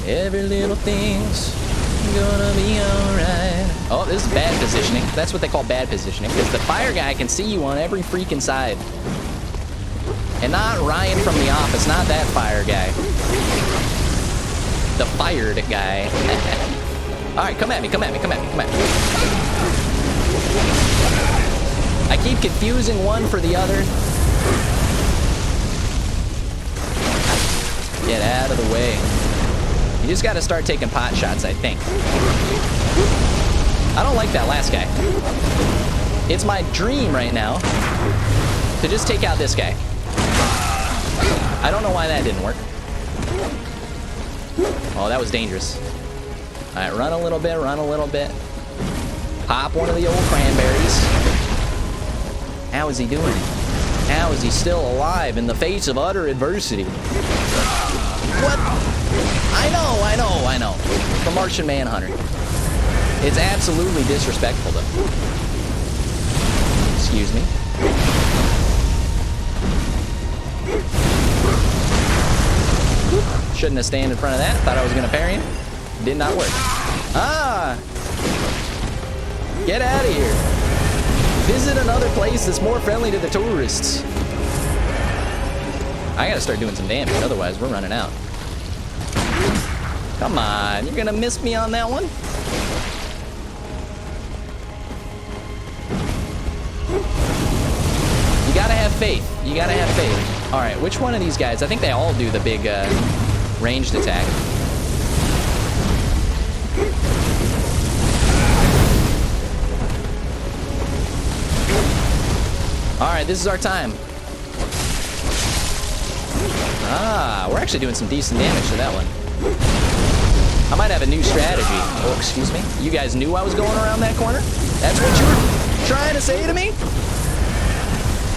Every little thing's gonna be alright. Oh, this is bad positioning. That's what they call bad positioning, because the fire guy can see you on every freaking side. And not Ryan from The Office, not that fire guy. The fired guy. Alright, come at me, come at me, come at me, come at me. I keep confusing one for the other. Get out of the way. You just gotta start taking pot shots, I think. I don't like that last guy. It's my dream right now to just take out this guy. I don't know why that didn't work. Oh, that was dangerous. All right, run a little bit, run a little bit. Pop one of the old cranberries. How is he doing? How is he still alive in the face of utter adversity? What? I know. The Martian Manhunter. It's absolutely disrespectful, though. Excuse me. Shouldn't have stand in front of that. Thought I was gonna parry him. Did not work. Ah! Get out of here. Visit another place that's more friendly to the tourists. I gotta start doing some damage, otherwise we're running out. Come on, you're gonna miss me on that one? You gotta have faith. You gotta have faith. All right, which one of these guys? I think they all do the big ranged attack. All right, this is our time. Ah, we're actually doing some decent damage to that one. I might have a new strategy. Oh, excuse me. You guys knew I was going around that corner? That's what you were trying to say to me?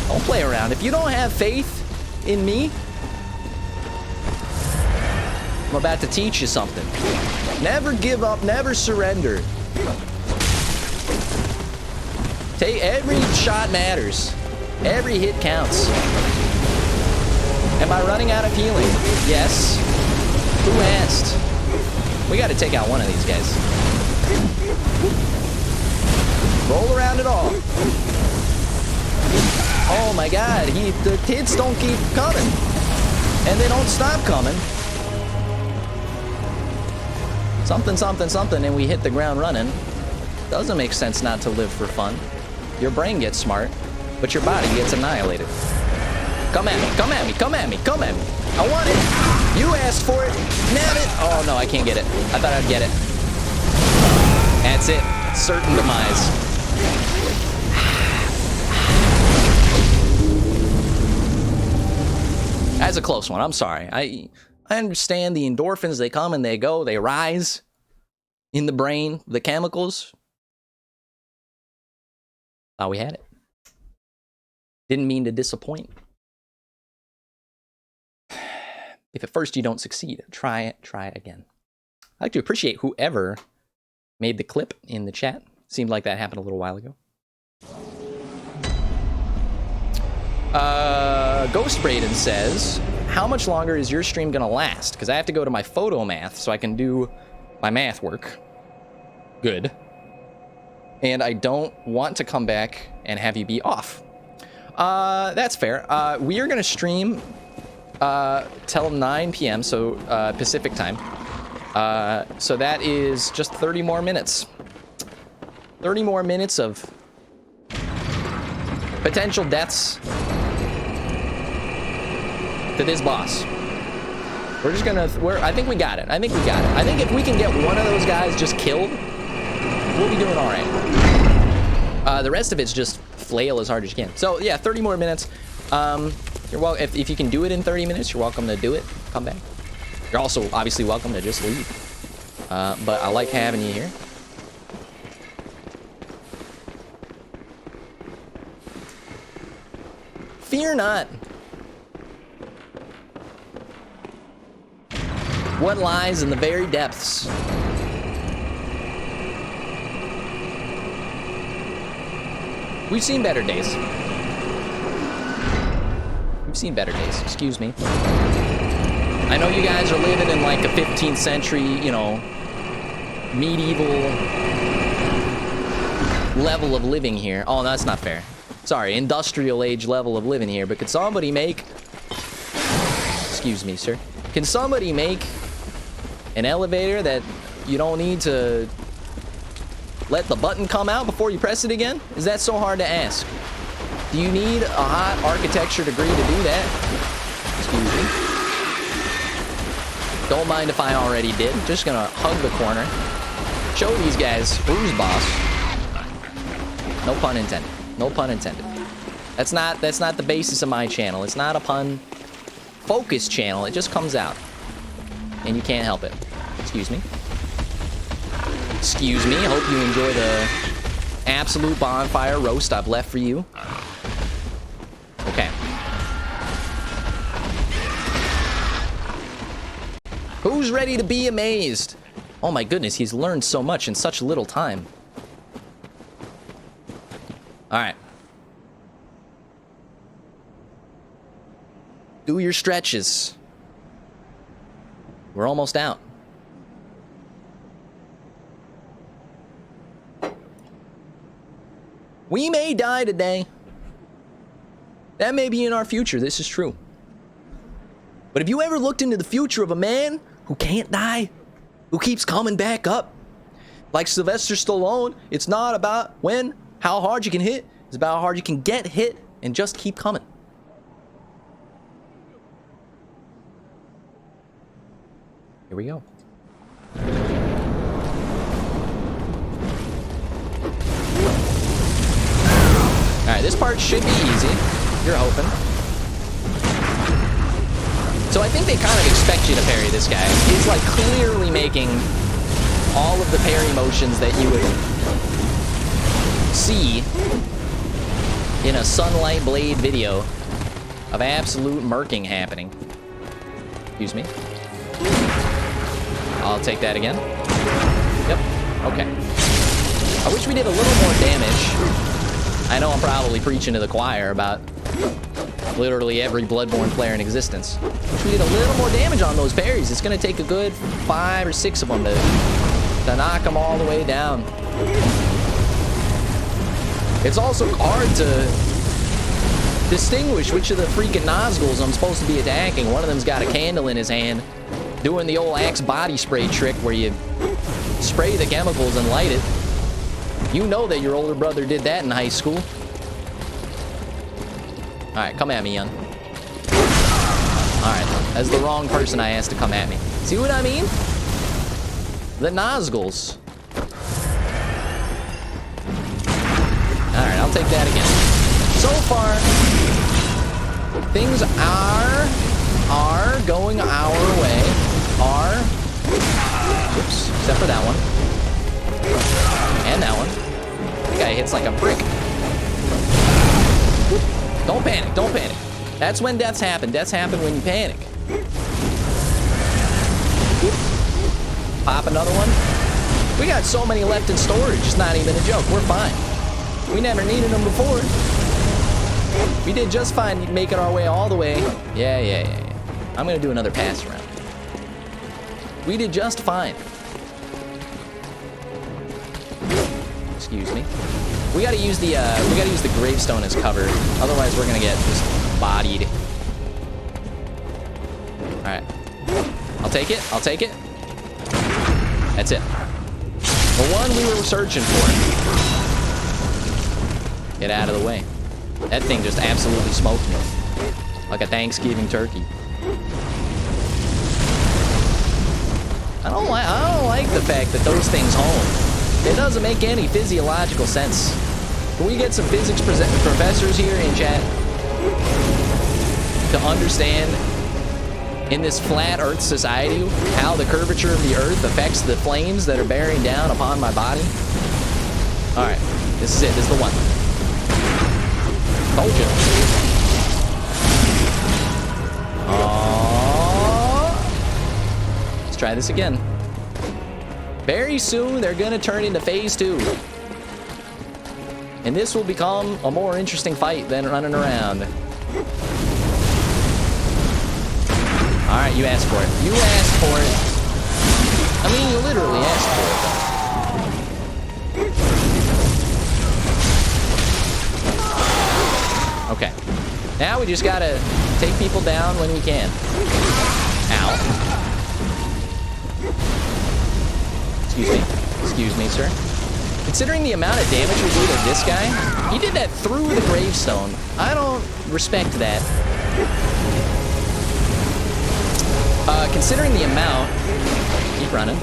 Don't play around. If you don't have faith in me, I'm about to teach you something. Never give up, never surrender. Every shot matters. Every hit counts. Am I running out of healing? Yes. Who asked? We got to take out one of these guys. Roll around it all. Oh my God, the hits don't keep coming. And they don't stop coming. Something, something, something, and we hit the ground running. Doesn't make sense not to live for fun. Your brain gets smart, but your body gets annihilated. Come at me, come at me, come at me, come at me. I want it. You asked for it. Nab it. Oh no, I can't get it. I thought I'd get it. That's it. Certain demise. That's a close one. I'm sorry. I understand the endorphins, they come and they go, they rise. in the brain, the chemicals. Thought we had it. Didn't mean to disappoint. If at first you don't succeed, try it again. I'd like to appreciate whoever made the clip in the chat. Seemed like that happened a little while ago. Ghost Braden says, how much longer is your stream gonna last? Because I have to go to my photo math so I can do my math work. Good. And I don't want to come back and have you be off. That's fair. We are gonna stream till 9 p.m. so Pacific time. So that is just 30 more minutes. 30 more minutes of potential deaths to this boss. We're just gonna, I think we got it. I think if we can get one of those guys just killed, we'll be doing all right. The rest of it's just flail as hard as you can. So yeah, 30 more minutes. You're welcome. If you can do it in 30 minutes, you're welcome to do it. Come back. You're also obviously welcome to just leave. But I like having you here. Fear not. What lies in the very depths. We've seen better days. We've seen better days, excuse me. I know you guys are living in like a 15th century, you know, medieval level of living here. Oh, that's not fair. Sorry, industrial age level of living here, but could somebody make... Excuse me, sir. Can somebody make an elevator that you don't need to let the button come out before you press it again? Is that so hard to ask? Do you need a hot architecture degree to do that? Excuse me. Don't mind if I already did. Just gonna hug the corner. Show these guys who's boss. No pun intended. No pun intended. That's not the basis of my channel. It's not a pun focus channel. It just comes out. And you can't help it. Excuse me. Excuse me. Hope you enjoy the absolute bonfire roast I've left for you. Okay. Who's ready to be amazed? Oh my goodness, he's learned so much in such little time. Alright. Do your stretches. We're almost out. We may die today. That may be in our future, this is true. But have you ever looked into the future of a man who can't die? Who keeps coming back up? Like Sylvester Stallone, it's not about how hard you can hit. It's about how hard you can get hit and just keep coming. Here we go. Alright, this part should be easy. You're hoping. So I think they kind of expect you to parry this guy. He's like clearly making all of the parry motions that you would see in a Sunlight Blade video of absolute murking happening. Excuse me. I'll take that again. Yep. Okay. I wish we did a little more damage. I know I'm probably preaching to the choir about literally every Bloodborne player in existence. Wish we did a little more damage on those parries. It's going to take a good 5 or 6 of them to knock them all the way down. It's also hard to distinguish which of the freaking Nazguls I'm supposed to be attacking. One of them's got a candle in his hand, doing the old Axe body spray trick where you spray the chemicals and light it. You know that your older brother did that in high school. Alright, come at me, young. Alright, that's the wrong person I asked to come at me. See what I mean? The Nazguls. Alright, I'll take that again. So far, things are going our way. Oops, except for that one. And that one. That guy hits like a brick. Don't panic, don't panic. That's when deaths happen. Deaths happen when you panic. Pop another one. We got so many left in storage, it's not even a joke. We're fine. We never needed them before. We did just fine making our way all the way. Yeah. I'm gonna do another pass around. We did just fine. Excuse me. We gotta use the gravestone as cover. Otherwise, we're gonna get just bodied. All right. I'll take it. I'll take it. That's it. The one we were searching for. Get out of the way. That thing just absolutely smoked me. Like a Thanksgiving turkey. I don't like the fact that those things home. It doesn't make any physiological sense. Can we get some physics professors here in chat to understand in this flat Earth society how the curvature of the Earth affects the flames that are bearing down upon my body? All right, this is it. This is the one. Told you. Let's try this again. Very soon, they're gonna turn into phase 2. And this will become a more interesting fight than running around. All right, you asked for it. You asked for it. I mean, you literally asked for it. Okay. Now we just gotta take people down when we can. Ow. Excuse me, sir. Considering the amount of damage we do to this guy, he did that through the gravestone. I don't respect that. Considering the amount, keep running,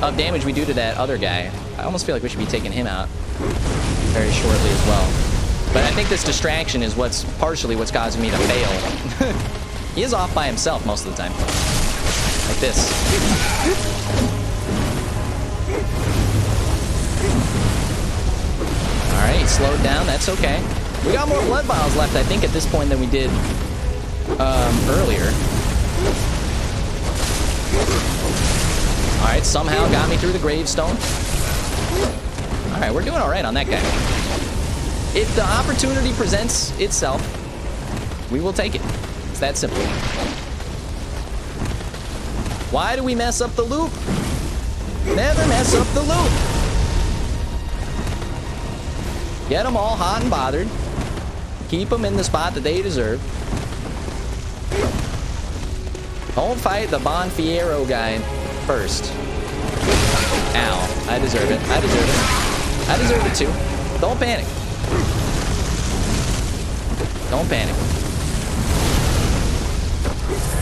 of damage we do to that other guy, I almost feel like we should be taking him out very shortly as well. But I think this distraction is partially what's causing me to fail. He is off by himself most of the time. Like this. Alright, he slowed down. That's okay. We got more blood vials left, I think, at this point than we did earlier. Alright, somehow got me through the gravestone. Alright, we're doing alright on that guy. If the opportunity presents itself, we will take it. It's that simple. Why do we mess up the loop? Never mess up the loop. Get them all hot and bothered. Keep them in the spot that they deserve. Don't fight the Bonfiero guy first. Ow. I deserve it. I deserve it. I deserve it too. Don't panic. Don't panic.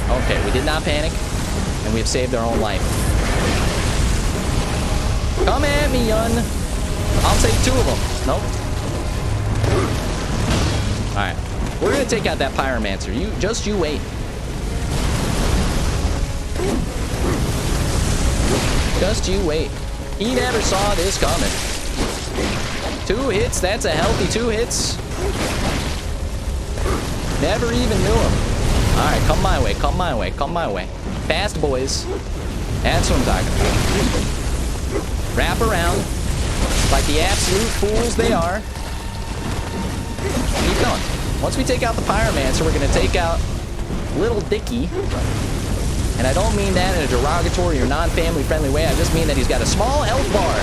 Okay, we did not panic, and we have saved our own life. Come at me, Yun. I'll take 2 of them. Nope. Alright. We're gonna take out that pyromancer. You wait. Just you wait. He never saw this coming. 2 hits, that's a healthy 2 hits. Never even knew him. Alright, come my way, come my way, come my way. Fast boys. That's what I'm talking about. Wrap around. Like the absolute fools they are. Keep going. Once we take out the pyromancer, we're gonna take out Little Dicky. And I don't mean that in a derogatory or non-family friendly way. I just mean that he's got a small health bar.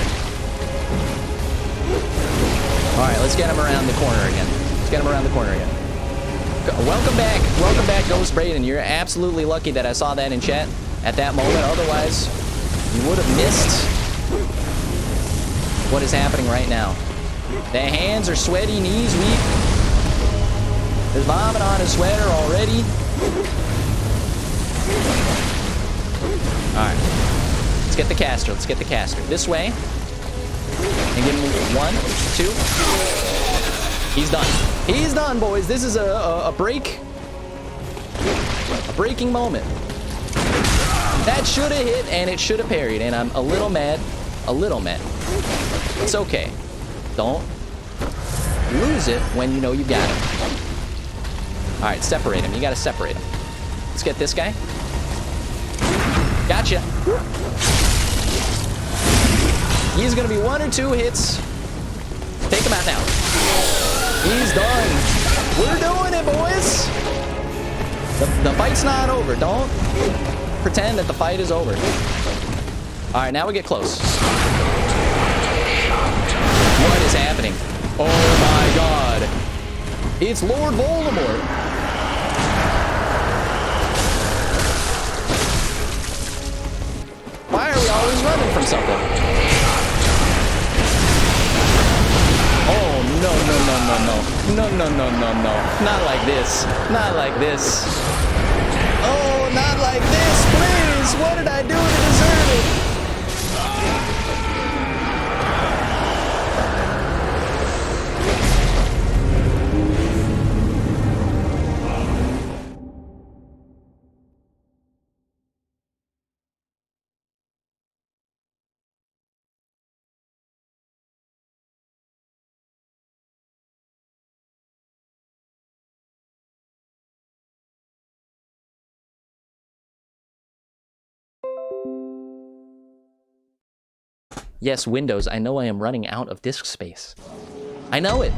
Alright, let's get him around the corner again. Let's get him around the corner again. Welcome back. Welcome back, Ghost Braden. You're absolutely lucky that I saw that in chat at that moment. Otherwise, you would have missed what is happening right now. The hands are sweaty, knees weak. There's vomit on his sweater already. Alright. Let's get the caster. Let's get the caster. This way. And give him 1, 2. He's done. He's done, boys. This is a break. A breaking moment. That should have hit, and it should have parried. And I'm a little mad a little met. It's okay. Don't lose it when you know you got him. All right, separate him. You gotta separate him. Let's get this guy. Gotcha. He's gonna be 1 or 2 hits. Take him out now. He's done. We're doing it, boys. The fight's not over. Don't pretend that the fight is over. All right, now we get close. What is happening? Oh my God. It's Lord Voldemort. Why are we always running from something? Oh, no, no, no, no, no. No, no, no, no, no. Not like this. Not like this. Oh, not like this, please. What did I do to deserve it? Yes, Windows, I know I am running out of disk space. I know it.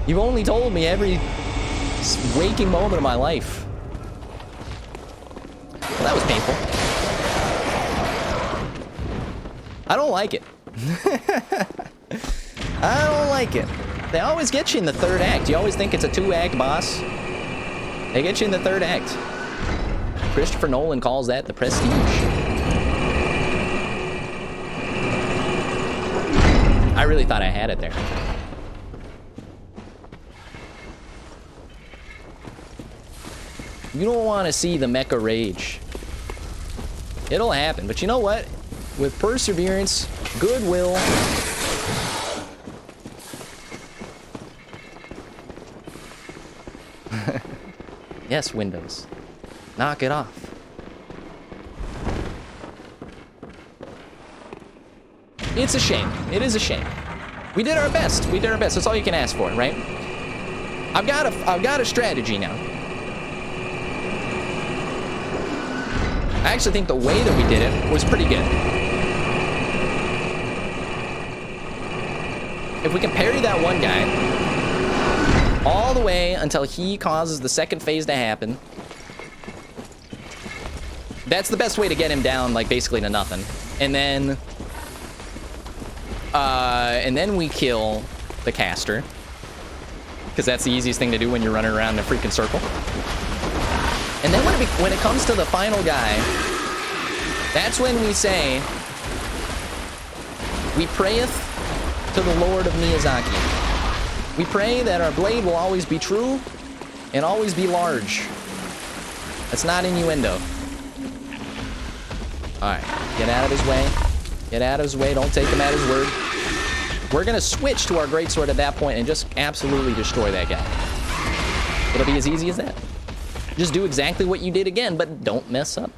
You've only told me every waking moment of my life. Well, that was painful. I don't like it. I don't like it. They always get you in the 3rd act. You always think it's a 2-act boss. They get you in the 3rd act. Christopher Nolan calls that the prestige. I really thought I had it there. You don't want to see the mecha rage. It'll happen, but you know what? With perseverance, goodwill, yes, Windows. Knock it off. It's a shame. It is a shame. We did our best. We did our best. That's all you can ask for, right? I've got a strategy now. I actually think the way that we did it was pretty good. If we can parry that one guy all the way until he causes the 2nd phase to happen, that's the best way to get him down, like, basically to nothing. And then we kill the caster, because that's the easiest thing to do when you're running around in a freaking circle. And then when it comes to the final guy, that's when we say, we prayeth to the Lord of Miyazaki. We pray that our blade will always be true and always be large. That's not innuendo. Alright, get out of his way. Get out of his way, don't take him at his word. We're gonna switch to our greatsword at that point and just absolutely destroy that guy. It'll be as easy as that. Just do exactly what you did again, but don't mess up.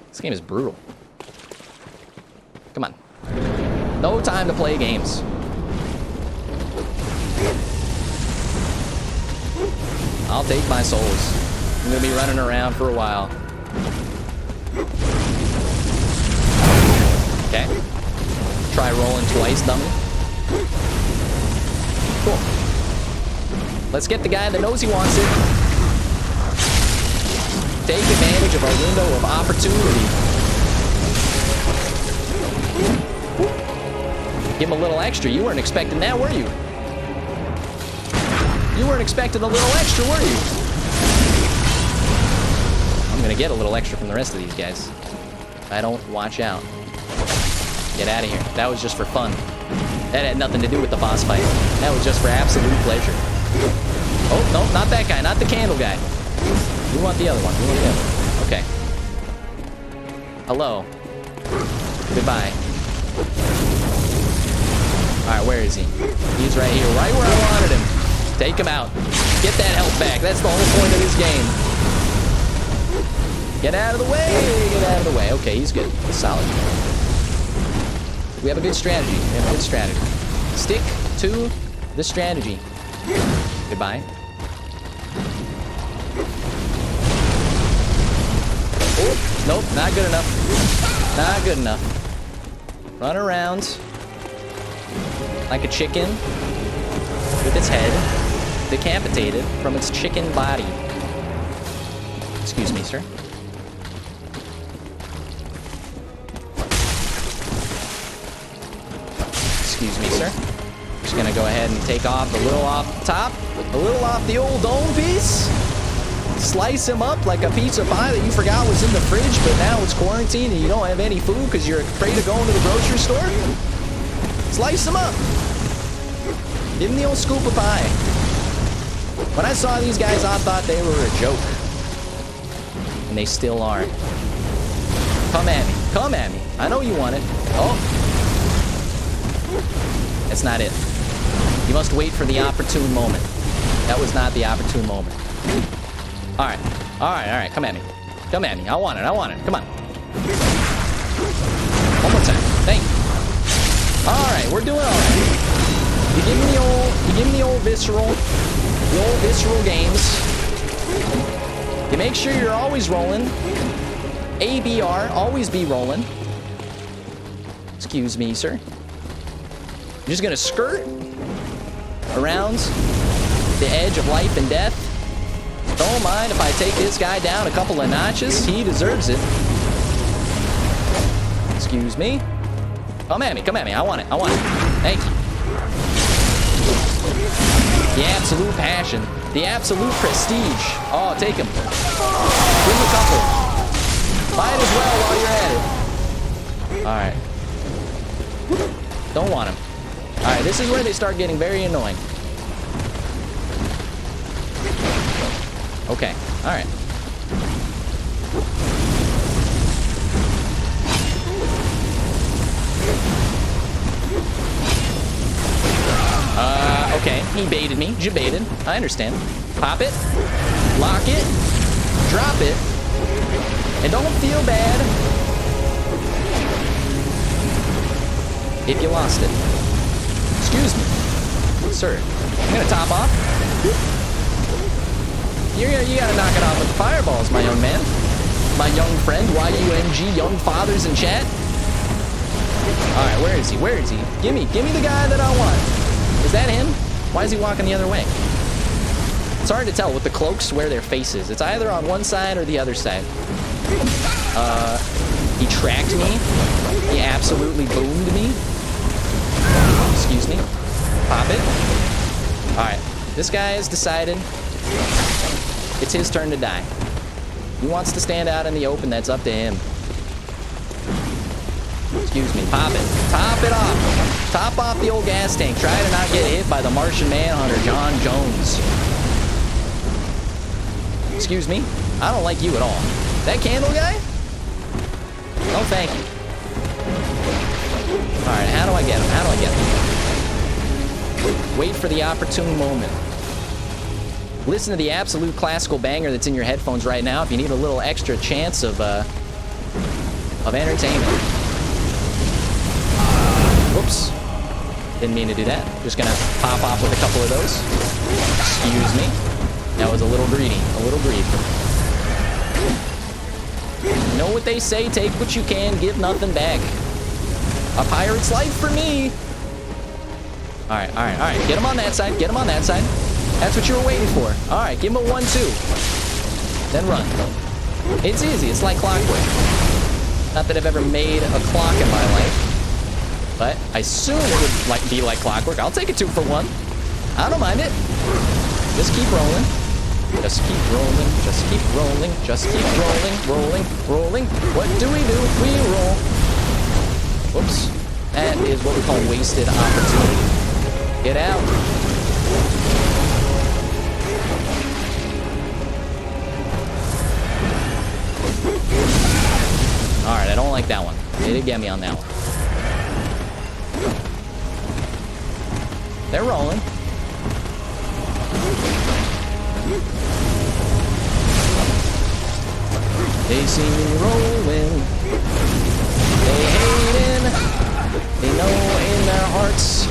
This game is brutal. Come on. No time to play games. I'll take my souls. I'm gonna be running around for a while. Okay. Try rolling twice, dummy. Cool. Let's get the guy that knows he wants it. Take advantage of our window of opportunity. Give him a little extra. You weren't expecting that, were you? You weren't expecting a little extra, were you? I'm gonna get a little extra from the rest of these guys. If I don't watch out. Get out of here. That was just for fun. That had nothing to do with the boss fight. That was just for absolute pleasure. Oh, no, not that guy. Not the candle guy. We want the other one. We want the other one. Okay. Hello. Goodbye. Alright, where is he? He's right here. Right where I wanted him. Take him out. Get that health back. That's the whole point of this game. Get out of the way. Get out of the way. Okay, he's good. He's solid. We have a good strategy. We have a good strategy. Stick to the strategy. Goodbye. Oh, nope, not good enough. Not good enough. Run around like a chicken with its head decapitated from its chicken body. Excuse me, sir. Excuse me, sir. Just gonna go ahead and take off a little off the top, a little off the old dome piece. Slice him up like a piece of pie that you forgot was in the fridge, but now it's quarantine and you don't have any food because you're afraid of going to the grocery store. Slice him up. Give him the old scoop of pie. When I saw these guys, I thought they were a joke. And they still are. Come at me. Come at me. I know you want it. Oh. That's not it. You must wait for the opportune moment. That was not the opportune moment. Alright. Alright, alright. Come at me. Come at me. I want it. I want it. Come on. One more time. Thank you. Alright, we're doing alright. You give me the old visceral games. You make sure you're always rolling. ABR, always be rolling. Excuse me, sir. You're just gonna skirt around the edge of life and death. Don't mind if I take this guy down a couple of notches. He deserves it. Excuse me. Come at me, come at me. I want it, I want it. Thank you. The absolute passion. The absolute prestige. Oh, take him. Give him a couple. Might as well while you're at it. Alright. Don't want him. Alright, this is where they start getting very annoying. Okay, alright. Okay, he baited me. You baited. I understand. Pop it. Lock it. Drop it. And don't feel bad if you lost it. Excuse me. Sir, I'm gonna top off. You gotta knock it off with the fireballs, my young man. My young friend, YUNG, young fathers in chat. Alright, where is he? Where is he? Give me the guy that I want. Is that him? Why is he walking the other way? It's hard to tell with the cloaks where their face is. It's either on one side or the other side. He tracked me. He absolutely boomed me. Excuse me. Pop it. Alright. This guy has decided it's his turn to die. He wants to stand out in the open. That's up to him. Excuse me. Pop it. Top it off. Top off the old gas tank. Try to not get hit by the Martian Manhunter, John Jones. Excuse me. I don't like you at all. That candle guy? Oh, thank you. Alright, how do I get him? How do I get him? Wait for the opportune moment. Listen to the absolute classical banger that's in your headphones right now if you need a little extra chance of entertainment. Whoops. Didn't mean to do that. Just gonna pop off with a couple of those. Excuse me. That was a little greedy. A little greedy. You know what they say, take what you can, give nothing back. A pirate's life for me. Alright, alright, alright. Get him on that side. Get him on that side. That's what you were waiting for. Alright, give him a 1-2. Then run. It's easy. It's like clockwork. Not that I've ever made a clock in my life. But I assume it would be like clockwork. I'll take a 2-for-1. I don't mind it. Just keep rolling. Just keep rolling. Just keep rolling. Just keep rolling. Rolling. Rolling. What do? We roll. Whoops. That is what we call wasted opportunity. Get out. Alright, I don't like that one. They did get me on that one. They're rolling. They see me rolling. They hating. They know in their hearts.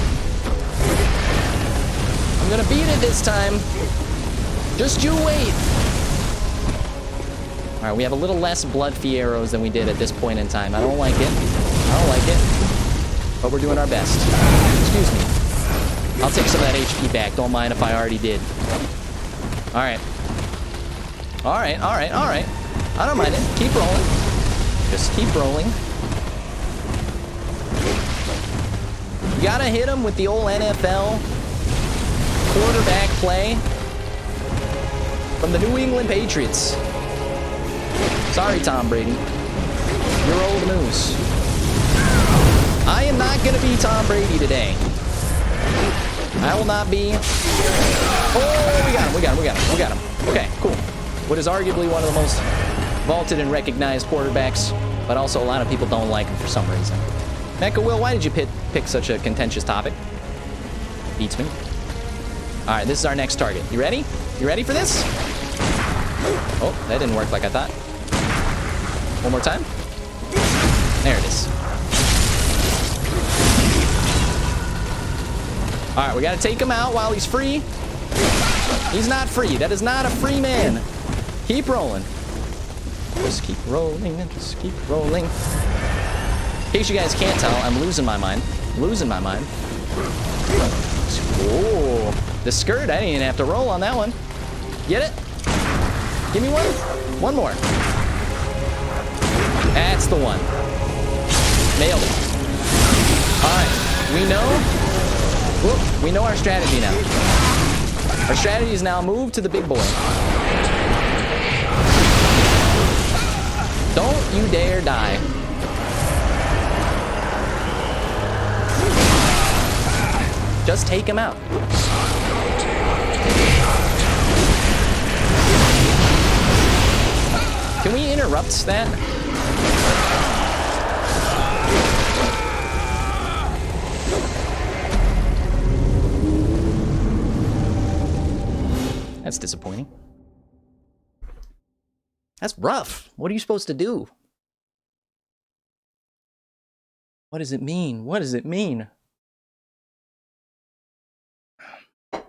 I'm gonna beat it this time. Just you wait. All right, we have a little less blood fieros than we did at this point in time. I don't like it. I don't like it. But we're doing our best. Excuse me. I'll take some of that HP back. Don't mind if I already did. All right. All right, all right, all right. I don't mind it. Keep rolling. Just keep rolling. You gotta hit him with the old NFL quarterback play from the New England Patriots. Sorry, Tom Brady. You're old news. I am not gonna be Tom Brady today. I will not be. Oh, we got him, we got him, we got him, we got him. Okay, cool. What is arguably one of the most vaulted and recognized quarterbacks, but also a lot of people don't like him for some reason. Mecha Will, why did you pick such a contentious topic? Beats me. All right, this is our next target. You ready? You ready for this? Oh, that didn't work like I thought. One more time. There it is. All right, we got to take him out while he's free. He's not free. That is not a free man. Keep rolling. Just keep rolling and just keep rolling. In case you guys can't tell, I'm losing my mind. Losing my mind. Oh, the skirt. I didn't even have to roll on that one. Get it? Give me one. One more. That's the one. Nailed it. All right. We know our strategy now. Our strategy is now move to the big boy. Don't you dare die. Just take him out. Can we interrupt that? That's disappointing. That's rough. What are you supposed to do? What does it mean? What does it mean? You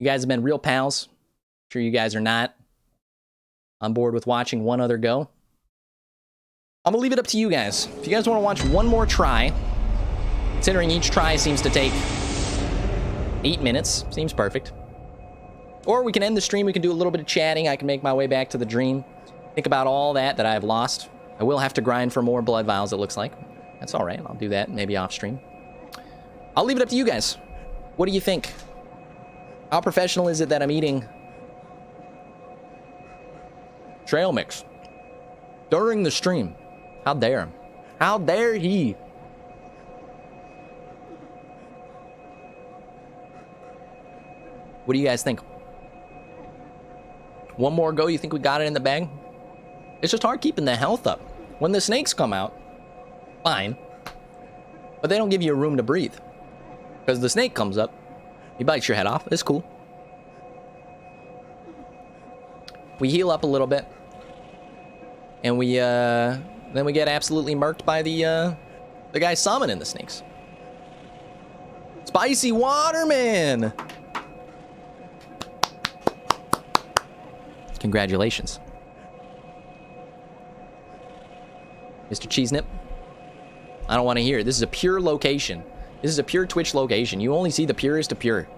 guys have been real pals. Sure you guys are not on board with watching one other go. I'm gonna leave it up to you guys. If you guys want to watch one more try, considering each try seems to take 8 minutes, seems perfect. Or we can end the stream, we can do a little bit of chatting, I can make my way back to the dream. Think about all that I have lost. I will have to grind for more blood vials, it looks like. That's alright, I'll do that, maybe off stream. I'll leave it up to you guys. What do you think? How professional is it that I'm eating trail mix during the stream? How dare him? How dare he? What do you guys think? One more go, you think we got it in the bag? It's just hard keeping the health up. When the snakes come out, fine. But they don't give you room to breathe. Because the snake comes up, he bites your head off. It's cool. We heal up a little bit. And we, then we get absolutely murked by the guy summoning the snakes. Spicy Waterman! Congratulations. Mr. Cheesenip. I don't want to hear it. This is a pure location. This is a pure Twitch location. You only see the purest of pure.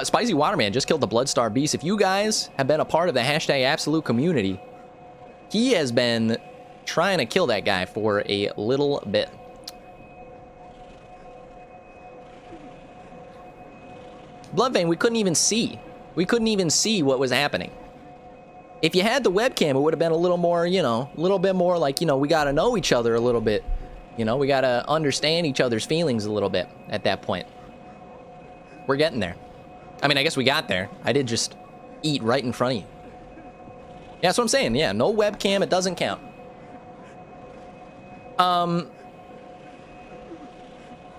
Spicy Waterman just killed the Bloodstar Beast. If you guys have been a part of the #Absolute community, he has been trying to kill that guy for a little bit. Bloodvein, we couldn't even see. We couldn't even see what was happening. If you had the webcam, it would have been a little more, you know, a little bit more like, you know, we got to know each other a little bit. You know, we got to understand each other's feelings a little bit at that point. We're getting there. I mean, I guess we got there. I did just eat right in front of you. Yeah, that's what I'm saying. Yeah, no webcam. It doesn't count.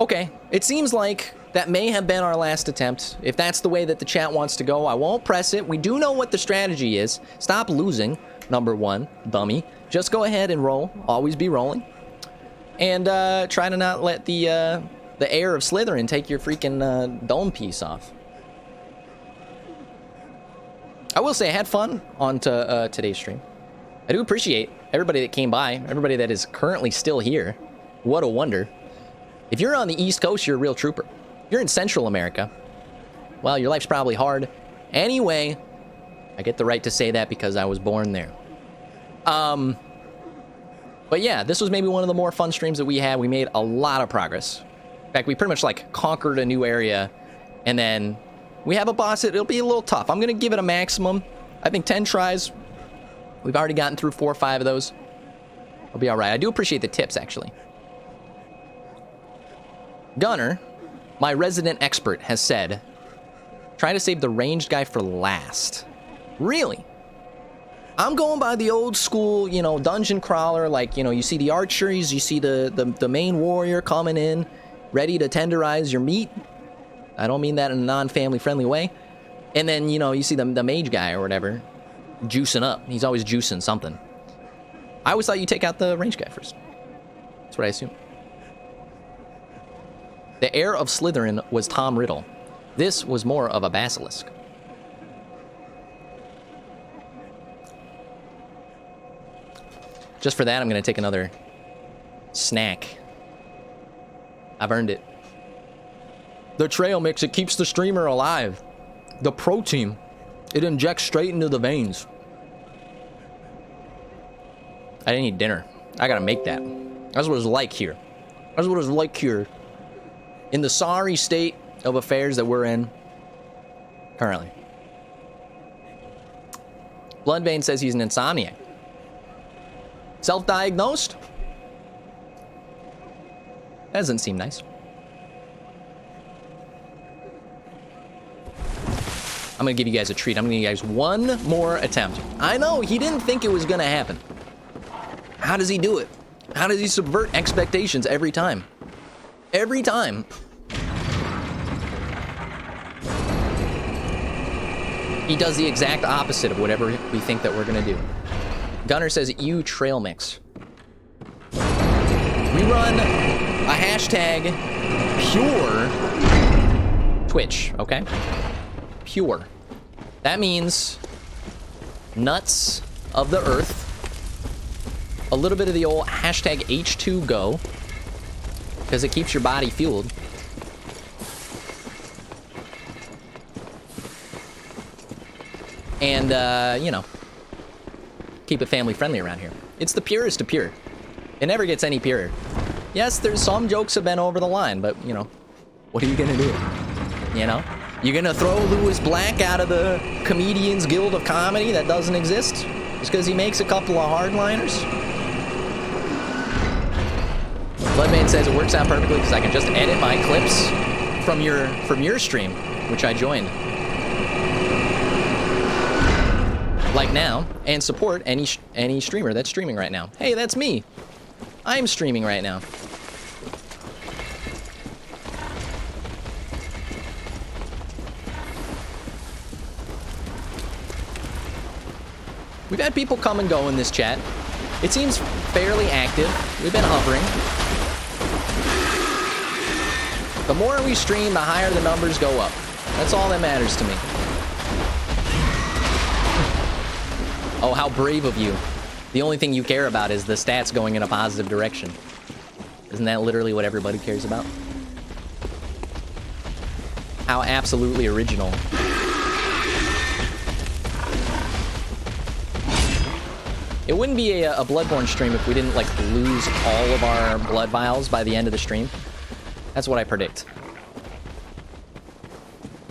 Okay. It seems like that may have been our last attempt. If that's the way that the chat wants to go, I won't press it. We do know what the strategy is. Stop losing. number one, dummy. Just go ahead and roll. Always be rolling. And try to not let the heir of Slytherin take your freaking dome piece off. I will say I had fun on today's stream. I do appreciate everybody that came by, everybody that is currently still here. What a wonder. If you're on the East Coast, you're a real trooper. If you're in Central America, well, your life's probably hard. Anyway, I get the right to say that because I was born there. But yeah, this was maybe one of the more fun streams that we had. We made a lot of progress. In fact, we pretty much like conquered a new area, and then we have a boss. It'll be a little tough. I'm gonna give it a maximum. I think 10 tries. We've already gotten through 4 or 5 of those. I'll be all right. I do appreciate the tips, actually. Gunner, my resident expert, has said, try to save the ranged guy for last. Really? I'm going by the old school, you know, dungeon crawler. Like, you know, you see the archers, you see the main warrior coming in, ready to tenderize your meat. I don't mean that in a non-family friendly way. And then, you know, you see the mage guy or whatever juicing up. He's always juicing something. I always thought you take out the ranged guy first. That's what I assume. The heir of Slytherin was Tom Riddle. This was more of a basilisk. Just for that, I'm going to take another snack. I've earned it. The trail mix, it keeps the streamer alive. The protein, it injects straight into the veins. I didn't eat dinner. I got to make that. That's what it's like here. That's what it's like here. In the sorry state of affairs that we're in currently. Bloodbane says he's an insomniac. Self-diagnosed? That doesn't seem nice. I'm gonna give you guys a treat. I'm gonna give you guys one more attempt. I know, he didn't think it was gonna happen. How does he do it? How does he subvert expectations every time? Every time. He does the exact opposite of whatever we think that we're gonna do. Gunner says, you trail mix. We run a hashtag pure Twitch, okay? Pure. That means nuts of the earth, a little bit of the old hashtag H2Go, because it keeps your body fueled. And, you know, keep it family friendly around here. It's the purest of pure. It never gets any purer. Yes, there's some jokes have been over the line, but, you know, what are you gonna do? You know? You're gonna throw Lewis Black out of the Comedians Guild of Comedy that doesn't exist? Just because he makes a couple of hardliners? Bloodbane says it works out perfectly because I can just edit my clips from your stream, which I joined. Like now, and support any streamer that's streaming right now. Hey, that's me. I'm streaming right now. We've had people come and go in this chat. It seems fairly active. We've been hovering. The more we stream, the higher the numbers go up. That's all that matters to me. Oh, how brave of you. The only thing you care about is the stats going in a positive direction. Isn't that literally what everybody cares about? How absolutely original. It wouldn't be a Bloodborne stream if we didn't, like, lose all of our blood vials by the end of the stream. That's what I predict.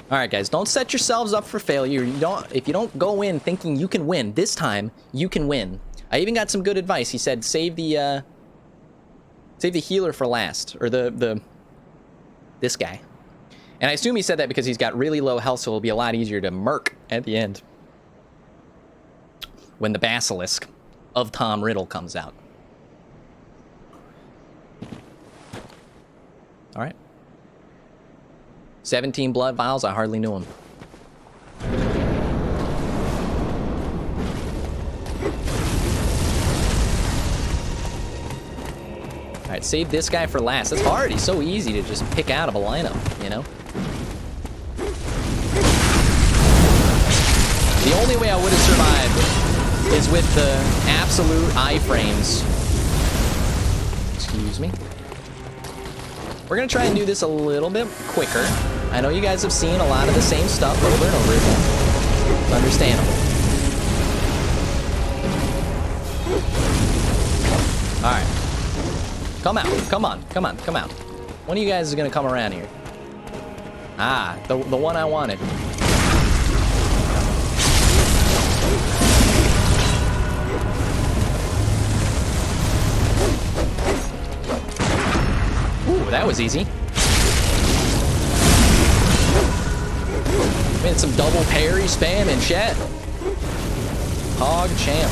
Alright, guys, don't set yourselves up for failure. If you don't go in thinking you can win, this time, you can win. I even got some good advice. He said, save the healer for last. Or this guy. And I assume he said that because he's got really low health, so it'll be a lot easier to murk at the end. When the basilisk of Tom Riddle comes out. Alright. 17 blood vials, I hardly knew him. Alright, save this guy for last. That's hard. He's so easy to just pick out of a lineup, you know? The only way I would have survived is with the absolute iframes. Excuse me. We're gonna try and do this a little bit quicker. I know you guys have seen a lot of the same stuff over and over again. It's understandable. Alright. Come out. Come on. Come on. Come out. One of you guys is gonna come around here. Ah, the one I wanted. Ooh, that was easy. Man, some double parry spam and chat. Hog champ.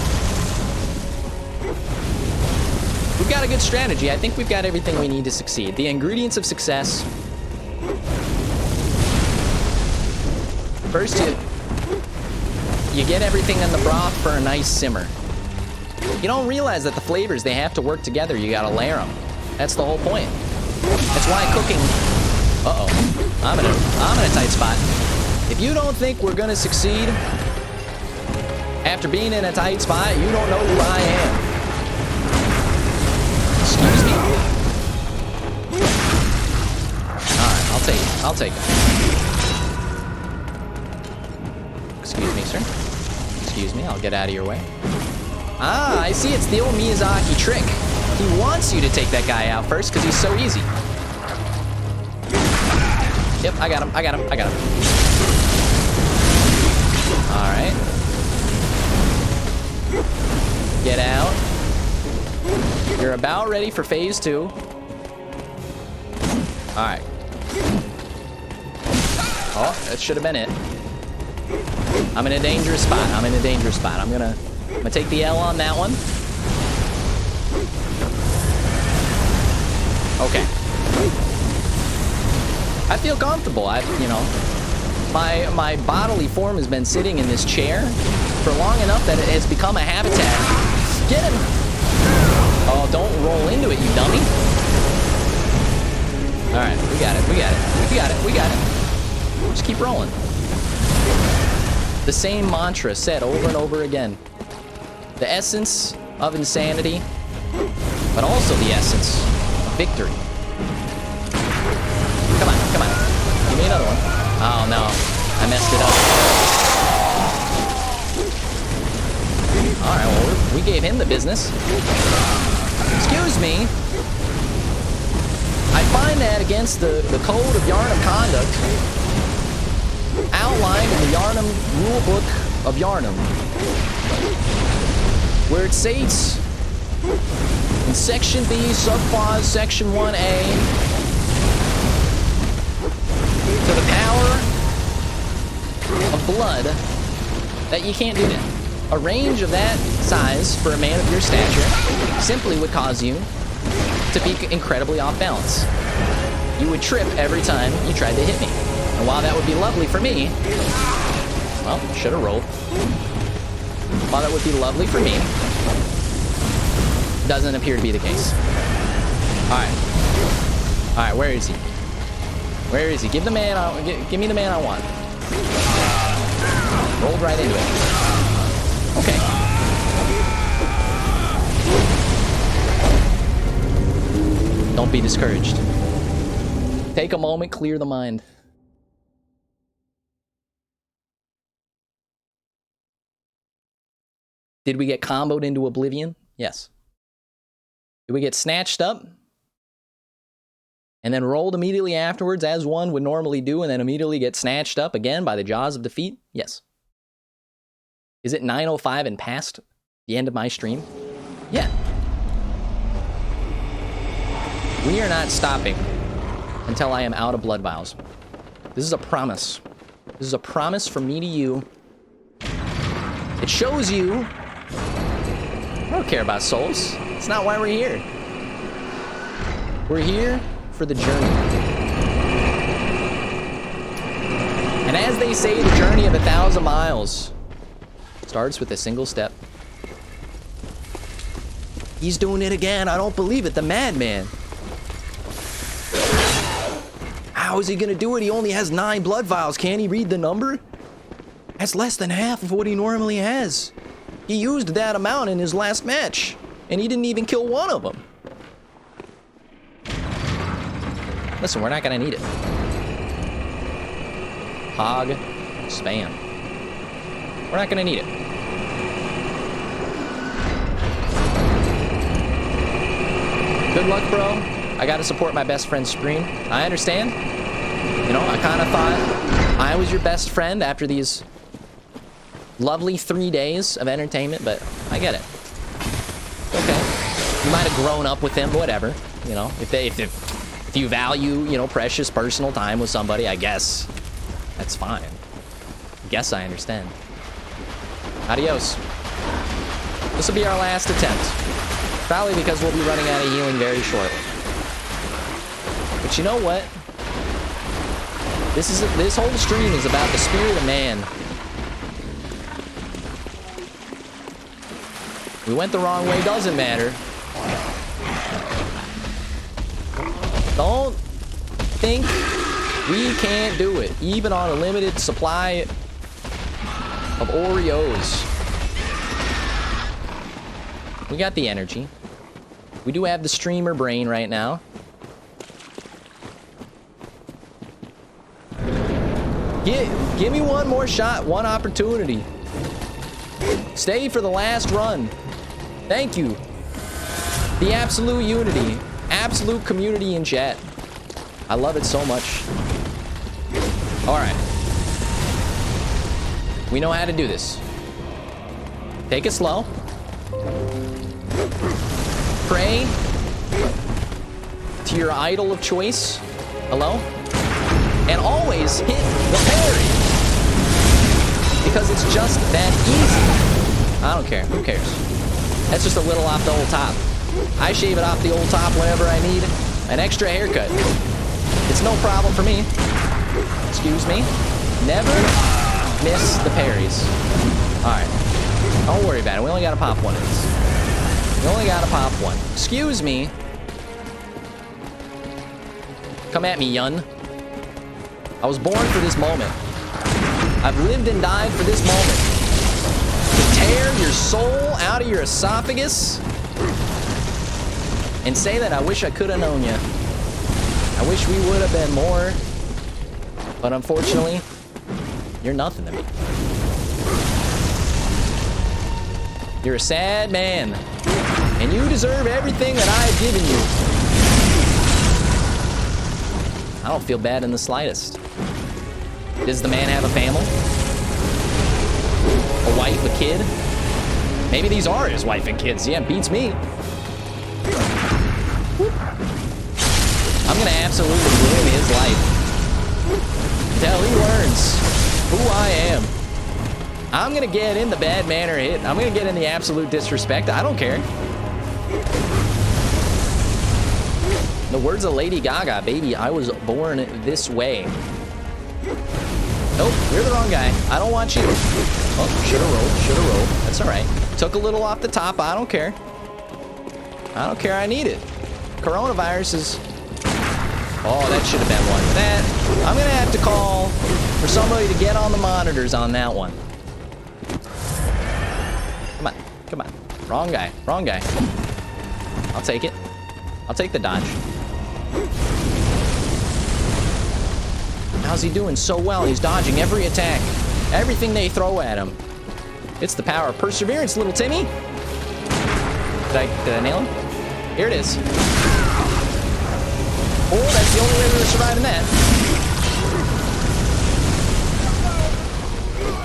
We've got a good strategy. I think we've got everything we need to succeed. The ingredients of success. First, you get everything in the broth for a nice simmer. You don't realize that the flavors, they have to work together. You gotta layer them. That's the whole point. That's why cooking... Uh-oh. I'm in a tight spot. If you don't think we're gonna succeed after being in a tight spot, you don't know who I am. Excuse me. Alright, I'll take it. I'll take it. Excuse me, sir. Excuse me, I'll get out of your way. Ah, I see. It's the old Miyazaki trick. He wants you to take that guy out first because he's so easy. Yep, I got him. I got him. I got him. Alright. Get out. You're about ready for phase 2. Alright. Oh, that should have been it. I'm in a dangerous spot. I'm in a dangerous spot. I'm gonna take the L on that one. Okay. I feel comfortable. My bodily form has been sitting in this chair for long enough that it has become a habitat. Get him! Oh, don't roll into it, you dummy. Alright, we got it, we got it, we got it, we got it. Just keep rolling. The same mantra said over and over again. The essence of insanity, but also the essence of victory. Come on, come on. Give me another one. Oh no, I messed it up. Alright, well, we gave him the business. Excuse me. I find that against the code of Yharnam conduct outlined in the Yharnam rulebook of Yharnam, where it states in Section B, subclause Section 1A, to the power of blood, that you can't do that. A range of that size for a man of your stature simply would cause you to be incredibly off balance. You would trip every time you tried to hit me. And while that would be lovely for me, well, should have rolled. While that would be lovely for me, doesn't appear to be the case. Alright. Alright, where is he? Where is he? Give me the man I want. Rolled right into it. Okay. Don't be discouraged. Take a moment, clear the mind. Did we get comboed into oblivion? Yes. Did we get snatched up? And then rolled immediately afterwards, as one would normally do, and then immediately get snatched up again by the jaws of defeat? Yes. Is it 9:05 and past the end of my stream? Yeah. We are not stopping until I am out of blood vials. This is a promise. This is a promise from me to you. It shows you I don't care about souls. It's not why we're here. We're here for the journey. And as they say, the journey of 1,000 miles starts with a single step. He's doing it again. I don't believe it. The madman. How is he gonna do it? He only has 9 blood vials. Can he read the number? That's less than half of what he normally has. He used that amount in his last match, and he didn't even kill one of them. Listen, we're not gonna need it. Hog, spam. We're not gonna need it. Good luck, bro. I gotta support my best friend's stream. I understand. You know, I kind of thought I was your best friend after these lovely 3 days of entertainment, but I get it. Okay. You might have grown up with them, whatever. You know, if you value, you know, precious personal time with somebody, I guess that's fine. I guess I understand. Adios. This will be our last attempt. Probably because we'll be running out of healing very shortly. But you know what? This whole stream is about the spirit of man. We went the wrong way, doesn't matter. Don't think we can't do it, even on a limited supply of Oreos. We got the energy. We do have the streamer brain right now. Give me one more shot, one opportunity. Stay for the last run. Thank you. The absolute unity. Absolute community in chat. I love it so much. Alright. We know how to do this. Take it slow. Pray to your idol of choice. Hello? And always hit the parry. Because it's just that easy. I don't care. Who cares? That's just a little off the old top. I shave it off the old top whenever I need an extra haircut. It's no problem for me. Excuse me. Never miss the parries. Alright. Don't worry about it. We only gotta pop one of these. We only gotta pop one. Excuse me. Come at me, yun. I was born for this moment. I've lived and died for this moment. To tear your soul out of your esophagus and say that I wish I could have known you. I wish we would have been more, but unfortunately, you're nothing to me. You're a sad man, and you deserve everything that I have given you. I don't feel bad in the slightest. Does the man have a family? A wife, a kid? Maybe these are his wife and kids. Yeah, beats me. I'm gonna absolutely ruin his life until he learns who I am. I'm gonna get in the bad manner hit. I'm gonna get in the absolute disrespect. I don't care. The words of Lady Gaga, baby, I was born this way. Nope, you're the wrong guy. I don't want you. Oh, should've rolled. That's all right. Took a little off the top. I don't care. I don't care. I need it. Coronavirus is... Oh, that should have been one. That, I'm gonna have to call for somebody to get on the monitors on that one. Come on. Wrong guy. I'll take it. I'll take the dodge. How's he doing so well? He's dodging every attack. Everything they throw at him. It's the power of perseverance, little Timmy. Did I nail him? Here it is. Oh, that's the only way we were surviving that.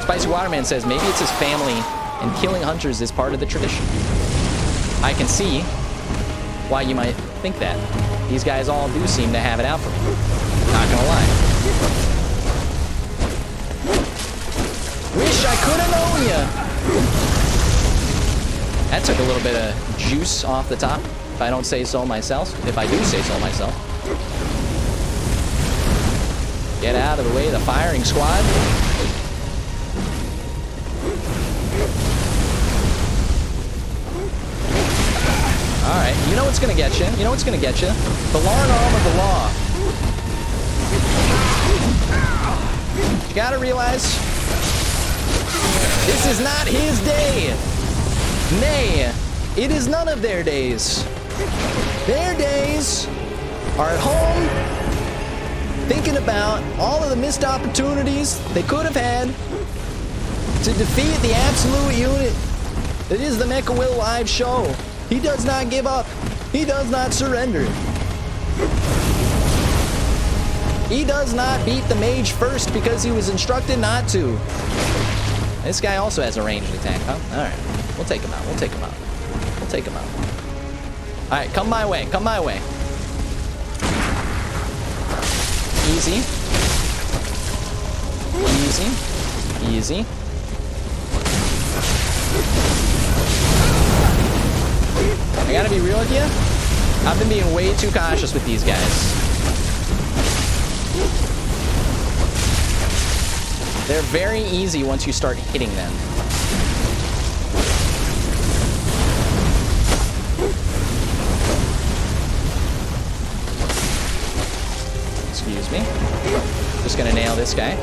Spicy Waterman says maybe it's his family and killing hunters is part of the tradition. I can see why you might think that. These guys all do seem to have it out for me. Not gonna lie. Wish I could have known ya. That took a little bit of juice off the top, if I don't say so myself. If I do say so myself. Get out of the way of the firing squad. Alright, you know what's gonna get you. You know what's gonna get you. The long arm of the law. You gotta realize, this is not his day. Nay, it is none of their days. Their days are at home, thinking about all of the missed opportunities they could have had to defeat the absolute unit that is the Mecha Will Live show. He does not give up. He does not surrender. He does not beat the mage first because he was instructed not to. This guy also has a ranged attack, huh? Alright. We'll take him out. We'll take him out. We'll take him out. Alright, come my way. Come my way. Easy. Easy. Easy. I gotta be real with you. I've been being way too cautious with these guys. They're very easy once you start hitting them. Excuse me. Just gonna nail this guy.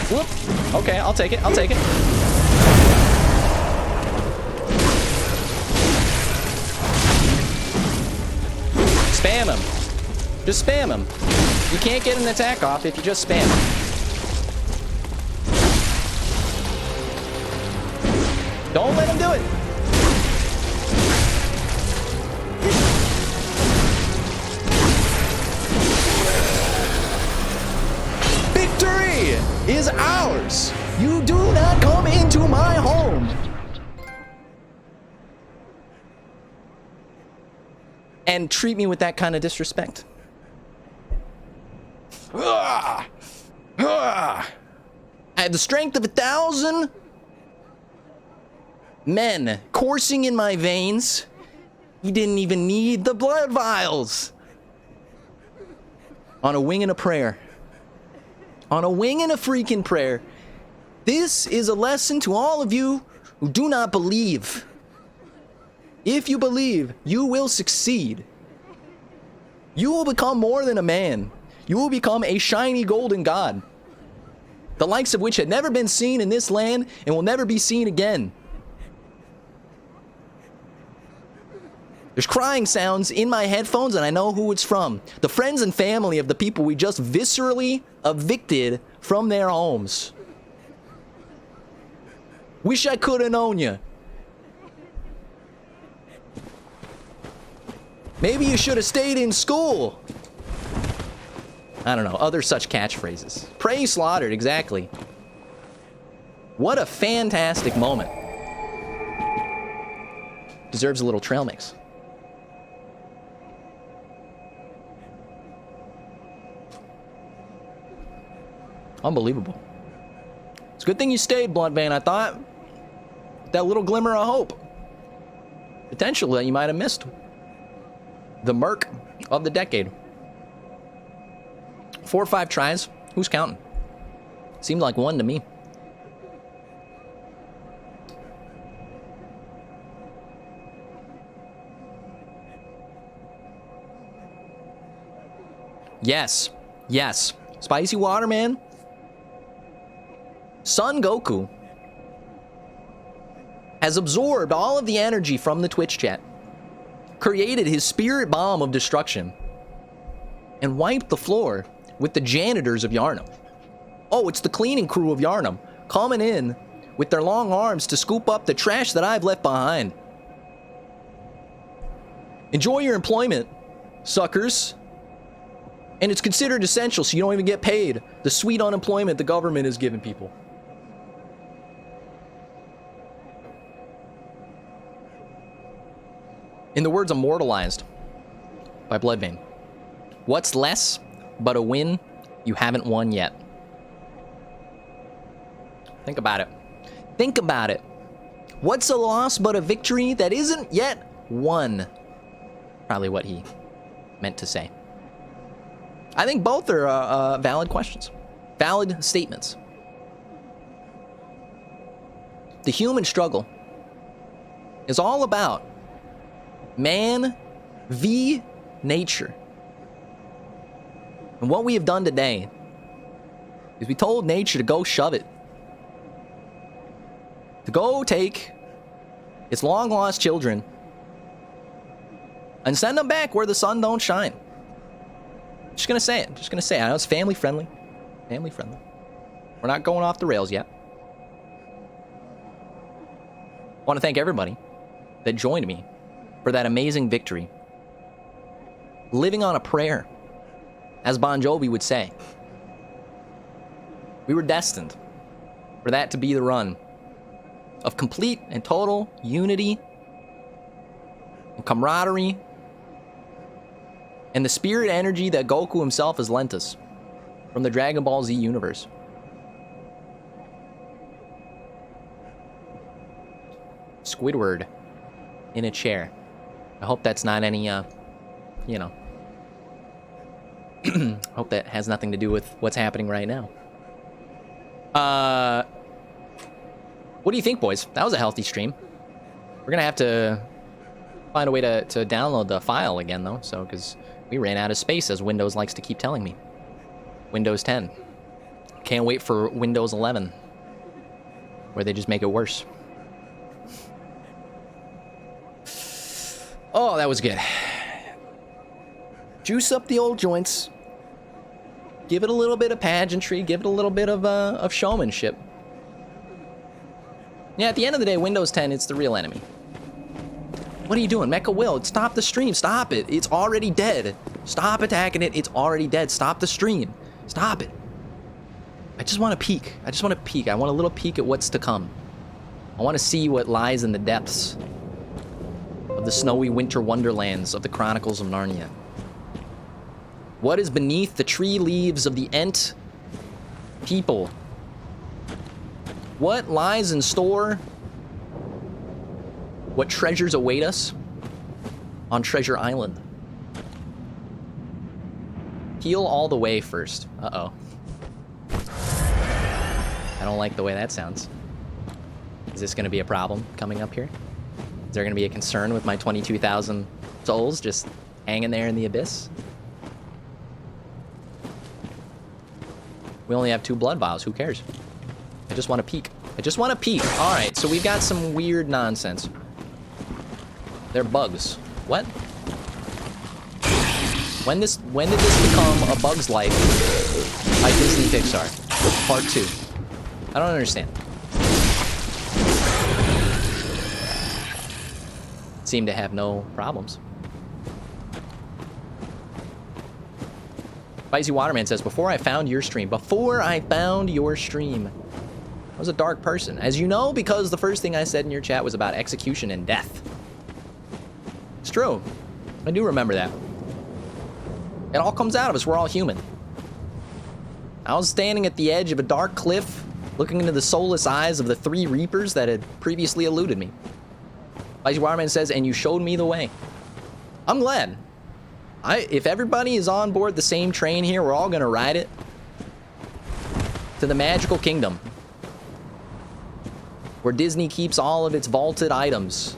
Whoop. Okay, I'll take it. I'll take it. Spam him. Just spam him. You can't get an attack off if you just spam him. Don't let him do it. Victory is ours. You do not come into my home. And treat me with that kind of disrespect. I had the strength of 1,000 men coursing in my veins. You didn't even need the blood vials. On a wing and a prayer. On a wing and a freaking prayer. This is a lesson to all of you who do not believe. If you believe, you will succeed. You will become more than a man. You will become a shiny golden god, the likes of which had never been seen in this land and will never be seen again. There's crying sounds in my headphones, and I know who it's from. The friends and family of the people we just viscerally evicted from their homes. Wish I could have known you. Maybe you should have stayed in school. I don't know, other such catchphrases. Prey slaughtered, exactly. What a fantastic moment. Deserves a little trail mix. Unbelievable. It's a good thing you stayed, Bloodbane, I thought. That little glimmer of hope. Potential that you might have missed. The merc of the decade. 4 or 5 tries. Who's counting? Seemed like 1 to me. Yes. Yes. Spicy water, man. Son Goku has absorbed all of the energy from the Twitch chat, created his spirit bomb of destruction, and wiped the floor with the janitors of Yharnam. Oh, it's the cleaning crew of Yharnam coming in with their long arms to scoop up the trash that I've left behind. Enjoy your employment, suckers. And it's considered essential, so you don't even get paid the sweet unemployment the government is giving people. In the words immortalized by Bloodbane, what's less but a win you haven't won yet? Think about it. Think about it. What's a loss but a victory that isn't yet won? Probably what he meant to say. I think both are valid questions, valid statements. The human struggle is all about man v nature. And what we have done today is we told nature to go shove it. To go take its long-lost children and send them back where the sun don't shine. Just gonna say it. Just gonna say it. I know it's family friendly. Family friendly. We're not going off the rails yet. I want to thank everybody that joined me for that amazing victory. Living on a prayer, as Bon Jovi would say. We were destined for that to be the run of complete and total unity and camaraderie and the spirit energy that Goku himself has lent us from the Dragon Ball Z universe. Squidward in a chair. I hope that's not any, you know. Hope that has nothing to do with what's happening right now. What do you think, boys? That was a healthy stream. We're gonna have to find a way to download the file again, though, so, because we ran out of space, as Windows likes to keep telling me. Windows 10. Can't wait for Windows 11, where they just make it worse. Oh, that was good. Juice up the old joints. Give it a little bit of pageantry. Give it a little bit of showmanship. Yeah, at the end of the day, Windows 10, it's the real enemy. What are you doing? Mecha Will, stop the stream. Stop it. It's already dead. Stop attacking it. It's already dead. Stop the stream. Stop it. I just want to peek. I just want to peek. I want a little peek at what's to come. I want to see what lies in the depths of the snowy winter wonderlands of the Chronicles of Narnia. What is beneath the tree leaves of the Ent people? What lies in store? What treasures await us on Treasure Island? Heal all the way first. Uh-oh. I don't like the way that sounds. Is this going to be a problem coming up here? Is there going to be a concern with my 22,000 souls just hanging there in the abyss? We only have 2 blood vials. Who cares? I just want to peek. I just want to peek. All right, so we've got some weird nonsense. They're bugs. What? When did this become A Bug's Life by Disney Pixar? Part 2. I don't understand. Seem to have no problems. Spicy Waterman says, before I found your stream, I was a dark person. As you know, because the first thing I said in your chat was about execution and death. It's true. I do remember that. It all comes out of us. We're all human. I was standing at the edge of a dark cliff, looking into the soulless eyes of the 3 Reapers that had previously eluded me. Spicy Waterman says, and you showed me the way. I'm glad. If everybody is on board the same train here, we're all gonna ride it to the magical kingdom where Disney keeps all of its vaulted items.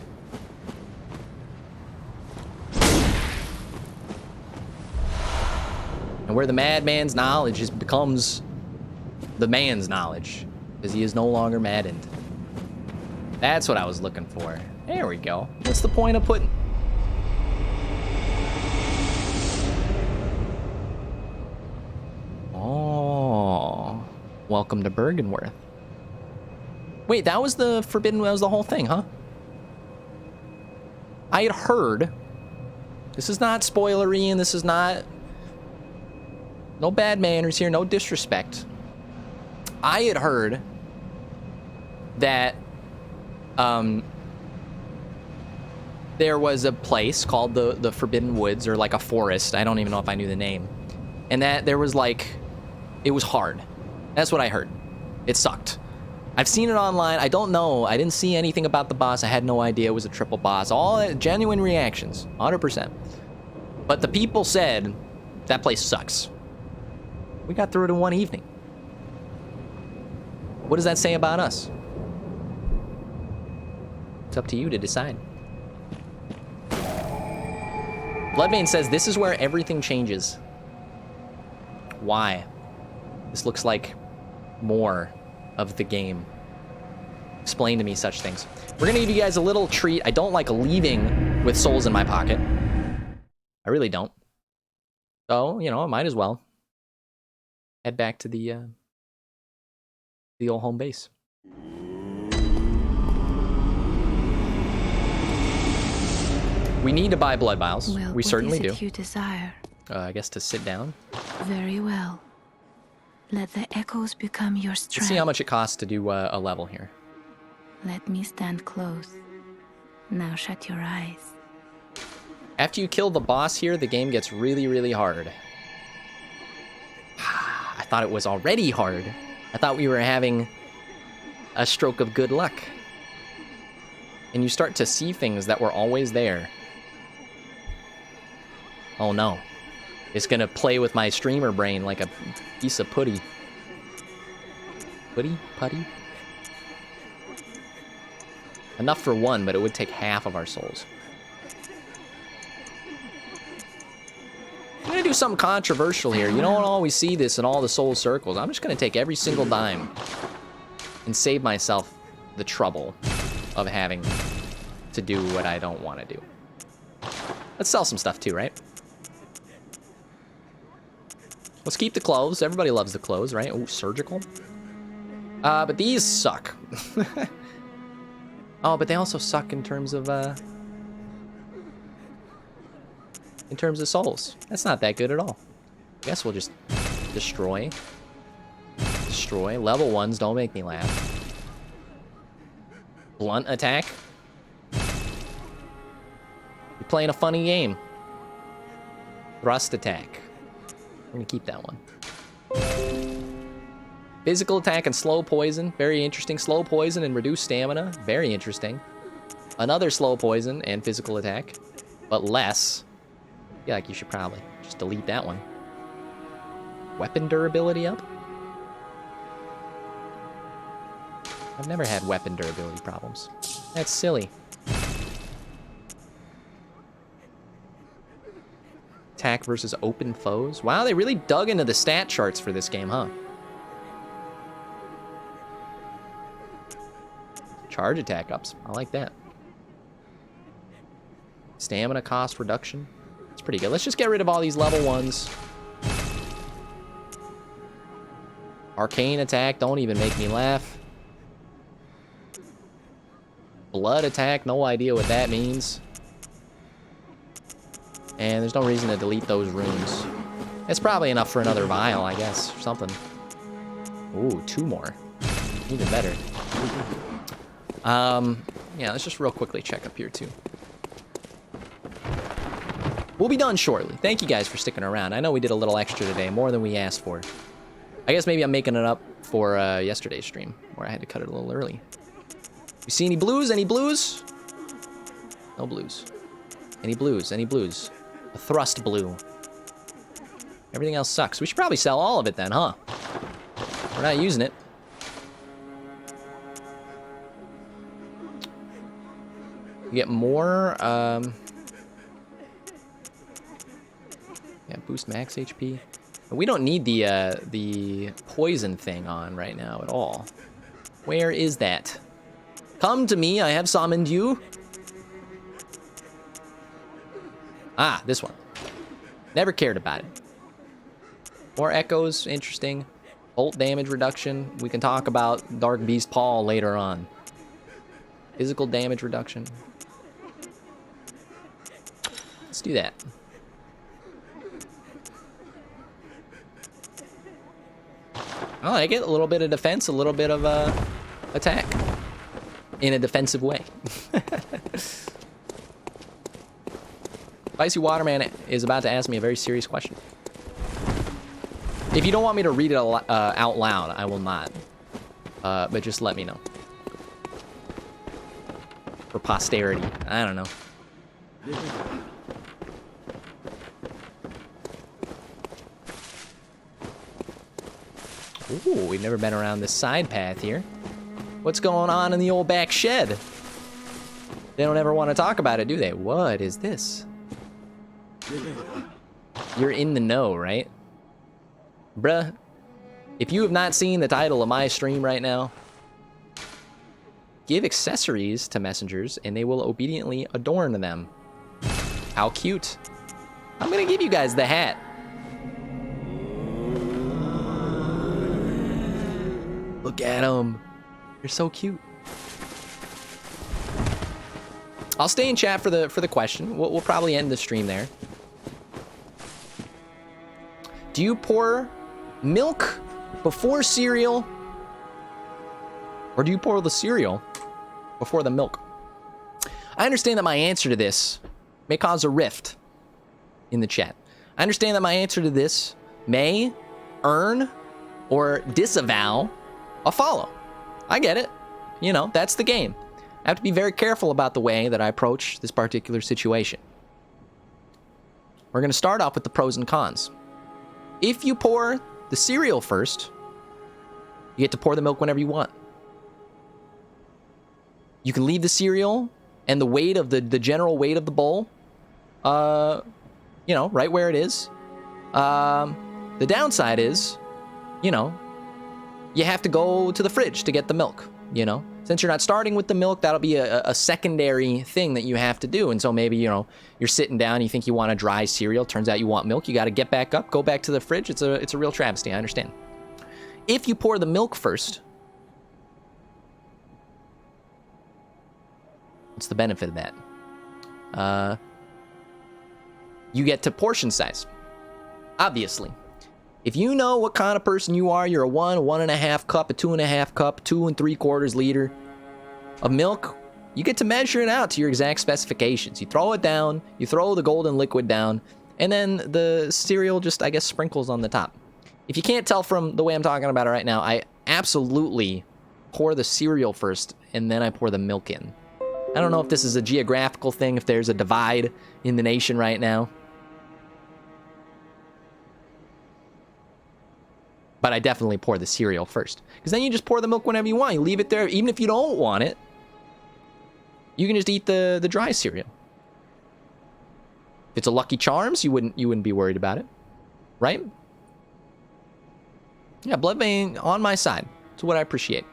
And where the madman's knowledge becomes the man's knowledge, because he is no longer maddened. That's what I was looking for. There we go. What's the point of putting... Oh, welcome to Bergenworth. Wait, that was the forbidden, that was the whole thing, huh? I had heard, this is not spoilery and this is not, no bad manners here, no disrespect. I had heard that there was a place called the Forbidden Woods, or like a forest, I don't even know if I knew the name, and that there was like, it was hard. That's what I heard. It sucked. I've seen it online. I don't know. I didn't see anything about the boss. I had no idea it was a triple boss. All genuine reactions, 100%. But the people said that place sucks. We got through it in one evening. What does that say about us? It's up to you to decide. Bloodbane says this is where everything changes. Why? This looks like more of the game. Explain to me such things. We're gonna give you guys a little treat. I don't like leaving with souls in my pocket. I really don't. So, you know, I might as well head back to the old home base. We need to buy blood vials. Well, We certainly what is do. it you desire? I guess to sit down. Very well. Let the echoes become your Let's strength. see how much it costs to do a level here. Let me stand close. Now shut your eyes. After you kill the boss here, the game gets really, really hard. I thought it was already hard. I thought we were having a stroke of good luck. And you start to see things that were always there. Oh no. It's gonna play with my streamer brain like a piece of putty. Putty? Enough for one, but it would take half of our souls. I'm gonna do something controversial here. You don't always see this in all the soul circles. I'm just gonna take every single dime and save myself the trouble of having to do what I don't want to do. Let's sell some stuff too, right? Let's keep the clothes. Everybody loves the clothes, right? Oh, surgical. But these suck. Oh, but they also suck in terms of souls. That's not that good at all. I guess we'll just destroy. Destroy. Level 1s don't make me laugh. Blunt attack. You're playing a funny game. Thrust attack. I'm gonna keep that one. Physical attack and slow poison. Very interesting. Slow poison and reduced stamina. Very interesting. Another slow poison and physical attack. But less. I feel like you should probably just delete that one. Weapon durability up? I've never had weapon durability problems. That's silly. Attack versus open foes. Wow, they really dug into the stat charts for this game, huh? Charge attack ups. I like that. Stamina cost reduction. It's pretty good. Let's just get rid of all these level 1s. Arcane attack. Don't even make me laugh. Blood attack. No idea what that means. And there's no reason to delete those runes. It's probably enough for another vial, I guess, or something. Ooh, 2 more. Even better. Yeah, let's just real quickly check up here, too. We'll be done shortly. Thank you guys for sticking around. I know we did a little extra today, more than we asked for. I guess maybe I'm making it up for yesterday's stream, where I had to cut it a little early. You see any blues? Any blues? No blues. Any blues? Any blues? A thrust blue. Everything else sucks. We should probably sell all of it then, huh? We're not using it. We get more, yeah, boost max HP. We don't need the poison thing on right now at all. Where is that? Come to me, I have summoned you. Ah, this one. Never cared about it. More echoes, interesting. Bolt damage reduction. We can talk about Dark Beast Paul later on. Physical damage reduction. Let's do that. Oh, I get a little bit of defense, a little bit of attack. In a defensive way. Spicy Waterman is about to ask me a very serious question. If you don't want me to read it out loud, I will not. But just let me know. For posterity. I don't know. Ooh, we've never been around this side path here. What's going on in the old back shed? They don't ever want to talk about it, do they? What is this? You're in the know, right? Bruh, if you have not seen the title of my stream right now, give accessories to messengers and they will obediently adorn them. How cute. I'm gonna give you guys the hat. Look at them. They're so cute. I'll stay in chat for the question. We'll probably end the stream there. Do you pour milk before cereal? Or do you pour the cereal before the milk? I understand that my answer to this may cause a rift in the chat. I understand that my answer to this may earn or disavow a follow. I get it. You know, that's the game. I have to be very careful about the way that I approach this particular situation. We're going to start off with the pros and cons. If you pour the cereal first, you get to pour the milk whenever you want. You can leave the cereal and the weight of the general weight of the bowl, you know, right where it is. The downside is, you know, you have to go to the fridge to get the milk, you know. Since you're not starting with the milk, that'll be a secondary thing that you have to do. And so maybe, you know, you're sitting down, you think you want a dry cereal, turns out you want milk, you got to get back up, go back to the fridge. It's a real travesty, I understand. If you pour the milk first, what's the benefit of that? You get to portion size, obviously. If you know what kind of person you are, you're a 1.5 cup, a 2.5 cup, 2 3/4 liter of milk, you get to measure it out to your exact specifications. You throw it down, you throw the golden liquid down, and then the cereal just, I guess, sprinkles on the top. If you can't tell from the way I'm talking about it right now, I absolutely pour the cereal first, and then I pour the milk in. I don't know if this is a geographical thing, if there's a divide in the nation right now. But I definitely pour the cereal first. Because then you just pour the milk whenever you want. You leave it there. Even if you don't want it, you can just eat the dry cereal. If it's a Lucky Charms, you wouldn't be worried about it. Right? Yeah, Bloodbane on my side. That's what I appreciate.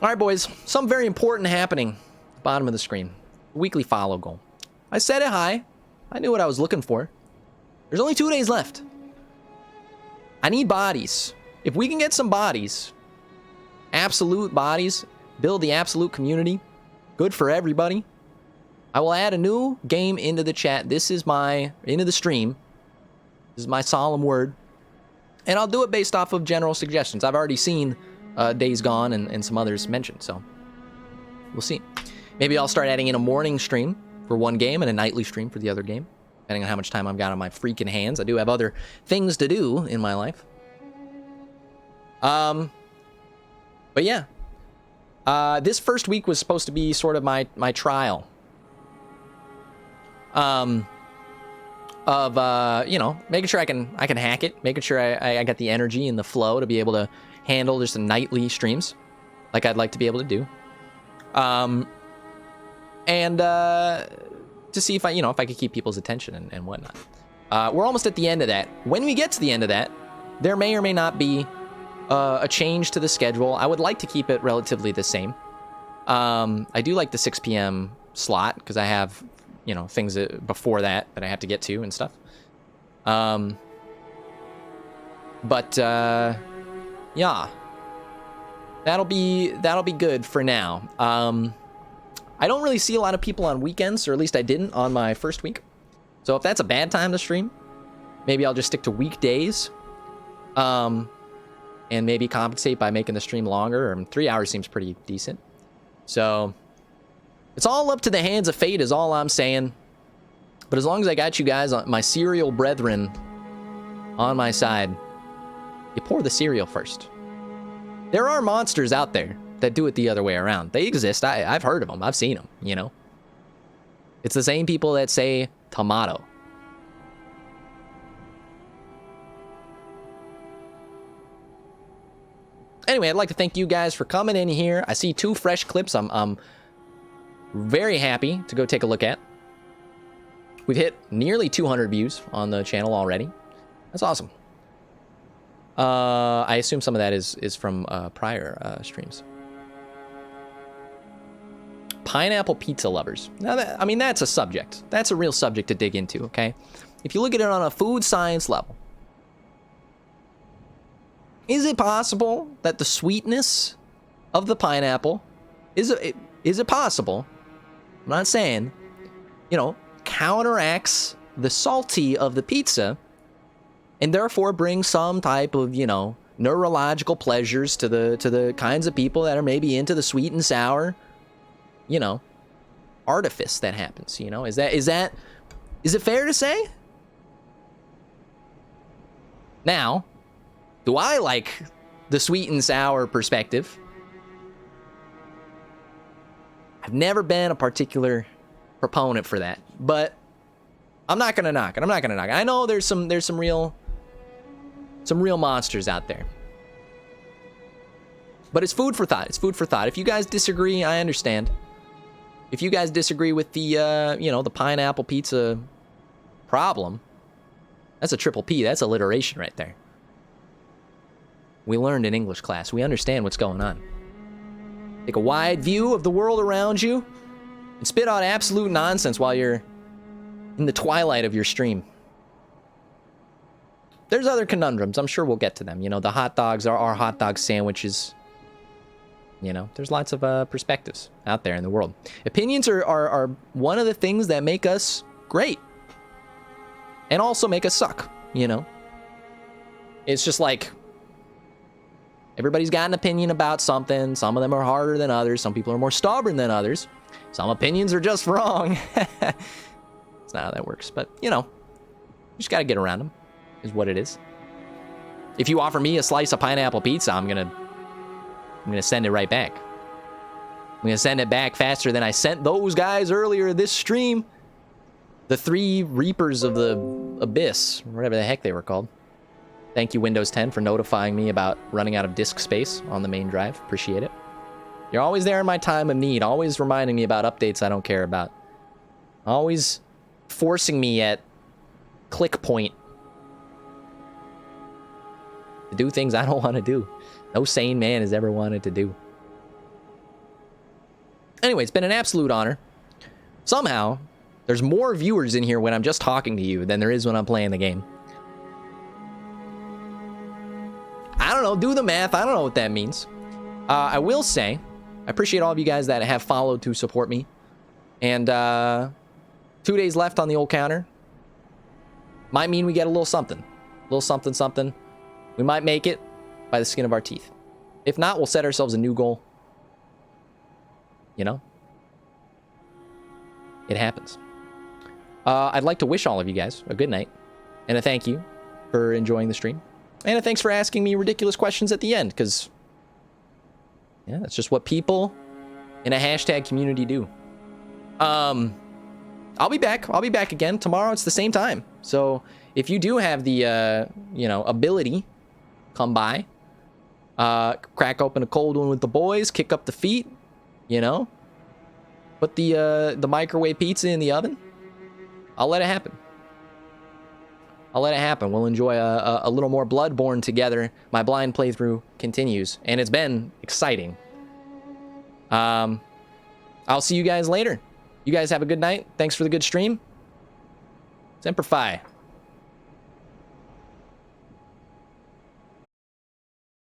Alright, boys. Something very important happening at the bottom of the screen. Weekly follow goal. I set it high. I knew what I was looking for. There's only 2 days left. I need bodies. If we can get some bodies, absolute bodies, build the absolute community, good for everybody, I will add a new game into the chat. This is into the stream. This is my solemn word. And I'll do it based off of general suggestions. I've already seen Days Gone and some others mentioned, so we'll see. Maybe I'll start adding in a morning stream for one game and a nightly stream for the other game, depending on how much time I've got on my freaking hands. I do have other things to do in my life. But yeah. This first week was supposed to be sort of my trial. You know, making sure I can hack it, making sure I got the energy and the flow to be able to handle just the nightly streams like I'd like to be able to do. To see if I could keep people's attention and whatnot. We're almost at the end of that. When we get to the end of that, there may or may not be a change to the schedule. I would like to keep it relatively the same. I do like the 6 p.m. slot because I have, you know, things before that I have to get to and stuff. Yeah, that'll be good for now. I don't really see a lot of people on weekends, or at least I didn't on my first week. So if that's a bad time to stream, maybe I'll just stick to weekdays. And maybe compensate by making the stream longer. 3 hours seems pretty decent. So it's all up to the hands of fate is all I'm saying. But as long as I got you guys, my cereal brethren, on my side, you pour the cereal first. There are monsters out there that do it the other way around. They exist. I've heard of them. I've seen them, you know. It's the same people that say tomato. Anyway, I'd like to thank you guys for coming in here. I see 2 fresh clips I'm very happy to go take a look at. We've hit nearly 200 views on the channel already. That's awesome. I assume some of that is from prior streams. Pineapple pizza lovers. Now, I mean, that's a subject. That's a real subject to dig into, okay? If you look at it on a food science level, is it possible that the sweetness of the pineapple, is it possible, I'm not saying, you know, counteracts the salty of the pizza and therefore brings some type of, you know, neurological pleasures to the kinds of people that are maybe into the sweet and sour, you know, artifice that happens, you know? Is it fair to say? Now, do I like the sweet and sour perspective? I've never been a particular proponent for that, but I'm not gonna knock it. I'm not gonna knock it. I know there's some real monsters out there. But it's food for thought. It's food for thought. If you guys disagree, I understand. If you guys disagree with the, you know, the pineapple pizza problem, that's a triple P. That's alliteration right there. We learned in English class. We understand what's going on. Take a wide view of the world around you and spit out absolute nonsense while you're in the twilight of your stream. There's other conundrums. I'm sure we'll get to them. You know, the hot dogs are hot dog sandwiches. You know, there's lots of perspectives out there in the world. Opinions are one of the things that make us great. And also make us suck, you know. It's just like, everybody's got an opinion about something. Some of them are harder than others. Some people are more stubborn than others. Some opinions are just wrong. That's not how that works. But, you know, you just got to get around them, is what it is. If you offer me a slice of pineapple pizza, I'm gonna send it right back. I'm gonna send it back faster than I sent those guys earlier this stream. The 3 Reapers of the Abyss, whatever the heck they were called. Thank you, Windows 10, for notifying me about running out of disk space on the main drive. Appreciate it. You're always there in my time of need, always reminding me about updates I don't care about. Always forcing me at click point to do things I don't want to do. No sane man has ever wanted to do. Anyway, it's been an absolute honor. Somehow, there's more viewers in here when I'm just talking to you than there is when I'm playing the game. I don't know, do the math. I don't know what that means. I will say, I appreciate all of you guys that have followed to support me. And 2 days left on the old counter. Might mean we get a little something. A little something, something. We might make it by the skin of our teeth. If not, we'll set ourselves a new goal. You know? It happens. I'd like to wish all of you guys a good night. And a thank you for enjoying the stream. And a thanks for asking me ridiculous questions at the end, because, yeah, that's just what people in a hashtag community do. I'll be back. I'll be back again. Tomorrow it's the same time. So if you do have the, you know, ability, come by. Crack open a cold one with the boys. Kick up the feet. You know. Put the microwave pizza in the oven. I'll let it happen. I'll let it happen. We'll enjoy a little more Bloodborne together. My blind playthrough continues. And it's been exciting. I'll see you guys later. You guys have a good night. Thanks for the good stream. Semper Fi.